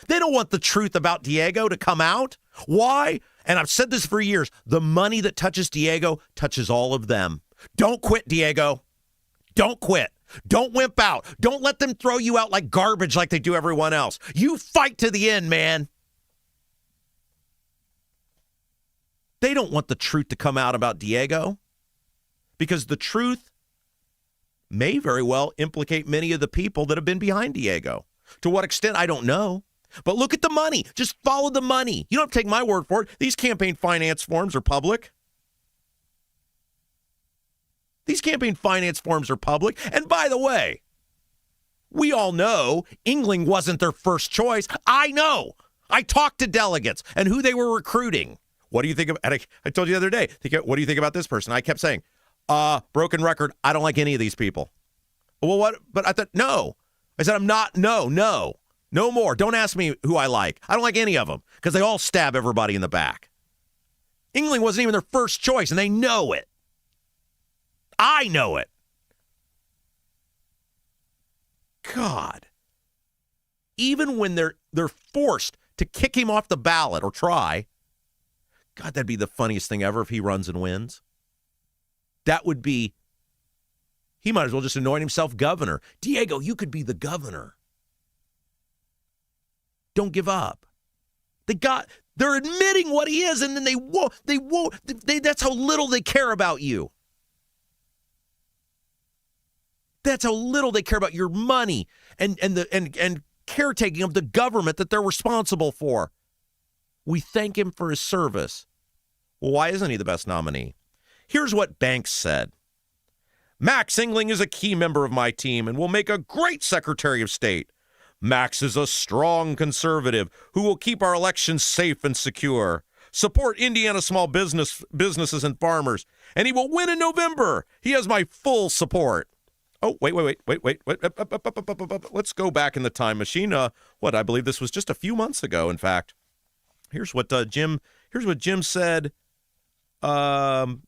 They don't want the truth about Diego to come out. Why? And I've said this for years. The money that touches Diego touches all of them. Don't quit, Diego. Don't quit. Don't wimp out. Don't let them throw you out like garbage like they do everyone else. You fight to the end, man. They don't want the truth to come out about Diego because the truth may very well implicate many of the people that have been behind Diego. To what extent, I don't know. But look at the money. Just follow the money. You don't have to take my word for it. These campaign finance forms are public. These campaign finance forms are public. And by the way, we all know Engling wasn't their first choice. I know. I talked to delegates and who they were recruiting. What do you think of, I told you the other day, what do you think about this person? I kept saying, broken record, I don't like any of these people. Well, what? But I thought, no. I said, no more. Don't ask me who I like. I don't like any of them because they all stab everybody in the back. Engling wasn't even their first choice, and they know it. I know it. God. Even when they're forced to kick him off the ballot or try, God, that'd be the funniest thing ever if he runs and wins. That would be, he might as well just anoint himself governor. Diego, you could be the governor. Don't give up. They're admitting what he is, and then they won't, that's how little they care about you. That's how little they care about your money and caretaking of the government that they're responsible for. We thank him for his service. Well, why isn't he the best nominee? Here's what Banks said. Max Engling is a key member of my team and will make a great Secretary of State. Max is a strong conservative who will keep our elections safe and secure, support Indiana small businesses and farmers, and he will win in November. He has my full support. Oh, wait. Let's go back in the time machine. I believe this was just a few months ago, in fact. Here's what Jim said about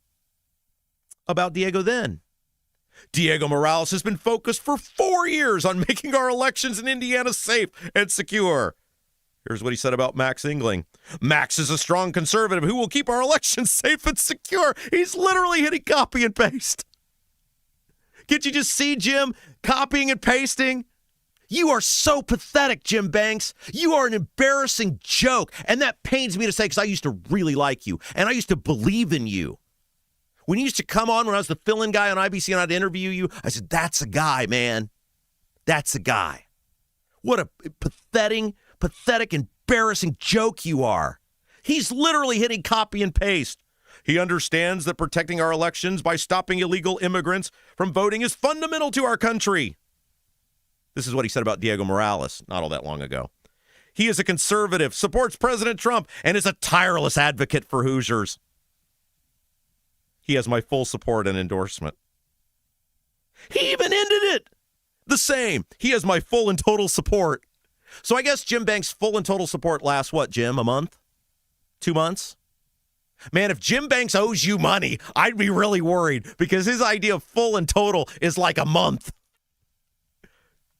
Diego then. Diego Morales has been focused for 4 years on making our elections in Indiana safe and secure. Here's what he said about Max Engling. Max is a strong conservative who will keep our elections safe and secure. He's literally hitting copy and paste. Can't you just see Jim copying and pasting? You are so pathetic, Jim Banks. You are an embarrassing joke. And that pains me to say because I used to really like you. And I used to believe in you. When you used to come on when I was the fill-in guy on IBC and I'd interview you, I said, that's a guy, man. That's a guy. What a pathetic, embarrassing joke you are. He's literally hitting copy and paste. He understands that protecting our elections by stopping illegal immigrants from voting is fundamental to our country. This is what he said about Diego Morales not all that long ago. He is a conservative, supports President Trump, and is a tireless advocate for Hoosiers. He has my full support and endorsement. He even ended it the same. He has my full and total support. So I guess Jim Banks' full and total support lasts what, Jim? A month? 2 months? Man, if Jim Banks owes you money, I'd be really worried because his idea of full and total is like a month.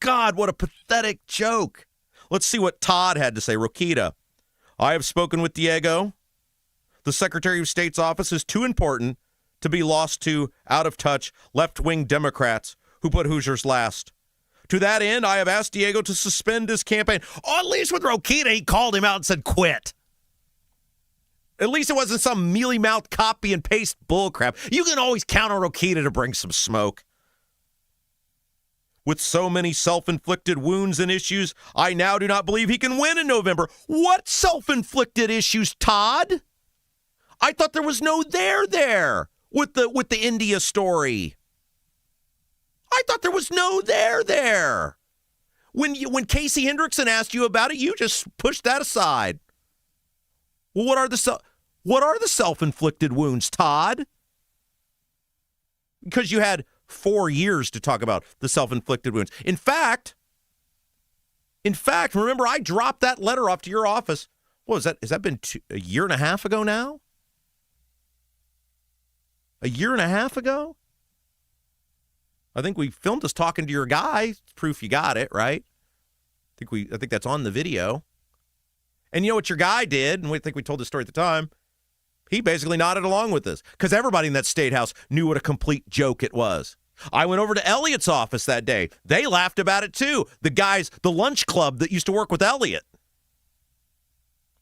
God, what a pathetic joke. Let's see what Todd had to say. Rokita, I have spoken with Diego. The Secretary of State's office is too important to be lost to out-of-touch left-wing Democrats who put Hoosiers last. To that end, I have asked Diego to suspend his campaign. Oh, at least with Rokita, he called him out and said, quit. At least it wasn't some mealy-mouthed copy and paste bullcrap. You can always count on Rokita to bring some smoke. With so many self-inflicted wounds and issues, I now do not believe he can win in November. What self-inflicted issues, Todd? I thought there was no there with the India story. I thought there was no there. When Casey Hendrickson asked you about it, you just pushed that aside. Well, what are the self-inflicted wounds, Todd? Because you had 4 years to talk about the self-inflicted wounds. In fact, remember I dropped that letter off to your office. What was that? Has that been a year and a half ago now? A year and a half ago? I think we filmed us talking to your guy. Proof you got it, right? I think that's on the video. And you know what your guy did? And I think we told the story at the time. He basically nodded along with this because everybody in that state house knew what a complete joke it was. I went over to Elliott's office that day. They laughed about it too. The guys, the lunch club that used to work with Elliott.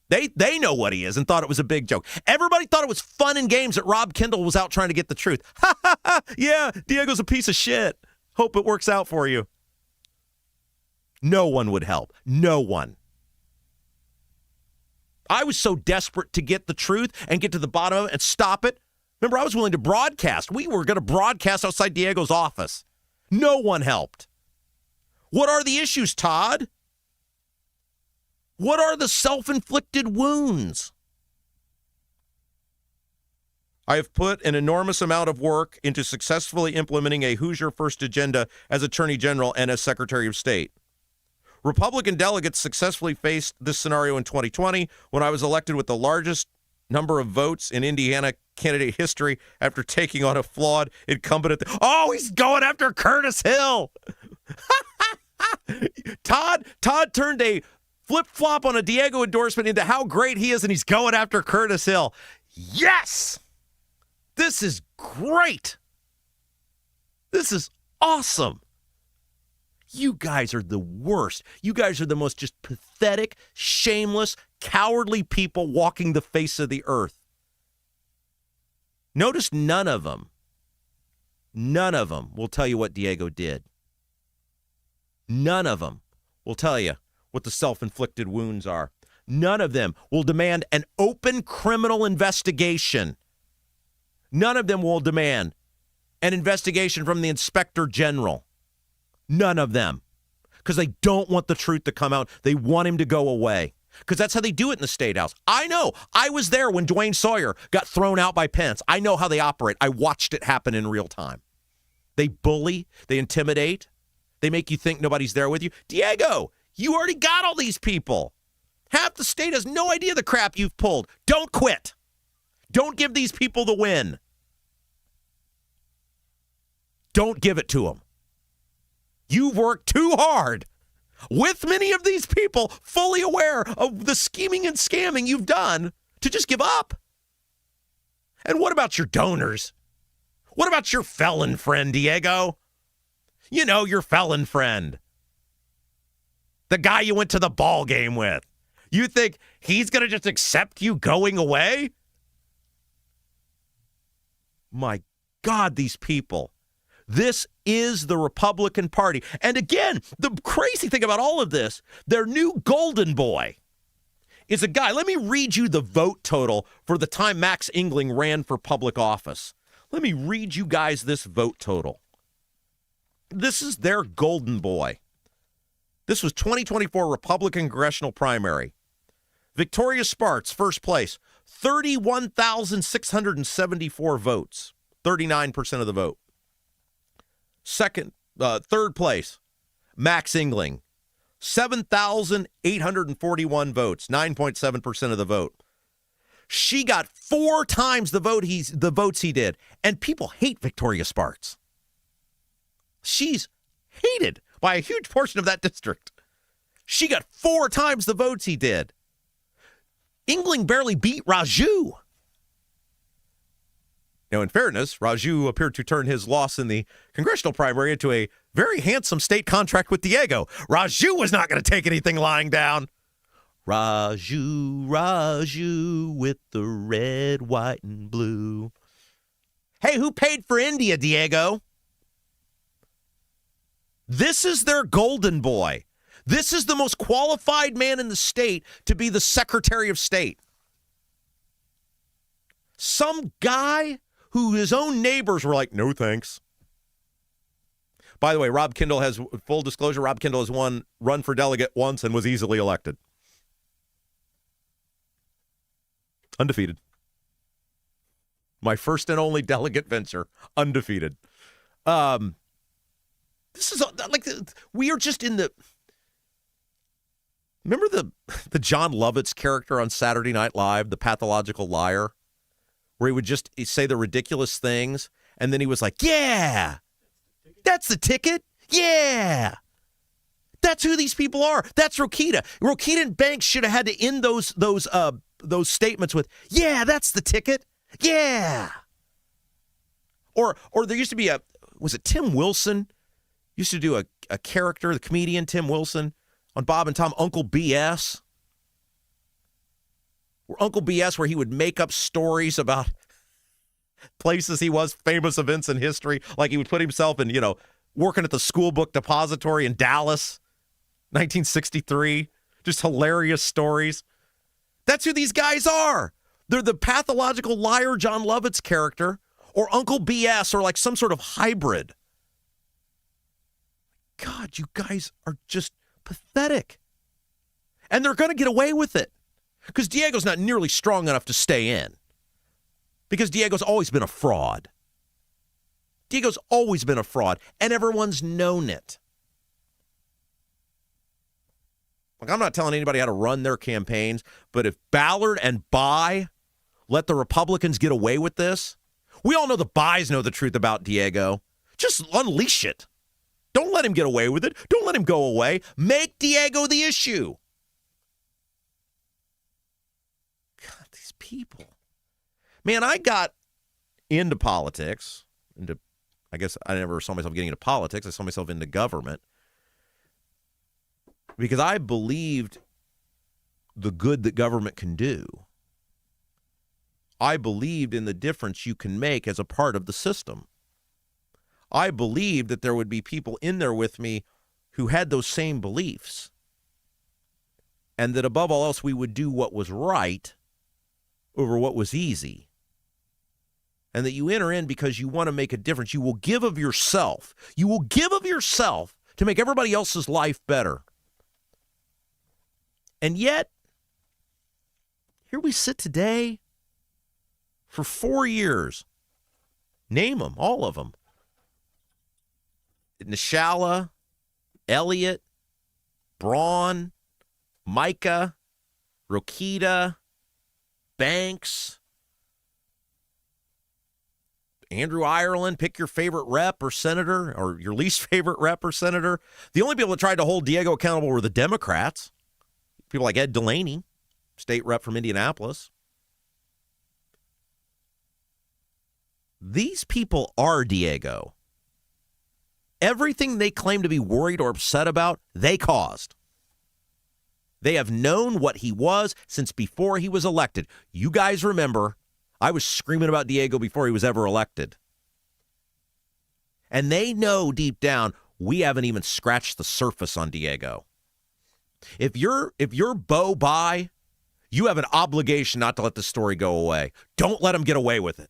They know what he is and thought it was a big joke. Everybody thought it was fun and games that Rob Kendall was out trying to get the truth. Yeah, Diego's a piece of shit. Hope it works out for you. No one would help. No one. I was so desperate to get the truth and get to the bottom of it and stop it. Remember, I was willing to broadcast. We were going to broadcast outside Diego's office. No one helped. What are the issues, Todd? What are the self-inflicted wounds? I have put an enormous amount of work into successfully implementing a Hoosier First agenda as Attorney General and as Secretary of State. Republican delegates successfully faced this scenario in 2020 when I was elected with the largest number of votes in Indiana candidate history after taking on a flawed incumbent Oh, he's going after Curtis Hill. Todd turned a flip-flop on a Diego endorsement into how great he is, and he's going after Curtis Hill. Yes! This is great. This is awesome. You guys are the worst. You guys are the most just pathetic, shameless, cowardly people walking the face of the earth. Notice none of them will tell you what Diego did. None of them will tell you what the self-inflicted wounds are. None of them will demand an open criminal investigation. None of them will demand an investigation from the Inspector General. None of them. Because they don't want the truth to come out. They want him to go away. Because that's how they do it in the State House. I know. I was there when Dwayne Sawyer got thrown out by Pence. I know how they operate. I watched it happen in real time. They bully. They intimidate. They make you think nobody's there with you. Diego, you already got all these people. Half the state has no idea the crap you've pulled. Don't quit. Don't give these people the win. Don't give it to them. You've worked too hard with many of these people fully aware of the scheming and scamming you've done to just give up. And what about your donors? What about your felon friend, Diego? You know, your felon friend. The guy you went to the ball game with. You think he's going to just accept you going away? My God, these people. This is the Republican Party. And again, the crazy thing about all of this, their new golden boy is a guy. Let me read you the vote total for the time Max Engling ran for public office. Let me read you guys this vote total. This is their golden boy. This was 2024 Republican congressional primary. Victoria Spartz, first place, 31,674 votes, 39% of the vote. Third place, Max Engling, 7,841 votes, 9.7% of the vote. She got 4 times the votes he did, and people hate Victoria Spartz. She's hated by a huge portion of that district. She got 4 times the votes he did. Engling barely beat Raju. Now, in fairness, Raju appeared to turn his loss in the congressional primary into a very handsome state contract with Diego. Raju was not going to take anything lying down. Raju, Raju with the red, white, and blue. Hey, who paid for India, Diego? This is their golden boy. This is the most qualified man in the state to be the Secretary of State. Some guy who his own neighbors were like, no thanks. By the way, Rob Kendall has, full disclosure, Rob Kendall has run for delegate once and was easily elected. Undefeated. My first and only delegate venture, undefeated. This is like, we are just in the, remember the John Lovitz character on Saturday Night Live, the pathological liar? Where he would just say the ridiculous things, and then he was like, yeah, that's the ticket. Yeah. That's who these people are. That's Rokita. Rokita and Banks should have had to end those statements with, yeah, that's the ticket. Yeah. Or there used to be was it Tim Wilson? Used to do a character, the comedian Tim Wilson, on Bob and Tom, Uncle BS. Uncle BS, where he would make up stories about places he was, famous events in history. Like he would put himself in, working at the school book depository in Dallas, 1963. Just hilarious stories. That's who these guys are. They're the pathological liar John Lovitz character, or Uncle BS, or like some sort of hybrid. God, you guys are just pathetic. And they're going to get away with it. Because Diego's not nearly strong enough to stay in. Because Diego's always been a fraud. Diego's always been a fraud, and everyone's known it. Like, I'm not telling anybody how to run their campaigns, but if Ballard and Bai let the Republicans get away with this, we all know the Bais know the truth about Diego. Just unleash it. Don't let him get away with it. Don't let him go away. Make Diego the issue. God, these people. Man, I got into politics. I guess I never saw myself getting into politics. I saw myself into government because I believed the good that government can do. I believed in the difference you can make as a part of the system. I believed that there would be people in there with me who had those same beliefs, and that above all else, we would do what was right over what was easy. And that you enter in because you want to make a difference. You will give of yourself. You will give of yourself to make everybody else's life better. And yet, here we sit today for 4 years. Name them, all of them. Nishala, Elliot, Braun, Micah, Rokita, Banks, Andrew Ireland, pick your favorite rep or senator or your least favorite rep or senator. The only people that tried to hold Diego accountable were the Democrats. People like Ed Delaney, state rep from Indianapolis. These people are Diego. Everything they claim to be worried or upset about, they caused. They have known what he was since before he was elected. You guys remember, I was screaming about Diego before he was ever elected. And they know deep down, we haven't even scratched the surface on Diego. If you're Bo Bai, you have an obligation not to let this story go away. Don't let him get away with it.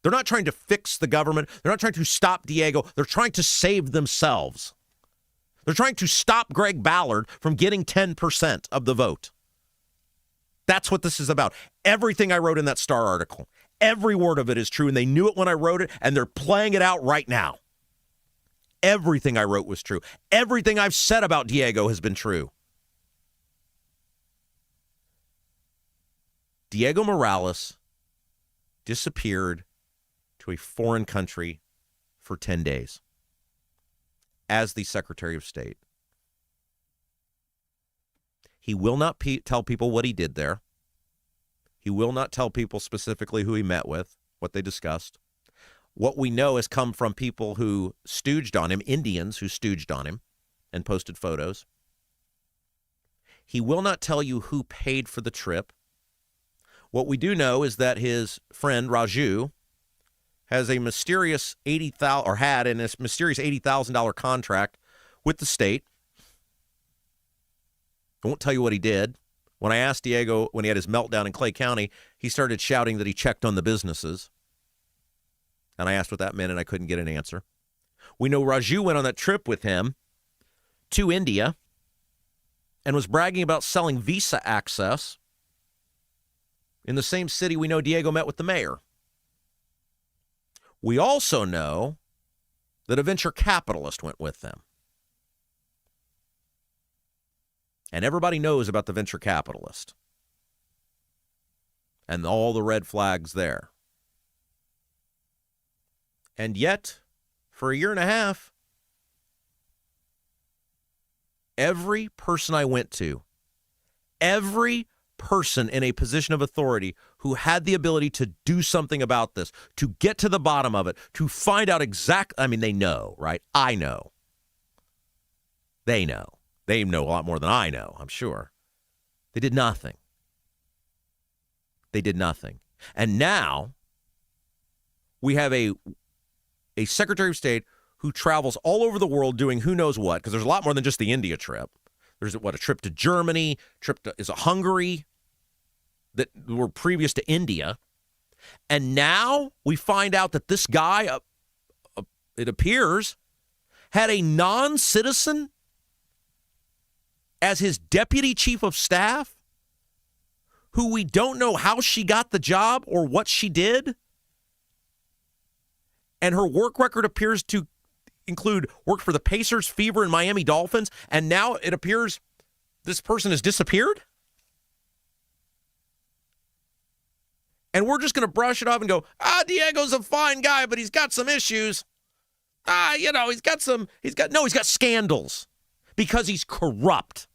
They're not trying to fix the government. They're not trying to stop Diego. They're trying to save themselves. They're trying to stop Greg Ballard from getting 10% of the vote. That's what this is about. Everything I wrote in that Star article, every word of it is true, and they knew it when I wrote it, and they're playing it out right now. Everything I wrote was true. Everything I've said about Diego has been true. Diego Morales disappeared to a foreign country for 10 days as the Secretary of State. He will not tell people what he did there. He will not tell people specifically who he met with, what they discussed. What we know has come from people who stooged on him, Indians who stooged on him and posted photos. He will not tell you who paid for the trip. What we do know is that his friend Raju has a mysterious $80,000 contract with the state. I won't tell you what he did. When I asked Diego when he had his meltdown in Clay County, he started shouting that he checked on the businesses. And I asked what that meant, and I couldn't get an answer. We know Raju went on that trip with him to India and was bragging about selling visa access in the same city we know Diego met with the mayor. We also know that a venture capitalist went with them. And everybody knows about the venture capitalist and all the red flags there. And yet, for a year and a half, every person I went to, every person in a position of authority who had the ability to do something about this, to get to the bottom of it, to find out they know, right? I know. They know. They know a lot more than I know, I'm sure. They did nothing. They did nothing. And now we have a Secretary of State who travels all over the world doing who knows what, because there's a lot more than just the India trip. There's a trip to Germany, is a Hungary that were previous to India. And now we find out that this guy, it appears, had a non-citizen as his deputy chief of staff who we don't know how she got the job or what she did. And her work record appears to include work for the Pacers, Fever, and Miami Dolphins. And now it appears this person has disappeared. And we're just going to brush it off and go, Diego's a fine guy, but he's got some issues. He's got scandals because he's corrupt.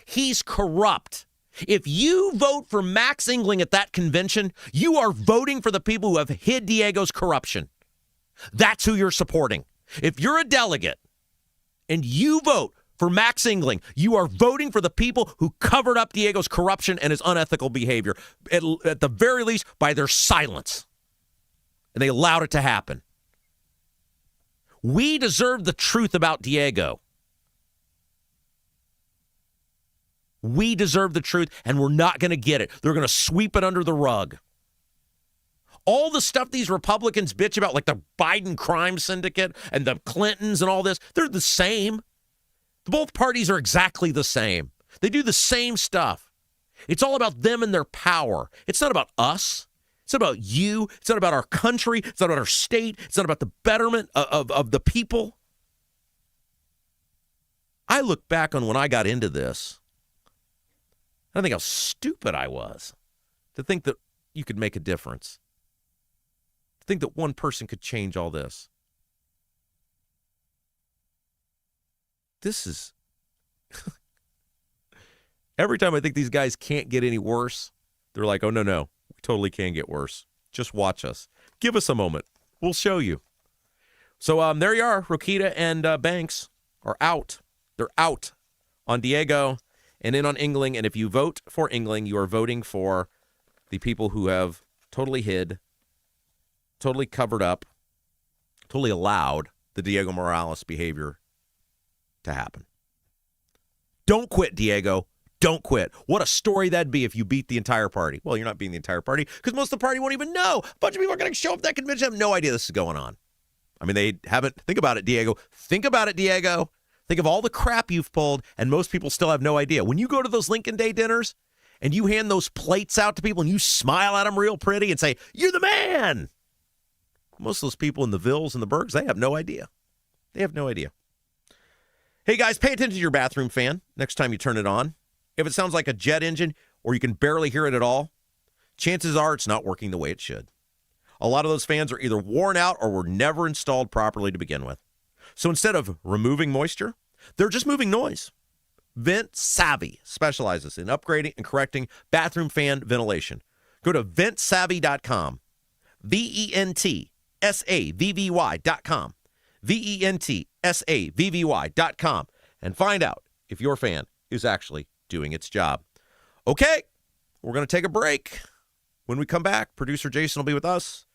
He's corrupt. If you vote for Max Engling at that convention, you are voting for the people who have hid Diego's corruption. That's who you're supporting. If you're a delegate and you vote for Max Engling, you are voting for the people who covered up Diego's corruption and his unethical behavior, at the very least by their silence. And they allowed it to happen. We deserve the truth about Diego. We deserve the truth, and we're not going to get it. They're going to sweep it under the rug. All the stuff these Republicans bitch about, like the Biden crime syndicate and the Clintons and all this, they're the same. Both parties are exactly the same. They do the same stuff. It's all about them and their power. It's not about us. It's not about you. It's not about our country. It's not about our state. It's not about the betterment of the people. I look back on when I got into this. I think how stupid I was to think that you could make a difference. To think that one person could change all this. This is... Every time I think these guys can't get any worse, they're like, oh, no, we totally can get worse. Just watch us. Give us a moment. We'll show you. So there you are. Rokita and Banks are out. They're out on Diego and in on Engling. And if you vote for Engling, you are voting for the people who have totally hid, totally covered up, totally allowed the Diego Morales behavior to happen. Don't quit, Diego. Don't quit. What a story that'd be if you beat the entire party. Well, you're not beating the entire party because most of the party won't even know. A bunch of people are going to show up at that convention, have no idea this is going on. I mean, they haven't. Think about it, Diego. Think about it, Diego. Think of all the crap you've pulled, and most people still have no idea. When you go to those Lincoln Day dinners and you hand those plates out to people and you smile at them real pretty and say, you're the man. Most of those people in the Villes and the Bergs, they have no idea. They have no idea. Hey, guys, pay attention to your bathroom fan next time you turn it on. If it sounds like a jet engine or you can barely hear it at all, chances are it's not working the way it should. A lot of those fans are either worn out or were never installed properly to begin with. So instead of removing moisture, they're just moving noise. Vent Savvy specializes in upgrading and correcting bathroom fan ventilation. Go to ventsavvy.com. VENTSAVVY.com. VENTSAVVY.com. And find out if your fan is actually doing its job. Okay, we're going to take a break. When we come back, producer Jason will be with us.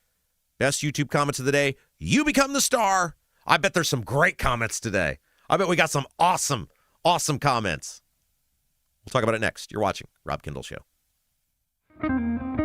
Best YouTube comments of the day. You become the star. I bet there's some great comments today. I bet we got some awesome comments. We'll talk about it next. You're watching Rob Kendall Show.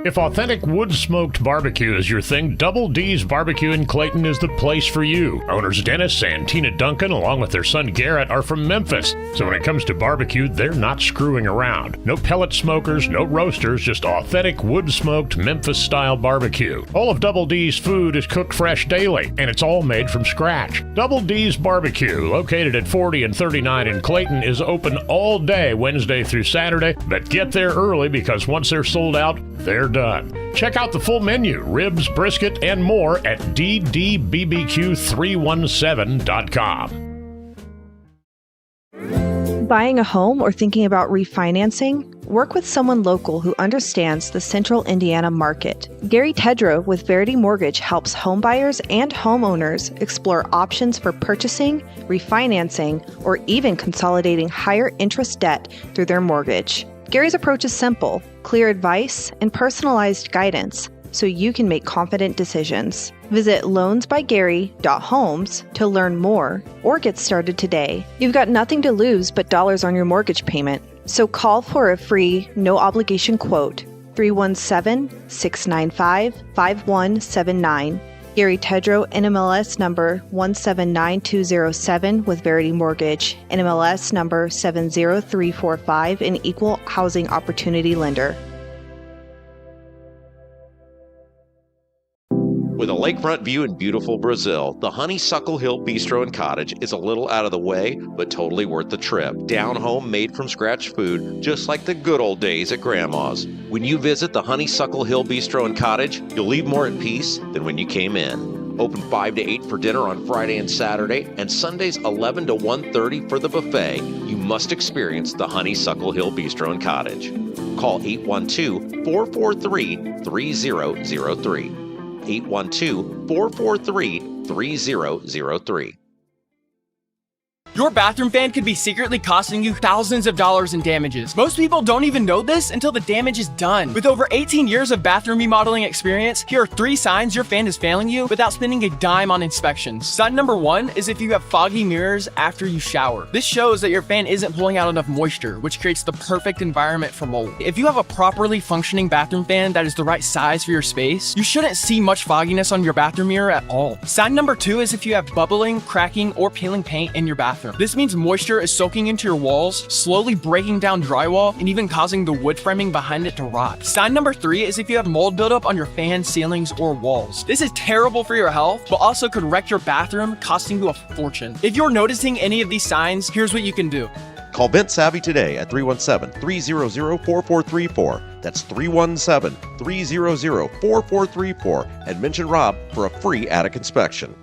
If authentic wood-smoked barbecue is your thing, Double D's Barbecue in Clayton is the place for you. Owners Dennis and Tina Duncan, along with their son Garrett, are from Memphis. So when it comes to barbecue, they're not screwing around. No pellet smokers, no roasters, just authentic wood-smoked Memphis-style barbecue. All of Double D's food is cooked fresh daily, and it's all made from scratch. Double D's Barbecue, located at 40 and 39 in Clayton, is open all day Wednesday through Saturday, but get there early because once they're sold out, they're done. Check out the full menu, ribs, brisket, and more at ddbbq317.com. Buying a home or thinking about refinancing? Work with someone local who understands the central Indiana market. Gary Tedrow with Verity Mortgage helps homebuyers and homeowners explore options for purchasing, refinancing, or even consolidating higher interest debt through their mortgage. Gary's approach is simple, clear advice, and personalized guidance so you can make confident decisions. Visit loansbygary.homes to learn more or get started today. You've got nothing to lose but dollars on your mortgage payment. So call for a free, no-obligation quote, 317-695-5179. Gary Tedrow, NMLS number 179207 with Verity Mortgage, NMLS number 70345, an equal housing opportunity lender. With a lakefront view in beautiful Brazil, the Honeysuckle Hill Bistro and Cottage is a little out of the way, but totally worth the trip. Down home, made from scratch food, just like the good old days at Grandma's. When you visit the Honeysuckle Hill Bistro and Cottage, you'll leave more at peace than when you came in. Open 5 to 8 for dinner on Friday and Saturday, and Sundays 11 to 1:30 for the buffet. You must experience the Honeysuckle Hill Bistro and Cottage. Call 812-443-3003. 812-443-3003. Your bathroom fan could be secretly costing you thousands of dollars in damages. Most people don't even know this until the damage is done. With over 18 years of bathroom remodeling experience, here are 3 signs your fan is failing you without spending a dime on inspections. Sign number 1 is if you have foggy mirrors after you shower. This shows that your fan isn't pulling out enough moisture, which creates the perfect environment for mold. If you have a properly functioning bathroom fan that is the right size for your space, you shouldn't see much fogginess on your bathroom mirror at all. Sign number 2 is if you have bubbling, cracking, or peeling paint in your bathroom. This means moisture is soaking into your walls, slowly breaking down drywall, and even causing the wood framing behind it to rot. Sign number 3 is if you have mold buildup on your fan, ceilings, or walls. This is terrible for your health, but also could wreck your bathroom, costing you a fortune. If you're noticing any of these signs, here's what you can do. Call Vent Savvy today at 317-300-4434. That's 317-300-4434, and mention Rob for a free attic inspection.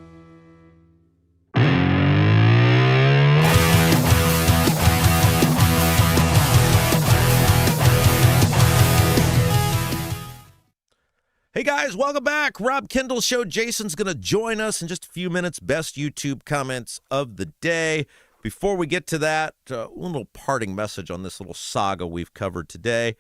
Hey guys, welcome back. Rob Kendall Show. Jason's going to join us in just a few minutes. Best YouTube comments of the day. Before we get to that, a little parting message on this little saga we've covered today.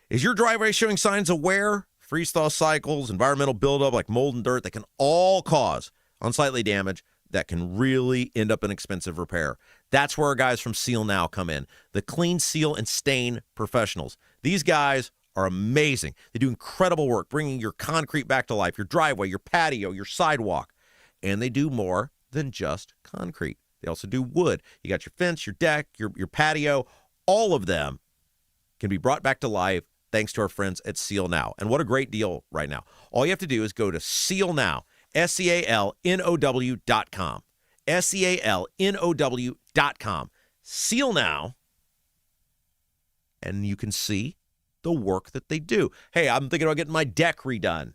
Is your driveway showing signs of wear? Freeze-thaw cycles, environmental buildup like mold and dirt that can all cause unsightly damage that can really end up in expensive repair. That's where our guys from Seal Now come in. The clean, seal, and stain professionals. These guys are amazing. They do incredible work bringing your concrete back to life, your driveway, your patio, your sidewalk. And they do more than just concrete. They also do wood. You got your fence, your deck, your patio. All of them can be brought back to life thanks to our friends at Seal Now. And what a great deal right now. All you have to do is go to Seal Now, SEALNOW.com. SEALNOW.com. Seal Now, and you can see the work that they do. Hey, I'm thinking about getting my deck redone.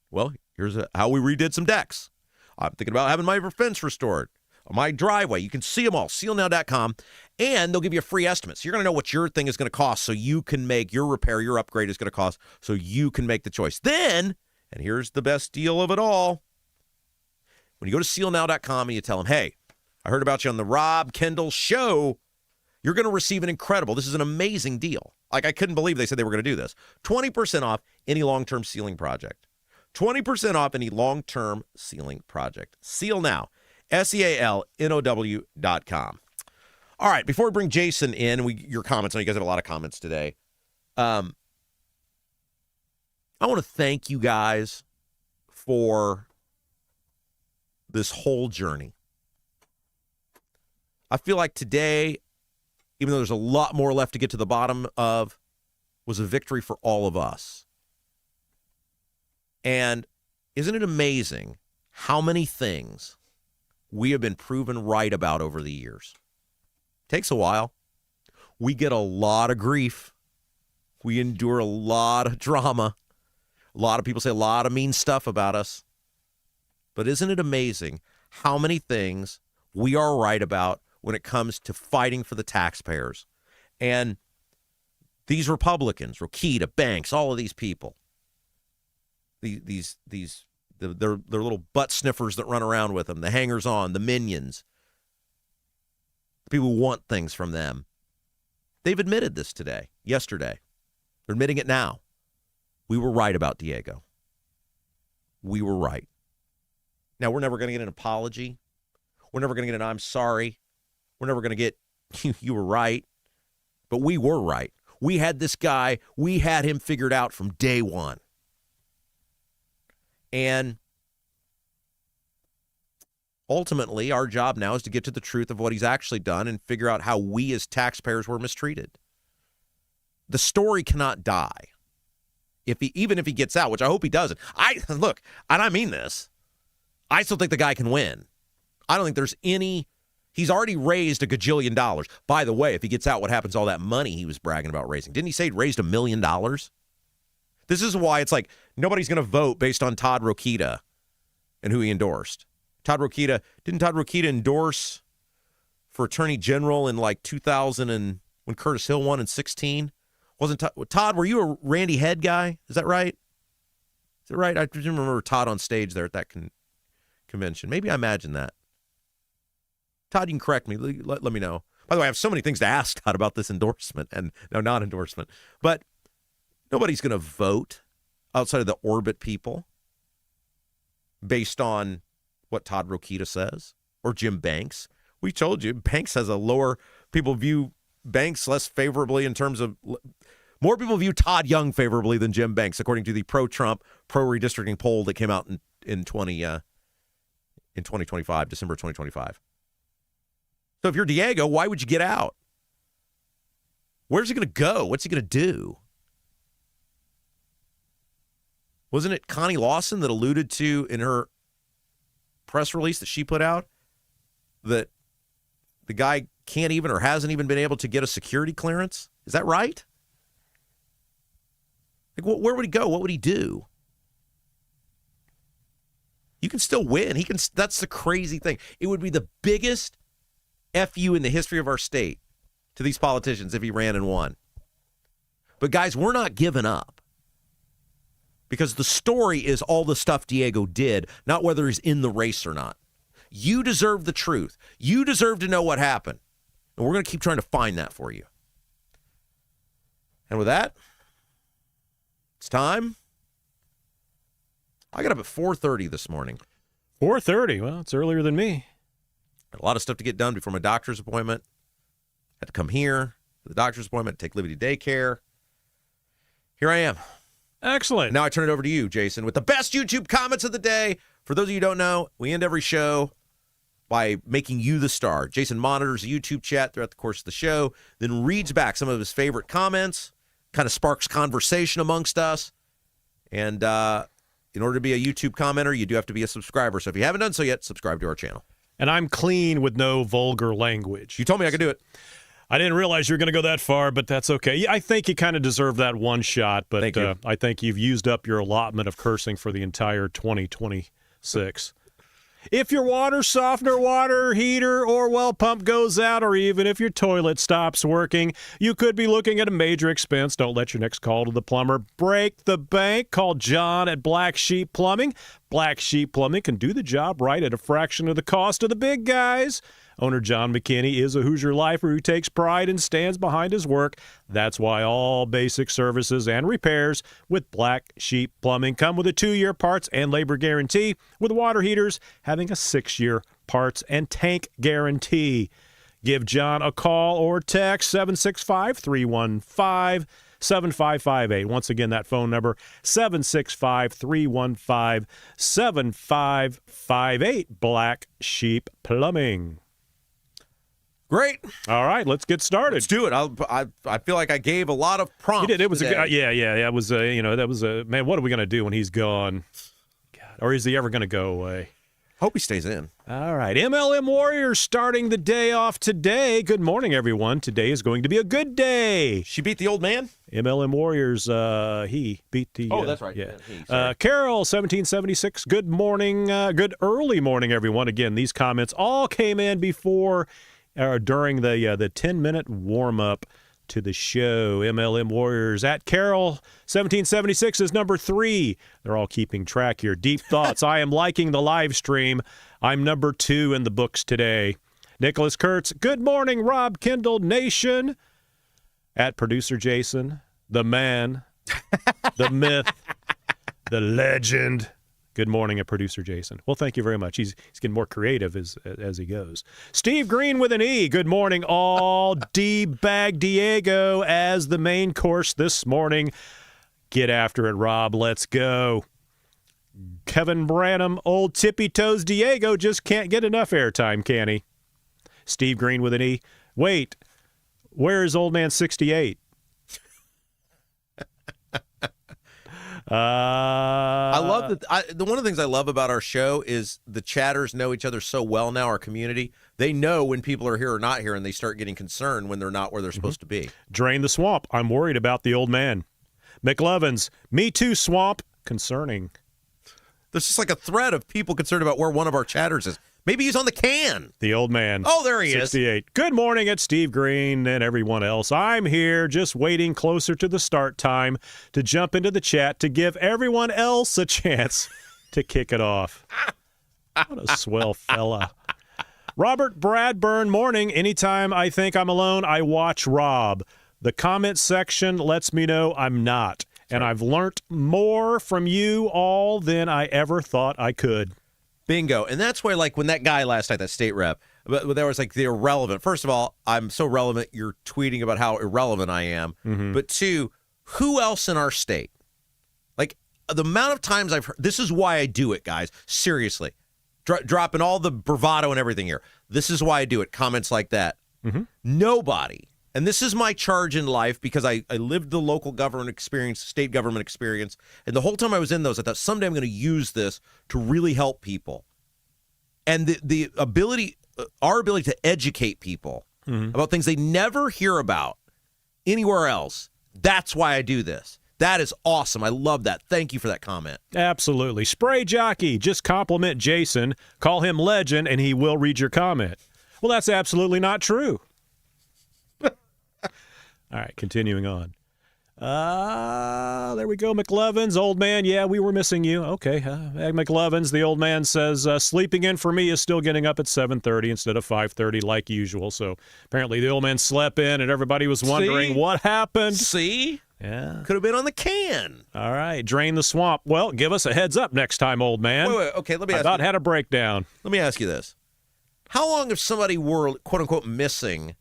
Well, here's how we redid some decks. I'm thinking about having my fence restored. My driveway. You can see them all. SealNow.com. And they'll give you a free estimate. So you're going to know what your thing is going to cost so you can make your repair, your upgrade is going to cost so you can make the choice. Then, and here's the best deal of it all, when you go to SealNow.com and you tell them, hey, I heard about you on the Rob Kendall Show, you're going to receive an incredible, this is an amazing deal. Like, I couldn't believe they said they were going to do this. 20% off any long-term ceiling project. 20% off any long-term ceiling project. Seal Now. SEALNOW.com. All right, before we bring Jason in, your comments, I know you guys have a lot of comments today. I want to thank you guys for this whole journey. I feel like today, even though there's a lot more left to get to the bottom of, was a victory for all of us. And isn't it amazing how many things we have been proven right about over the years? Takes a while. We get a lot of grief. We endure a lot of drama. A lot of people say a lot of mean stuff about us. But isn't it amazing how many things we are right about when it comes to fighting for the taxpayers? And these Republicans, Rokita, Banks, all of these people, they're little butt sniffers that run around with them, the hangers-on, the minions, the people who want things from them. They've admitted this yesterday. They're admitting it now. We were right about Diego. We were right. Now, we're never going to get an apology. We're never going to get an I'm sorry. We're never going to get you were right. But we were right. We had this guy. We had him figured out from day one. And ultimately, our job now is to get to the truth of what he's actually done and figure out how we as taxpayers were mistreated. The story cannot die. even if he gets out, which I hope he doesn't. Look, and I mean this, I still think the guy can win. I don't think there's any. He's already raised $1 gajillion. By the way, if he gets out, what happens to all that money he was bragging about raising? Didn't he say he raised $1 million? This is why it's like nobody's going to vote based on Todd Rokita and who he endorsed. Didn't Todd Rokita endorse for Attorney General in like 2000 and when Curtis Hill won in 2016? Wasn't Todd, were you a Randy Head guy? Is that right? Is it right? I remember Todd on stage there at that convention. Maybe I imagined that. Todd, you can correct me. Let me know. By the way, I have so many things to ask Todd about this endorsement and no, non-endorsement. But nobody's going to vote outside of the orbit people based on what Todd Rokita says or Jim Banks. We told you Banks has a lower, people view Banks less favorably in terms of, more people view Todd Young favorably than Jim Banks, according to the pro-Trump, pro-redistricting poll that came out in 2025, December 2025. So if you're Diego, why would you get out? Where's he going to go? What's he going to do? Wasn't it Connie Lawson that alluded to in her press release that she put out that the guy can't even or hasn't even been able to get a security clearance? Is that right? Like, where would he go? What would he do? You can still win. He can. That's the crazy thing. It would be the biggest FU in the history of our state to these politicians if he ran and won. But guys, we're not giving up. Because the story is all the stuff Diego did, not whether he's in the race or not. You deserve the truth. You deserve to know what happened. And we're going to keep trying to find that for you. And with that, it's time. I got up at 4:30 this morning. 4:30. Well, it's earlier than me. Had a lot of stuff to get done before my doctor's appointment. Had to come here for the doctor's appointment, take Liberty Daycare. Here I am. Excellent. Now I turn it over to you, Jason, with the best YouTube comments of the day. For those of you who don't know, we end every show by making you the star. Jason monitors the YouTube chat throughout the course of the show, then reads back some of his favorite comments, kind of sparks conversation amongst us. And in order to be a YouTube commenter, you do have to be a subscriber. So if you haven't done so yet, subscribe to our channel. And I'm clean with no vulgar language. You told me I could do it. I didn't realize you were going to go that far, but that's okay. Yeah, I think you kind of deserve that one shot, but Thank you. I think you've used up your allotment of cursing for the entire 2026. If your water softener, water heater, or well pump goes out, or even if your toilet stops working, you could be looking at a major expense. Don't let your next call to the plumber break the bank. Call John at Black Sheep Plumbing. Black Sheep Plumbing can do the job right at a fraction of the cost of the big guys. Owner John McKinney is a Hoosier lifer who takes pride and stands behind his work. That's why all basic services and repairs with Black Sheep Plumbing come with a 2-year parts and labor guarantee, with water heaters having a 6-year parts and tank guarantee. Give John a call or text 765-315-7558. Once again, that phone number, 765-315-7558. Black Sheep Plumbing. Great. All right, let's get started. Let's do it. I feel like I gave a lot of prompts. You did. It was today. That was man. What are we gonna do when he's gone? God, or is he ever gonna go away? Hope he stays in. All right, MLM Warriors starting the day off today. Good morning, everyone. Today is going to be a good day. She beat the old man? MLM Warriors, he beat the... Oh, that's right. Yeah. Carol, 1776, good morning, good early morning, everyone. Again, these comments all came in before or during the 10-minute warm-up to the show. MLM Warriors at Carol, 1776 is number 3. They're all keeping track here. Deep Thoughts, I am liking the live stream. I'm number 2 in the books today. Nicholas Kurtz, good morning, Rob Kendall Nation. At Producer Jason, the man, the myth, the legend. Good morning, at Producer Jason. Well, thank you very much. He's getting more creative as he goes. Steve Green with an E. Good morning, all. D-Bag Diego as the main course this morning. Get after it, Rob. Let's go. Kevin Branham, old Tippy Toes Diego just can't get enough airtime, can he? Steve Green with an E. Wait, where is old man 68? I love that. One of the things I love about our show is the chatters know each other so well now, our community. They know when people are here or not here, and they start getting concerned when they're not where they're supposed to be. Drain the swamp. I'm worried about the old man. McLevins, me too, swamp. Concerning. There's just like a thread of people concerned about where one of our chatters is. Maybe he's on the can. The old man. Oh, there he 68. Is. Good morning, it's Steve Green and everyone else. I'm here just waiting closer to the start time to jump into the chat to give everyone else a chance to kick it off. What a swell fella. Robert Bradburn, morning. Anytime I think I'm alone, I watch Rob. The comment section lets me know I'm not. And I've learnt more from you all than I ever thought I could. Bingo. And that's why, like, when that guy last night, that state rep, but there was like the irrelevant. First of all, I'm so relevant, you're tweeting about how irrelevant I am. Mm-hmm. But two, who else in our state? Like, the amount of times I've heard, this is why I do it, guys. Seriously. Dropping all the bravado and everything here. This is why I do it. Comments like that. Mm-hmm. Nobody. And this is my charge in life because I lived the local government experience, state government experience. And the whole time I was in those, I thought someday I'm going to use this to really help people. And the ability, our ability to educate people about things they never hear about anywhere else. That's why I do this. That is awesome. I love that. Thank you for that comment. Absolutely. Spray Jockey, just compliment Jason, call him legend, and he will read your comment. Well, that's absolutely not true. All right, continuing on. There we go, McLevins. Old man, yeah, we were missing you. Okay, McLevins, the old man says, sleeping in for me is still getting up at 7:30 instead of 5:30 like usual. So apparently the old man slept in and everybody was wondering what happened. See? Yeah. Could have been on the can. All right, drain the swamp. Well, give us a heads up next time, old man. Wait, okay, let me ask you. I about had a breakdown. Let me ask you this. How long if somebody were, quote-unquote, missing,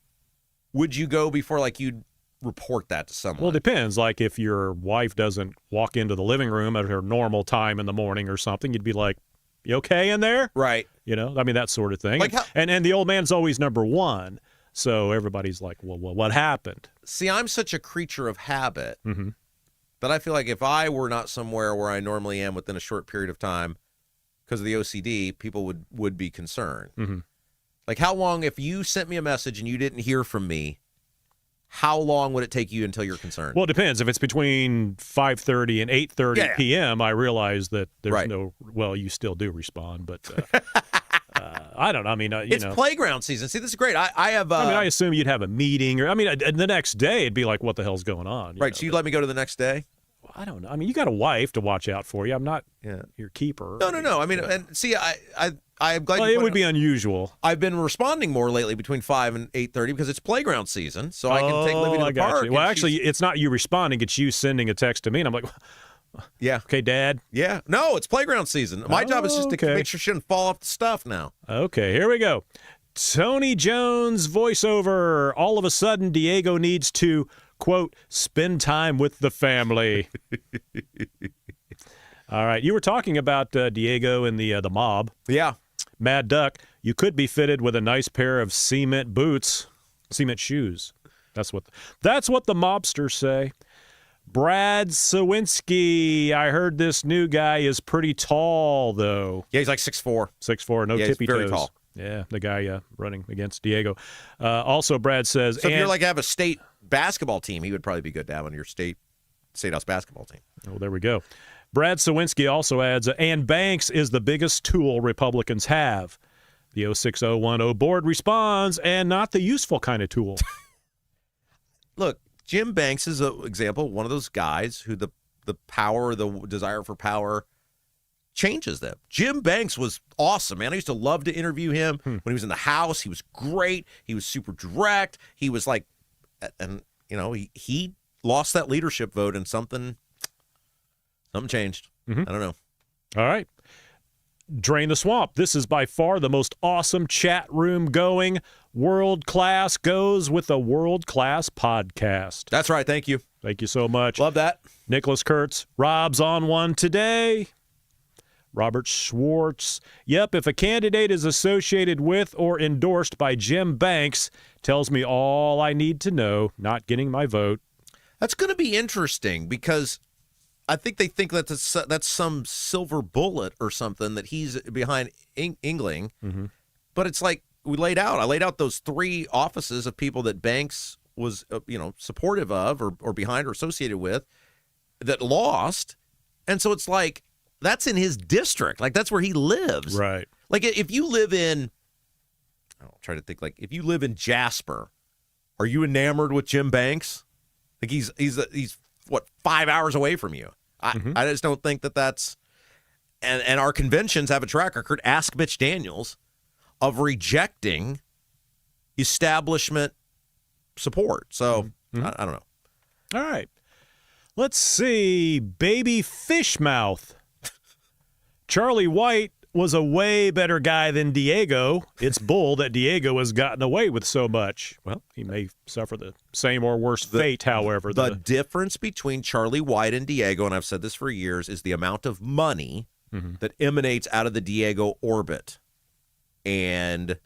would you go before, like, you'd report that to someone? Well, it depends. Like, if your wife doesn't walk into the living room at her normal time in the morning or something, you'd be like, you okay in there? Right. You know, I mean, that sort of thing. Like how, and the old man's always number one, so everybody's like, well, what happened? See, I'm such a creature of habit that I feel like if I were not somewhere where I normally am within a short period of time because of the OCD, people would be concerned. Mm-hmm. Like, how long, if you sent me a message and you didn't hear from me, how long would it take you until you're concerned? Well, it depends. If it's between 5:30 and 8:30 p.m., I realize that there's no, well, you still do respond, but I don't know. I mean, it's playground season. See, this is great. I have. I assume you'd have a meeting, or the next day it'd be like, what the hell's going on? Right. So you'd let me go to the next day? Well, I don't know. I mean, you got a wife to watch out for you. I'm not your keeper. No. I mean, and see, I'm glad. Well, it would be unusual. I've been responding more lately between 5 and 8:30 because it's playground season, so I can take Libby to the park. Well, actually, it's not you responding; it's you sending a text to me, and I'm like, yeah, okay, Dad. Yeah, no, it's playground season. My job is just to make sure she doesn't fall off the stuff now. Okay, here we go. Tony Jones voiceover. All of a sudden, Diego needs to quote spend time with the family. All right, you were talking about Diego and the mob. Yeah. Mad Duck, you could be fitted with a nice pair of cement shoes. That's what the mobsters say. Brad Sawinski, I heard this new guy is pretty tall, though. Yeah, he's like 6'4". 6'4", no tippy toes. Very tall. Yeah, the guy running against Diego. Also, Brad says... So if you're like have a state basketball team, he would probably be good to have on your state house basketball team. Oh, there we go. Brad Sawinski also adds, and Banks is the biggest tool Republicans have. The 06010 board responds, and not the useful kind of tool. Look, Jim Banks is an example, one of those guys who the power, the desire for power changes them. Jim Banks was awesome, man. I used to love to interview him. When he was in the House, he was great. He was super direct. He was like, and he lost that leadership vote and something changed. I don't know. All right. Drain the swamp. This is by far the most awesome chat room going. World class goes with a world class podcast. That's right. Thank you. Thank you so much. Love that. Nicholas Kurtz. Rob's on one today. Robert Schwartz. Yep, if a candidate is associated with or endorsed by Jim Banks, tells me all I need to know, not getting my vote. That's going to be interesting because I think they think that's some silver bullet or something that he's behind Engling. Mm-hmm. But it's like I laid out those 3 offices of people that Banks was, supportive of or behind or associated with that lost. And so it's like, that's in his district. Like, that's where he lives. Right. Like, if you live in, I'll try to think, like, if you live in Jasper, are you enamored with Jim Banks? Like, he's 5 hours away from you. I just don't think that's, and our conventions have a track record. Ask Mitch Daniels of rejecting establishment support. So I don't know. All right. Let's see. Baby Fishmouth. Charlie White was a way better guy than Diego. It's bull that Diego has gotten away with so much. Well, he may suffer the same or worse fate, however. The difference between Charlie White and Diego, and I've said this for years, is the amount of money that emanates out of the Diego orbit. And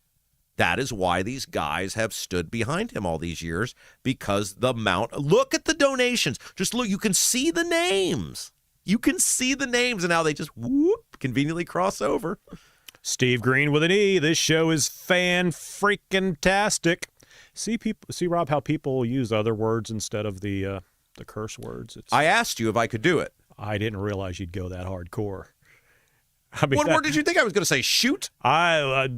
that is why these guys have stood behind him all these years, because the amount. Look at the donations. Just look. You can see the names. And how they just conveniently cross over. Steve Green with an E. This show is fan-freaking-tastic. See, Rob, how people use other words instead of the curse words. I asked you if I could do it. I didn't realize you'd go that hardcore. What word did you think I was going to say? Shoot? I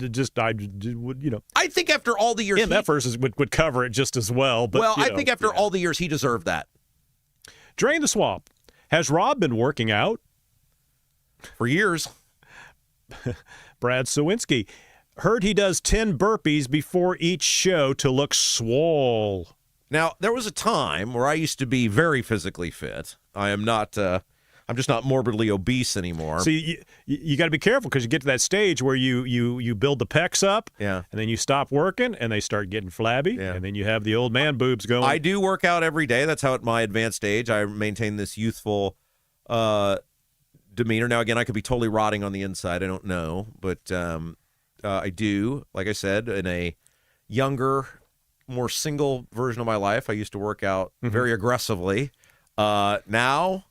think after all the years, that verse would cover it just as well. But I think after all the years, he deserved that. Drain the swamp. Has Rob been working out? For years. Brad Sawinski. Heard he does 10 burpees before each show to look swole. Now, there was a time where I used to be very physically fit. I'm just not morbidly obese anymore. So you got to be careful, because you get to that stage where you build the pecs up, and then you stop working, and they start getting flabby, and then you have the old man boobs going. I do work out every day. That's how at my advanced age I maintain this youthful demeanor. Now, again, I could be totally rotting on the inside. I don't know, but I do. Like I said, in a younger, more single version of my life, I used to work out very aggressively. Now,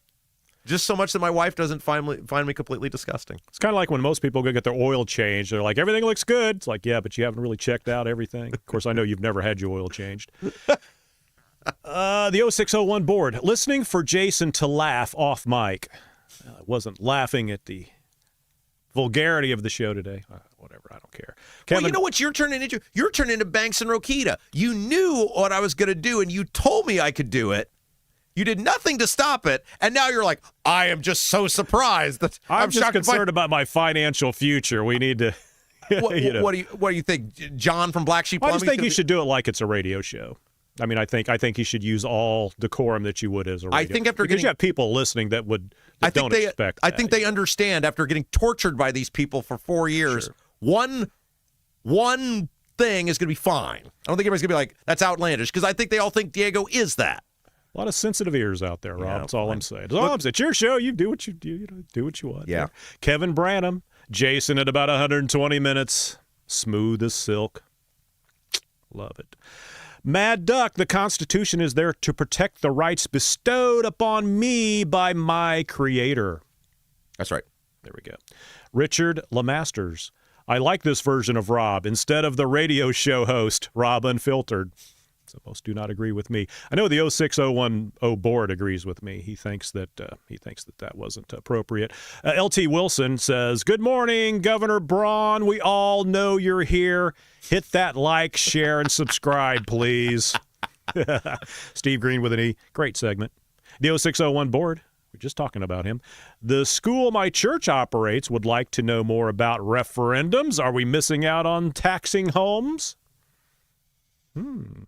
just so much that my wife doesn't find me completely disgusting. It's kind of like when most people go get their oil changed. They're like, everything looks good. It's like, yeah, but you haven't really checked out everything. Of course, I know you've never had your oil changed. The 0601 board. Listening for Jason to laugh off mic. I wasn't laughing at the vulgarity of the show today. Whatever, I don't care. Kevin, well, you know what you're turning into? You're turning into Banks and Rokita. You knew what I was going to do, and you told me I could do it. You did nothing to stop it, and now you're like, I am just so surprised that I'm just concerned about my financial future. We need to. What do you think, John from Black Sheep? I just think you should do it like it's a radio show. I mean, I think you should use all decorum that you would as a radio. I think because you have people listening that don't expect that. I think they understand after getting tortured by these people for 4 years. Sure. One thing is going to be fine. I don't think everybody's going to be like, that's outlandish, because I think they all think Diego is that. A lot of sensitive ears out there, Rob. Yeah, that's all I'm saying. That's all I'm saying. It's your show. You do what you do. Do what you want. Yeah. Kevin Branham, Jason at about 120 minutes, smooth as silk. Love it. Mad Duck, the Constitution is there to protect the rights bestowed upon me by my Creator. That's right. There we go. Richard Lemasters, I like this version of Rob instead of the radio show host, Rob Unfiltered. So most do not agree with me. I know the 06010 board agrees with me. He thinks that that wasn't appropriate. LT Wilson says, "Good morning, Governor Braun. We all know you're here. Hit that like, share, and subscribe, please." Steve Green with an E. Great segment. The 0601 board. We're just talking about him. The school my church operates would like to know more about referendums. Are we missing out on taxing homes? Can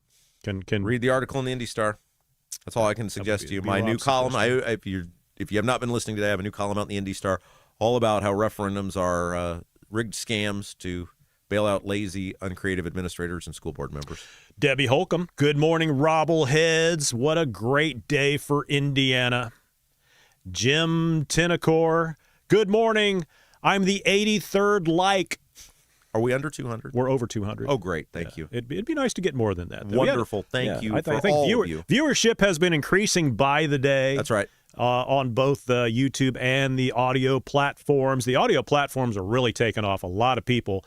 read the article in the Indy Star. That's all I can suggest to you. My new column. If you have not been listening today, I have a new column out in the Indy Star, all about how referendums are rigged scams to bail out lazy, uncreative administrators and school board members. Debbie Holcomb. Good morning, Robbleheads. What a great day for Indiana. Jim Tenacor. Good morning. I'm the 83rd like. Are we under 200? We're over 200. Oh, great. Thank you. It'd be nice to get more than that. Wonderful. Thank you I for think all of you. Viewership has been increasing by the day. That's right. on both the YouTube and the audio platforms. The audio platforms are really taking off. A lot of people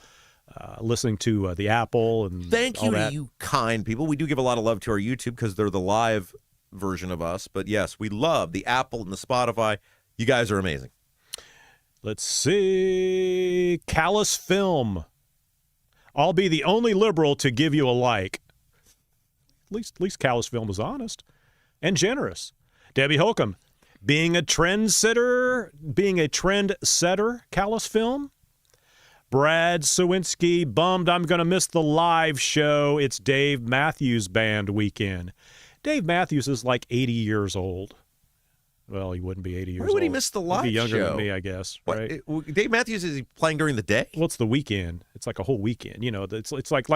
listening to the Apple and Thank all you that. to you kind people. We do give a lot of love to our YouTube because they're the live version of us. But yes, we love the Apple and the Spotify. You guys are amazing. Let's see. Callous Film. I'll be the only liberal to give you a like. At least Callous Film was honest and generous. Debbie Holcomb. Being a trendsetter, Callous Film. Brad Sawinski, bummed I'm going to miss the live show. It's Dave Matthews Band weekend. Dave Matthews is like 80 years old. Well, he wouldn't be 80 years old. Why would he miss the live show? He'd be younger than me, I guess. Right? Dave Matthews, is he playing during the day? Well, it's the weekend. It's like a whole weekend. You know, it's like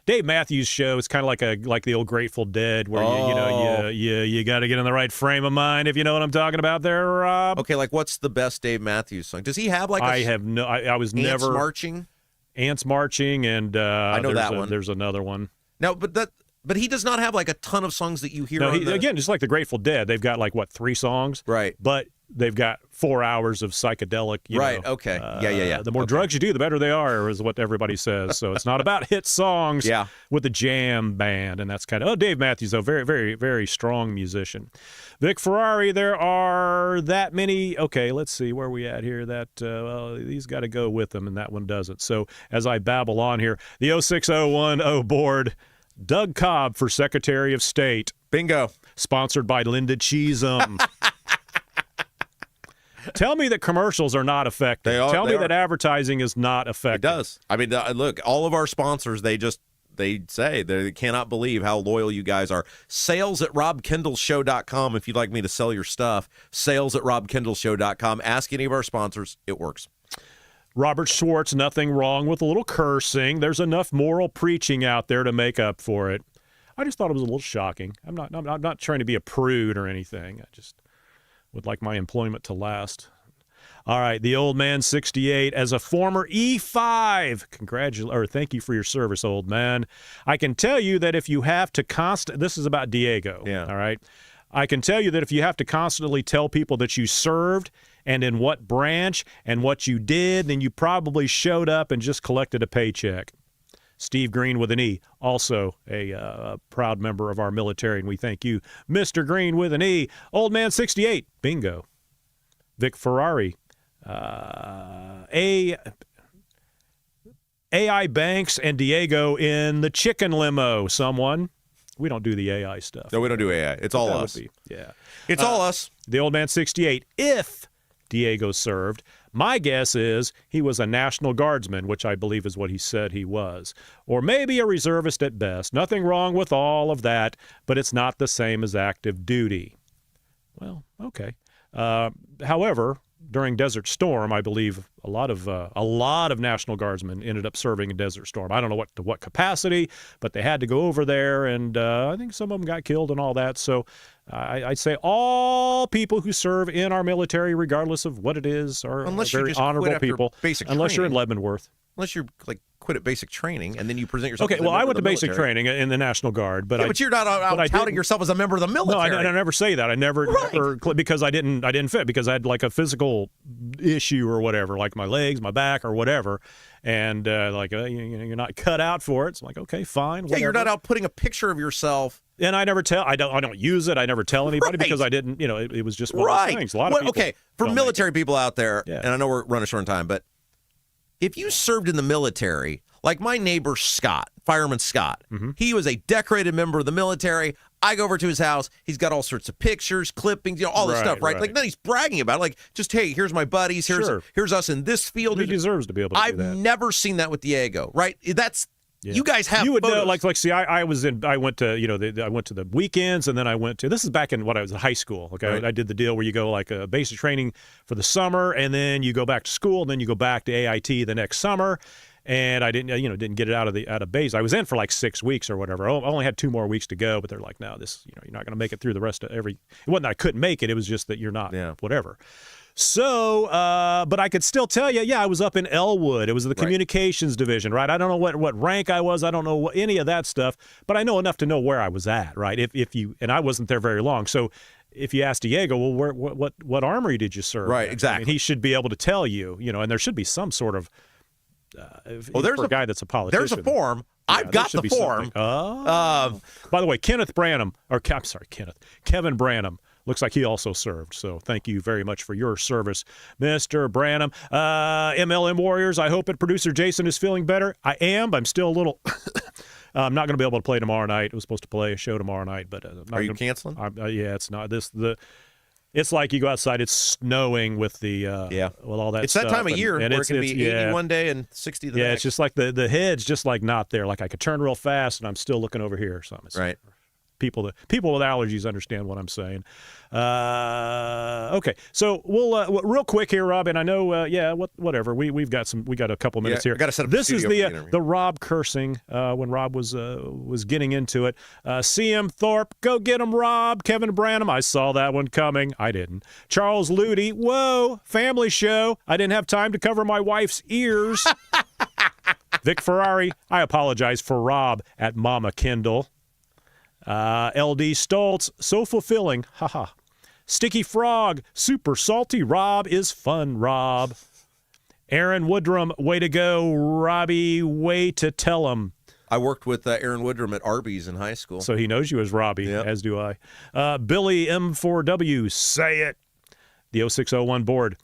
Dave Matthews' show. It's kind of like the old Grateful Dead, where you got to get in the right frame of mind, if you know what I'm talking about there, Rob. Okay, like what's the best Dave Matthews song? Does he have like I was never Marching? Ants Marching, and I know that one. There's another one. No, but he does not have like a ton of songs that you hear. No, again, just like the Grateful Dead, they've got like 3 songs, right? But they've got 4 hours of psychedelic. Right. know. Okay. Yeah. The more drugs you do, the better they are, is what everybody says. So it's not about hit songs. Yeah. With the jam band, and that's kind of Dave Matthews, though, very, very, very strong musician. Vic Ferrari, there are that many. Okay, let's see where we at here. That these got to go with them, and that one doesn't. So as I babble on here, the 06010 board. Doug Cobb for Secretary of State. Bingo. Sponsored by Linda Cheesem. Tell me that commercials are not effective. Tell me that advertising is not effective. It does. I mean, look, all of our sponsors, they say they cannot believe how loyal you guys are. Sales@robkendallshow.com if you'd like me to sell your stuff. Sales@robkendallshow.com. Ask any of our sponsors. It works. Robert Schwartz, nothing wrong with a little cursing. There's enough moral preaching out there to make up for it. I just thought it was a little shocking. I'm not trying to be a prude or anything. I just would like my employment to last. All right, the old man 68, as a former E5, thank you for your service, old man. I can tell you that if you have to this is about Diego. Yeah. All right. I can tell you that if you have to constantly tell people that you served and in what branch and what you did, then you probably showed up and just collected a paycheck. Steve Green with an E, also a proud member of our military, and we thank you. Mr. Green with an E. Old man 68, bingo. Vic Ferrari. AI Banks and Diego in the chicken limo, someone. We don't do the AI stuff. No, we don't do AI. It's all us. Yeah. It's all us. The old man 68. If Diego served, my guess is he was a National Guardsman, which I believe is what he said he was. Or maybe a reservist at best. Nothing wrong with all of that, but it's not the same as active duty. Well, okay. However, during Desert Storm, I believe a lot of National Guardsmen ended up serving in Desert Storm. I don't know to what capacity, but they had to go over there, and I think some of them got killed and all that. So I'd say all people who serve in our military, regardless of what it is, are very honorable people. Unless you're in Leavenworth. Unless you're quit at basic training and then you present yourself. Okay, well, I went to basic training in the National Guard, but you're not out touting yourself as a member of the military. No, I never say that. I never because I didn't fit, because I had like a physical issue or whatever, like my legs, my back, or whatever, and you're not cut out for it. It's like, okay, fine. Yeah, you're not out putting a picture of yourself. And I never tell. I don't use it. I never tell anybody because I didn't. It was just one of those things. A lot of people. Okay, for military people out there, and I know we're running short on time, but if you served in the military, like my neighbor Scott, Fireman Scott, he was a decorated member of the military. I go over to his house. He's got all sorts of pictures, clippings, all this stuff, right? Like, then he's bragging about it. Like, just, hey, here's my buddies. Here's us in this field. He deserves to be able to do that. I've never seen that with Diego, right? You guys have. You would photos. know, see, I went to the weekends, and then I went to, this is back in when I was in high school. Okay, right. I did the deal where you go like a basic training for the summer, and then you go back to school, and then you go back to AIT the next summer. And I didn't get it out of base. I was in for like 6 weeks or whatever. I only had 2 more weeks to go, but they're like, no, you're not going to make it through the rest of every. It wasn't that I couldn't make it. It was just that you're not whatever. So, but I could still tell you, I was up in Elwood. It was the communications division, right? I don't know what rank I was. I don't know any of that stuff, but I know enough to know where I was at, right? And I wasn't there very long. So if you ask Diego, well, what armory did you serve? Right, in? exactly. I mean, he should be able to tell you, and there should be some sort of. There's a guy that's a politician. There's a form. Yeah, I've got the form. Oh. By the way, Kevin Branham looks like he also served. So thank you very much for your service, Mr. Branham. MLM Warriors, I hope that producer Jason is feeling better. I am, but I'm still a little. I'm not going to be able to play tomorrow night. I was supposed to play a show tomorrow night, but are you canceling? Yeah, it's not It's like you go outside. It's snowing with the with all that. It's that time of year where it can be 80 one day and 60 the next. Yeah, it's just like the head's just like not there. Like I could turn real fast, and I'm still looking over here or something. Right. People with allergies understand what I'm saying. Okay, so we'll real quick here, Rob, and I know, whatever. We got a couple minutes here. Got to set up this is the Rob cursing when Rob was getting into it. CM Thorpe, go get him, Rob. Kevin Branham, I saw that one coming. I didn't. Charles Ludi, whoa, family show. I didn't have time to cover my wife's ears. Vic Ferrari, I apologize for Rob at Mama Kendall. LD Stoltz, so fulfilling, haha. Sticky Frog, super salty. Rob is fun, Rob. Aaron Woodrum, way to go, Robbie, way to tell him. I worked with Aaron Woodrum at Arby's in high school. So he knows you as Robbie, as do I. Billy M4W, say it. The 0601 board.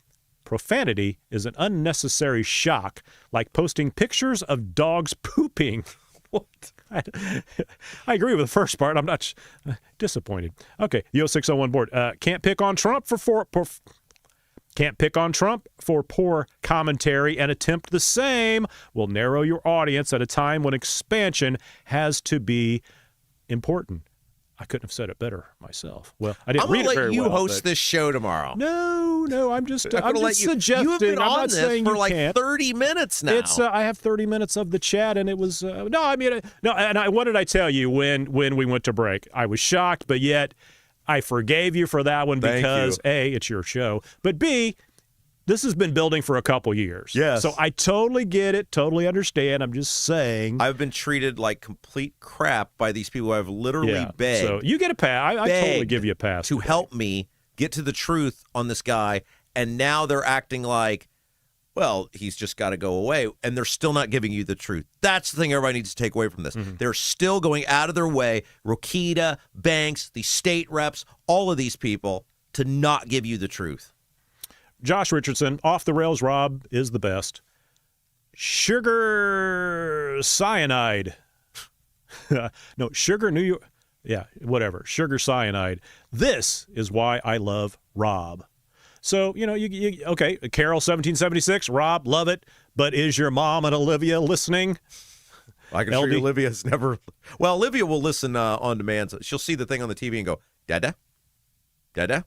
Profanity is an unnecessary shock, like posting pictures of dogs pooping. What? I agree with the first part. I'm not disappointed. Okay, the 0601 board. Can't pick on Trump for poor commentary and attempt the same will narrow your audience at a time when expansion has to be important. I couldn't have said it better myself. Well, I didn't read it very well. I'm going to let you host this show tomorrow. No, I'm just suggesting. You have been I'm on not this saying for you like can't. 30 minutes now. I have 30 minutes of the chat, and it was what did I tell you when we went to break? I was shocked, but yet I forgave you for that one because A, it's your show, but B, this has been building for a couple years. Yes. So I totally get it, totally understand. I'm just saying. I've been treated like complete crap by these people who have literally begged. So you get a pass. I totally give you a pass. To help me get to the truth on this guy, and now they're acting like, well, he's just got to go away, and they're still not giving you the truth. That's the thing everybody needs to take away from this. Mm-hmm. They're still going out of their way, Rokita, Banks, the state reps, all of these people, to not give you the truth. Josh Richardson, off the rails, Rob is the best. Sugar cyanide. No, sugar New York. Yeah, whatever. Sugar cyanide. This is why I love Rob. So, okay, Carol 1776, Rob, love it. But is your mom and Olivia listening? I can assure you Olivia's never. Well, Olivia will listen on demand. She'll see the thing on the TV and go, Dada? Dada?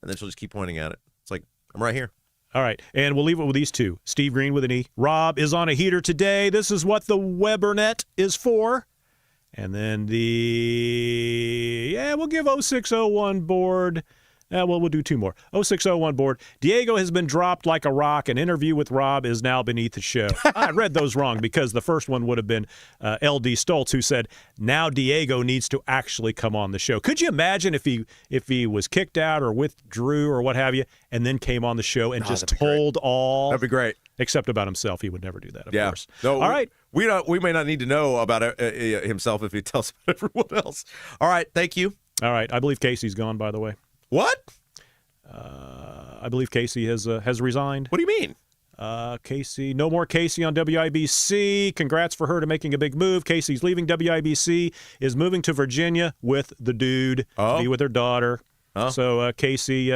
And then she'll just keep pointing at it. It's like, I'm right here. All right, and we'll leave it with these two. Steve Green with an E. Rob is on a heater today. This is what the Webernet is for. And then we'll give 0601 board. We'll do two more. 0601 board. Diego has been dropped like a rock. An interview with Rob is now beneath the show. I read those wrong because the first one would have been LD Stoltz, who said, now Diego needs to actually come on the show. Could you imagine if he was kicked out or withdrew or what have you, and then came on the show and just told all? That'd be great. Except about himself. He would never do that, of course. No, all right. We may not need to know about himself if he tells everyone else. All right. Thank you. All right. I believe Casey's gone, by the way. What? I believe Casey has resigned. What do you mean? Casey, no more Casey on WIBC. Congrats for her to making a big move. Casey's leaving WIBC, is moving to Virginia with the dude to be with her daughter. Oh. So, Casey,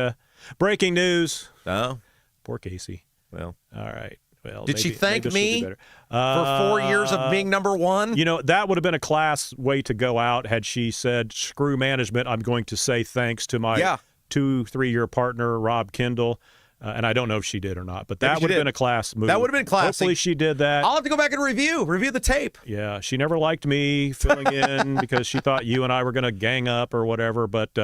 breaking news. Oh. Poor Casey. Well. All right. Well, did she thank me for 4 years of being number one? That would have been a class way to go out had she said, screw management, I'm going to say thanks to my 2-3 year partner, Rob Kendall. And I don't know if she did or not, but Maybe that she would have did. been a class move. That would have been classic. Hopefully she did that. I'll have to go back and review the tape. Yeah, she never liked me filling in because she thought you and I were going to gang up or whatever. But,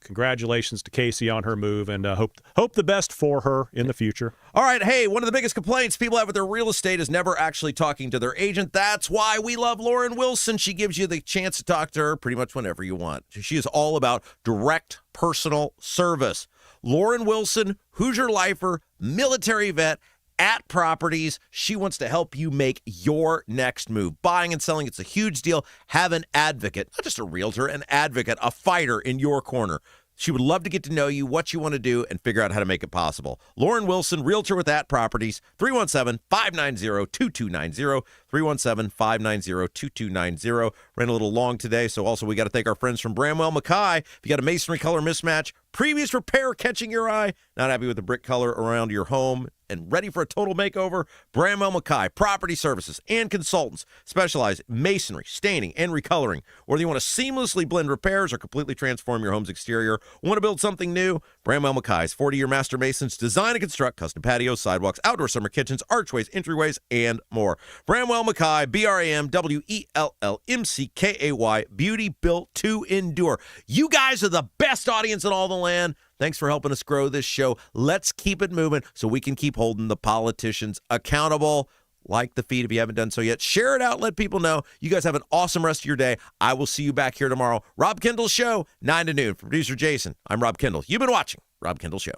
congratulations to Casey on her move, and hope the best for her in the future. All right, hey, one of the biggest complaints people have with their real estate is never actually talking to their agent. That's why we love Lauren Wilson. She gives you the chance to talk to her pretty much whenever you want. She is all about direct personal service. Lauren Wilson, Hoosier lifer, military vet, at Properties. She wants to help you make your next move. Buying and selling, it's a huge deal. Have an advocate, not just a realtor, an advocate, a fighter in your corner. She would love to get to know you, what you want to do, and figure out how to make it possible. Lauren Wilson, realtor with At Properties, 317-590-2290, 317-590-2290. Ran a little long today, so also we got to thank our friends from Bramwell Mackay. If you got a masonry color mismatch, previous repair catching your eye, not happy with the brick color around your home, and ready for a total makeover, Bramwell Mackay Property Services and Consultants specialize in masonry, staining, and recoloring. Whether you want to seamlessly blend repairs or completely transform your home's exterior, want to build something new, Bramwell Mackay's 40-year master masons design and construct custom patios, sidewalks, outdoor summer kitchens, archways, entryways, and more. Bramwell Mackay, BRAMWELLMCKAY, beauty built to endure. You guys are the best audience in all the land. Thanks for helping us grow this show. Let's keep it moving so we can keep holding the politicians accountable. Like the feed if you haven't done so yet. Share it out. Let people know. You guys have an awesome rest of your day. I will see you back here tomorrow. Rob Kendall Show, 9 to noon. For producer Jason, I'm Rob Kendall. You've been watching Rob Kendall Show.